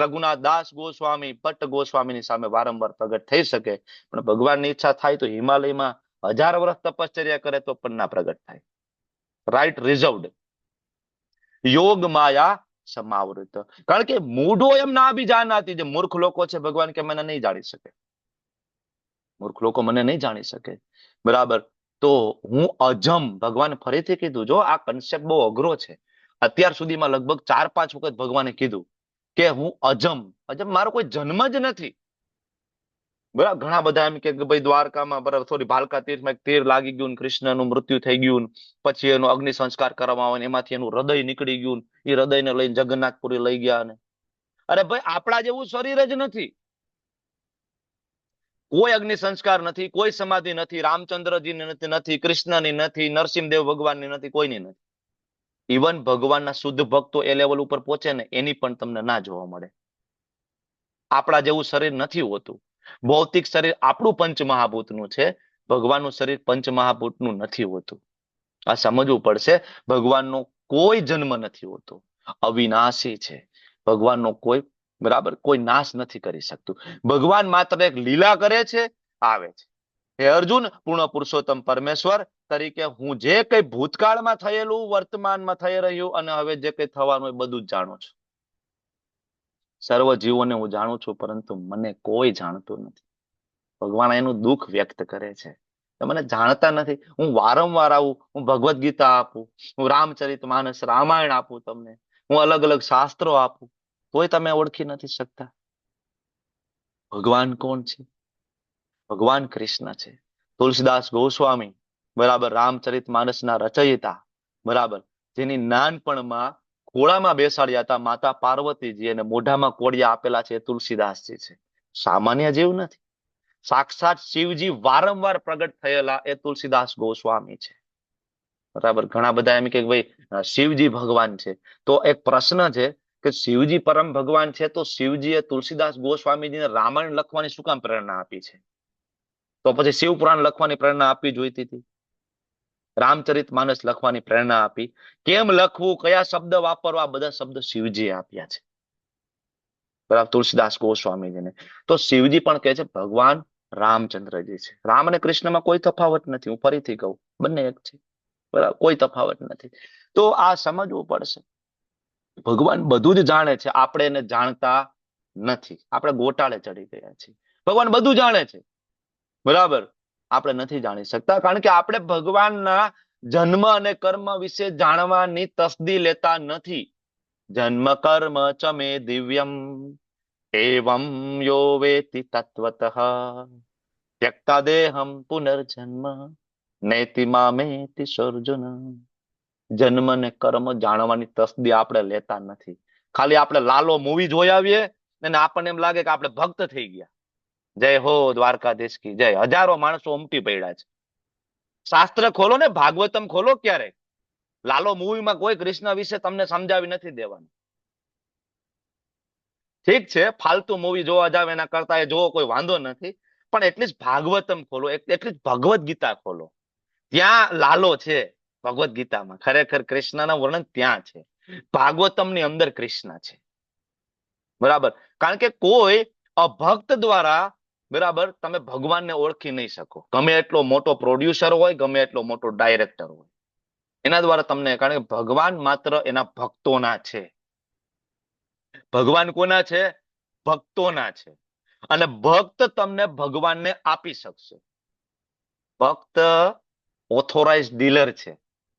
રઘુનાથ દાસ ગોસ્વામી, ભટ્ટ ગોસ્વામીની સામે વારંવાર પ્રગટ થઈ શકે. પણ ભગવાનની ઈચ્છા થાય તો હિમાલયમાં 1000 વર્ષ તપશ્ચર્યા કરે તો પણ ના પ્રગટ થાય. Right reserved. યોગ માયા સમાવૃત. કારણ કે મૂઢો એમ ના બી જાણતી, જે મૂર્ખ લોકો છે ભગવાન કે મને નહીં જાણી શકે, મૂર્ખ લોકો મને નહીં જાણી શકે. બરાબર, તો હું અજમ, ભગવાન ફરીથી કીધું. જો આ કન્સેપ્ટ બહુ અઘરો છે. અત્યાર સુધીમાં લગભગ 4-5 વખત ભગવાને કીધું કે હું અજમ. અજમ મારો કોઈ જન્મ જ નથી. બરાબર, ઘણા બધા એમ કે ભાઈ દ્વારકામાં બરાબર સોરી ભાલકા તીર્થમાં એક તીર લાગી ગયું, કૃષ્ણનું મૃત્યુ થઈ ગયું, પછી એનો અગ્નિ સંસ્કાર કરવામાં આવે, એમાંથી એનું હૃદય નીકળી ગયું, એ હૃદયને લઈને જગન્નાથપુરી લઈ ગયા. ને અરે ભાઈ આપણા જેવું શરીર જ નથી. કોઈ અગ્નિ સંસ્કાર નથી, કોઈ સમાધિ નથી, રામચંદ્રજીની નથી, કૃષ્ણની નથી, નરસિંહદેવ ભગવાનની નથી, કોઈની નથી. ઇવન ભગવાનના શુદ્ધ ભક્તો એ લેવલ ઉપર પહોંચે ને એની પણ તમને ના જોવા મળે. આપણા જેવું શરીર નથી હોતું. ભૌતિક શરીર આપણું પંચમહાભૂતનું છે, ભગવાનનું શરીર પંચમહાભૂતનું નથી હોતું. આ સમજવું પડશે. ભગવાનનો કોઈ જન્મ નથી હોતો, અવિનાશી છે. ભગવાનનો કોઈ બરાબર કોઈ નાશ નથી કરી શકતું. ભગવાન માત્ર એક લીલા કરે છે, આવે છે. હે અર્જુન, પૂર્ણ પુરુષોત્તમ પરમેશ્વર તરીકે હું જે કઈ ભૂતકાળમાં થયેલું, વર્તમાનમાં થઈ રહ્યું અને હવે જે કઈ થવાનું એ બધું જ જાણું છું. સર્વ જીવોને હું જાણું છું, પરંતુ મને કોઈ જાણતું નથી. ભગવાન એનું દુઃખ વ્યક્ત કરે છે. મને જાણતા નથી. હું વારંવાર આવું, હું ભગવદ્ ગીતા આપું, હું રામચરિત માનસ રામાયણ આપું તમને, હું અલગ અલગ શાસ્ત્રો આપું, તોય તમે ઓળખી નથી શકતા. ભગવાન કોણ છે? ભગવાન કૃષ્ણ છે. તુલસીદાસ ગોસ્વામી બરાબર રામચરિત માનસના રચયિતા બરાબર, જેની નાનપણમાં ખોળામાં બેસાડ્યા હતા માતા પાર્વતીજી અને મોઢામાં કોડિયા આપેલા છે, તુલસીદાસજી છે. સામાન્ય જીવ નથી. સાક્ષાત શિવજી વારંવાર પ્રગટ થયેલા એ તુલસીદાસ ગોસ્વામી છે. બરાબર, ઘણા બધા એમ કે ભાઈ શિવજી ભગવાન છે. તો એક પ્રશ્ન છે કે શિવજી પરમ ભગવાન છે તો શિવજીએ તુલસીદાસ ગોસ્વામીજીને રામાયણ લખવાની શું કામ પ્રેરણા આપી છે? તો પછી શિવ પુરાણ લખવાની પ્રેરણા આપવી જોઈતી હતી. રામચરિત માનસ લખવાની પ્રેરણા આપી. કેમ લખવું, કયા શબ્દ વાપરવા, બધા શબ્દ શિવજીએ આપ્યા છે. બરાબર, તુલસીદાસ ગોસ્વામીજીને. તો શિવજી પણ કહે છે ભગવાન રામચંદ્રજી છે. રામ અને કૃષ્ણમાં કોઈ તફાવત નથી. હું ફરીથી કહું, બંને એક છે. બરાબર, કોઈ તફાવત નથી. તો આ સમજવું પડશે. ભગવાન બધું જ જાણે છે, આપણે એને જાણતા નથી. આપણે ગોટાળે ચડી ગયા છીએ. ભગવાન બધું જાણે છે, બરાબર, આપણે નથી જાણી શકતા, કારણ કે આપણે ભગવાનના જન્મ અને કર્મ વિશે જાણવાની તસદી લેતા નથી. જન્મ કર્મ ચ મે દિવ્યમ એવમ યો વેતિ તત્વતઃ ત્યક્તા દેહમ પુનર્જન્મ નેતિ મામેતિ અર્જુન. જન્મ ને કર્મ જાણવાની તસદી આપણે લેતા નથી. ખાલી આપણે લાલો મૂવી જોઈ આવીએ અને આપણને એમ લાગે કે આપણે ભક્ત થઈ ગયા. જય હો દ્વારકાધીશ કી જય. હજારો માણસો ઉમટી પડ્યા છે. શાસ્ત્ર ખોલો ને, ભાગવતમ ખોલો. ક્યારેક લાલો મૂવીમાં કોઈ કૃષ્ણ વિશે તમને સમજાવી નથી દેવાનું. ઠીક છે, ફાલતુ મૂવી જોવા જાવ એના કરતા એ જોવો, કોઈ વાંધો નથી, પણ એટલીસ્ટ ભાગવતમ ખોલો, એટલીસ્ટ ભગવદ્ ગીતા ખોલો. ત્યાં લાલો છે. ભગવદ્ ગીતામાં ખરેખર કૃષ્ણના વર્ણન ત્યાં છે. ભાગવતમની અંદર કૃષ્ણ છે. બરાબર, કારણ કે કોઈ અભક્ત દ્વારા, બરાબર, તમે ભગવાનને ઓળખી નહીં શકો. ગમે એટલો મોટો પ્રોડ્યુસર હોય, ગમે એટલો મોટો ડાયરેક્ટર હોય, એના દ્વારા તમને, કારણ કે ભગવાન માત્ર એના ભક્તોના છે. ભગવાન કોના છે? ભક્તોના છે. અને ભક્ત તમને ભગવાનને આપી શકશે. ભક્ત ઓથોરાઇઝ ડીલર છે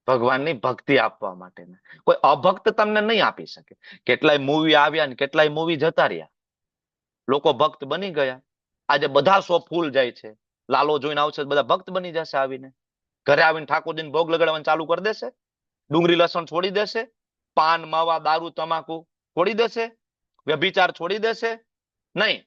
ભગવાનની ભક્તિ આપવા માટેના. કોઈ અભક્ત તમને નહીં આપી શકે. કેટલાય મૂવી આવ્યા ને કેટલાય મૂવી જતા રહ્યા, લોકો ભક્ત બની ગયા. આજે બધા શો ફૂલ જાય છે. લાલો જોઈને આવશે, બધા ભક્ત બની જશે. આવીને ઘરે આવીને ઠાકોરજીને ભોગ લગાડવાનું ચાલુ કરી દેશે. ડુંગળી લસણ છોડી દેશે. પાન માવા દારૂ તમાકુ છોડી દેશે. વ્યભિચાર છોડી દેશે. નહીં,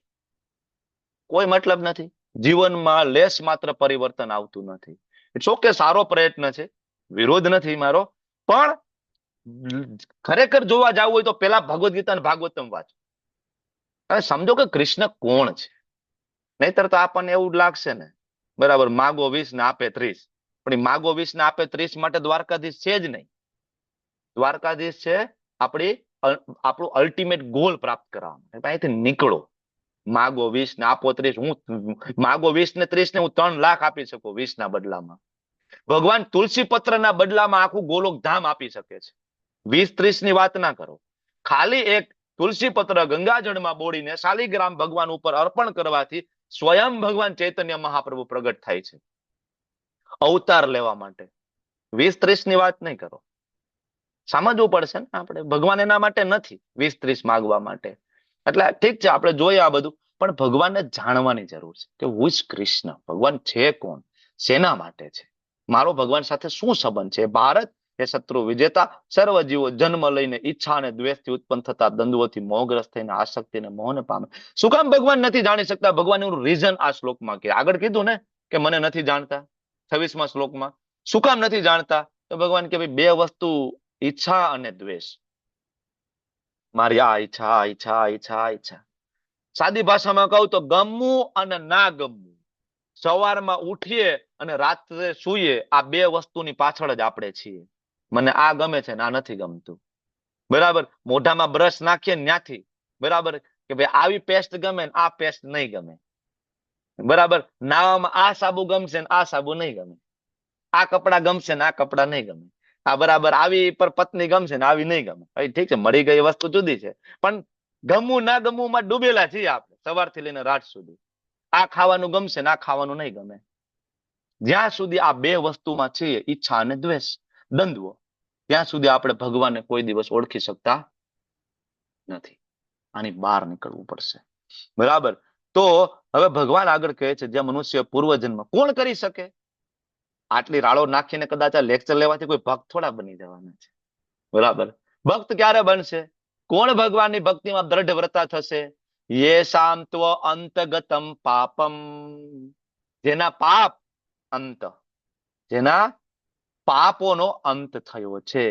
કોઈ મતલબ નથી. જીવનમાં લેશ માત્ર પરિવર્તન આવતું નથી. ઇટ્સ ઓકે, સારો પ્રયત્ન છે, વિરોધ નથી મારો, પણ ખરેખર જોવા જવું હોય તો પેલા ભગવદ્ ગીતા અને ભાગવતમ વાંચો અને સમજો કે કૃષ્ણ કોણ છે. નહીતર તો આપણને એવું જ લાગશે ને, બરાબર, માગો 20 ને આપે 30. પણ એ માગો 20 ને આપે 30 માટે દ્વારકાધીશ છે જ નહીં. દ્વારકાધીશ છે આપણું અલ્ટિમેટ ગોલ પ્રાપ્ત કરવા માટે. અહીંથી નીકળો. માગો 20 ને આપો 30. હું માગો 20 ને 30 ને હું 3 લાખ આપી શકું 20 ના બદલામાં. ભગવાન તુલસી પત્રના બદલામાં આખું ગોલોક ધામ આપી શકે છે. 20-30 ની વાત ના કરો. ખાલી એક તુલસી પત્ર ગંગાજળમાં બોળીને શાલિગ્રામ ભગવાન ઉપર અર્પણ કરવાથી સ્વયં ભગવાન ચૈતન્ય મહાપ્રભુ પ્રગટ થાય છે અવતાર લેવા માટે. 20-30 ની વાત નહીં કરો. સમજવું પડશે ને આપણે, ભગવાન એના માટે નથી 20-30 માગવા માટે. એટલે ઠીક છે, આપણે જોઈએ આ બધું, પણ ભગવાનને જાણવાની જરૂર છે કે હું કૃષ્ણ ભગવાન છે કોણ, શેના માટે છે, મારો ભગવાન સાથે શું સંબંધ છે. ભારત એ શત્રુ વિજેતા, સર્વ જીવો જન્મ લઈને ઈચ્છા અને દ્વેષથી ઉત્પન્ન થતા દ્વંદ્વોથી મોહગ્રસ્ત થઈને આસક્તિને મોહને પામે. શું કામ ભગવાન નથી જાણી શકતા? ભગવાન એનું રીઝન આ શ્લોકમાં કે આગળ કીધું ને કે મને નથી જાણતા. 26મા શ્લોકમાં શું કામ નથી જાણતા? તો ભગવાન કે ભાઈ, બે વસ્તુ, ઈચ્છા અને દ્વેષ. મારી આ ઈચ્છા, આ ઈચ્છા, આ ઈચ્છા, આ ઈચ્છા. સાદી ભાષામાં કહું તો ગમવું અને ના ગમવું. સવારમાં ઉઠીએ અને રાત્રે સૂઈએ, આ બે વસ્તુની પાછળ જ આપણે છીએ. મને આ ગમે છે ને આ નથી ગમતું. બરાબર, મોઢામાં બ્રશ નાખીએ ત્યાંથી, બરાબર, કે ભાઈ આવી પેસ્ટ ગમે ને આ પેસ્ટ નહીં ગમે. બરાબર, નાવામાં આ સાબુ ગમશે ને આ સાબુ નહીં ગમે. આ કપડા ગમશે ને આ કપડા નહીં ગમે. આ બરાબર, આવી પર પત્ની ગમશે ને આવી નહીં ગમે. ઠીક છે, મળી ગઈ વસ્તુ જુદી છે, પણ ગમવું ના ગમવું માં ડૂબેલા છીએ આપણે સવારથી લઈને રાત સુધી. આ ખાવાનું ગમશે ને આ ખાવાનું નહીં ગમે. જ્યાં સુધી આ બે વસ્તુમાં છીએ, ઈચ્છા અને દ્વેષ, દ્વંદ્વો, ત્યાં સુધી આપણે ભગવાનને કોઈ દિવસ ઓળખી શકતા નથી. આની બહાર નીકળવું પડશે. બરાબર, તો હવે ભગવાન આગળ કહે છે, જે મનુષ્ય પૂર્વજન્મ કોણ કરી શકે? આટલી રાળો નાખીને કદાચ આ લેક્ચર લેવાથી કોઈ ભક્ત થોડા બની જવાના છે. બરાબર, ભક્ત ક્યારે બનશે? કોણ ભગવાનની ભક્તિમાં દ્રઢ વ્રતા થશે? યેષામ ત્વ અંતગતમ પાપમ, જેના પાપ અંત, જેના પાપોનો અંત થયો છે.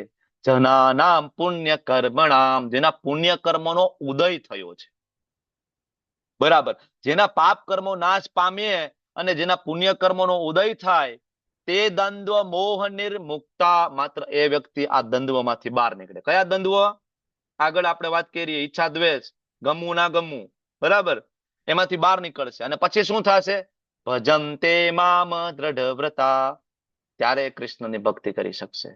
જનાનામ પુણ્ય કર્મણામ, જેના પુણ્ય કર્મનો ઉદય થયો છે. બરાબર, જેના પાપ કર્મો નાશ પામીએ અને જેના પુણ્ય કર્મોનો ઉદય થાય, તે દ્વંદ્વ મોહ નિર્મુક્તા, માત્ર એ વ્યક્તિ આ દ્વંદ્વમાંથી બહાર નીકળે. કયા દ્વંદ્વ? આગળ આપણે વાત કરીએ, ઈચ્છા દ્વેષ, ગમવું ના ગમવું, બરાબર, એમાંથી બહાર નીકળશે. અને પછી શું થશે? ભજન્તે મામ દ્રઢવ્રતા, ત્યારે કૃષ્ણની ભક્તિ કરી શકશે.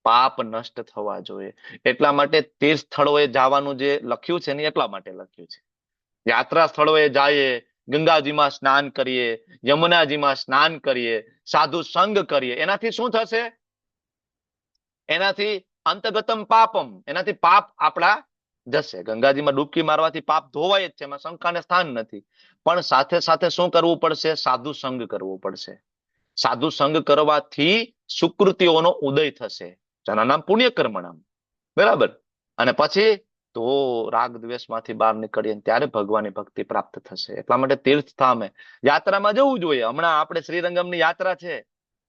પાપ નષ્ટ થવા જોઈએ. એટલા માટે તીર્થ સ્થળોએ જવાનું જે લખ્યું છે ને એટલા માટે લખ્યું છે. યાત્રા સ્થળોએ જઈએ, ગંગાજીમાં સ્નાન કરીએ, યમુનાજીમાં સ્નાન કરીએ, સાધુ સંગ કરીએ, એનાથી શું થશે? એનાથી અંતગતમ પાપમ, એનાથી પાપ આપણા જશે. ગંગાજીમાં ડૂબકી મારવાથી પાપ ધોવાય જ છે, એમાં શંકાને સ્થાન નથી. પણ સાથે સાથે શું કરવું પડશે? સાધુ સંગ કરવો પડશે. સાધુ સંગ કરવાથી સુકૃતિઓનો ઉદય થશે, જેના નામ પુણ્યકર્મણામ. બરાબર. અને પછી તો રાગ દ્વેષમાંથી બહાર નીકળીએ ત્યારે ભગવાનની ભક્તિ પ્રાપ્ત થશે. એટલા માટે તીર્થ ધામે યાત્રામાં જવું જોઈએ. હમણાં આપણે શ્રીરંગમની યાત્રા છે,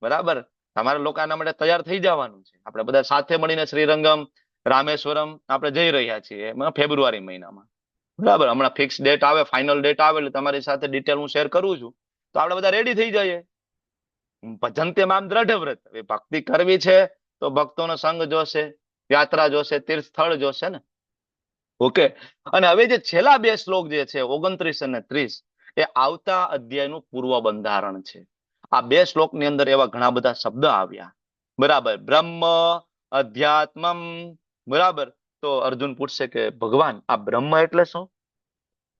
બરાબર. તમારા લોકો આના માટે તૈયાર થઈ જવાનું છે. આપણે બધા સાથે મળીને શ્રીરંગમ, રામેશ્વરમ આપણે જઈ રહ્યા છીએ ફેબ્રુઆરી મહિનામાં, બરાબર. હમણાં ફિક્સ ડેટ આવે, ફાઇનલ ડેટ આવે એટલે તમારી સાથે ડિટેલ હું શેર કરું છું. તો આપણે બધા રેડી થઈ જઈએ. ભજન્તે મામ દ્રઢવ્રત, ભક્તિ કરવી છે તો ભક્તોનો સંગ જોશે, યાત્રા જોશે, તીર્થ સ્થળ જોશે ને. ઓકે. અને હવે જે છેલ્લા બે શ્લોક જે છે 29 અને 30, એ આવતા અધ્યાયનું પૂર્વ બંધારણ છે. આ બે શ્લોકની અંદર એવા ઘણા બધા શબ્દ આવ્યા, બરાબર. બ્રહ્મ, અધ્યાત્મમ, બરાબર. તો અર્જુન પૂછશે કે ભગવાન આ બ્રહ્મ એટલે શું?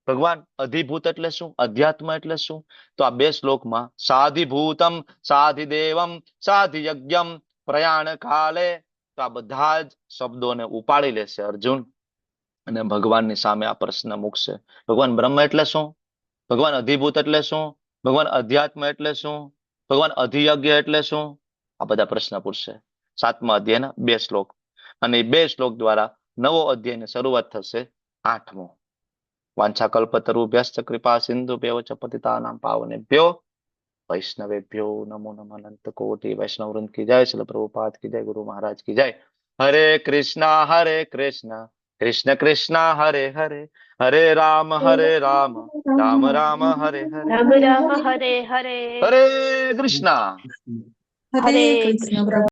ભગવાન અધિભૂત એટલે શું? અધ્યાત્મ એટલે શું? તો આ બે શ્લોકમાં સાધિભૂતમ, સાધિદેવમ, સાધિયજ્ઞમ, પ્રયાણ કાલે, તો આ બધા જ શબ્દોને ઉપાડી લેશે અર્જુન અને ભગવાનની સામે આ પ્રશ્ન મૂકશે. ભગવાન બ્રહ્મ એટલે શું? ભગવાન અધિભૂત એટલે શું? ભગવાન અધ્યાત્મ એટલે શું? ભગવાન અધિયજ્ઞ એટલે શું? આ બધા પ્રશ્ન પૂછશે. 7મા અધ્યાયના 2 શ્લોક, અને એ 2 શ્લોક દ્વારા નવો અધ્યાયની શરૂઆત થશે, 8મો. વાંછાકલ્પતરુભ્યશ્ચ કૃપા સિંધુભ્યો ચ પતિતાનાં પાવનેભ્યો વૈષ્ણવેભ્યો નમો નમઃ. અનંત કોટિ વૈષ્ણવ વૃંદ કી જય. શ્રીલ પ્રભુપાદ કી જય. ગુરુ મહારાજ કી જય. હરે કૃષ્ણ કૃષ્ણ કૃષ્ણ હરે હરે, હરે રામ રામ રામ હરે હરે, રામ રામ હરે હરે, હરે કૃષ્ણ. હરે કૃષ્ણ.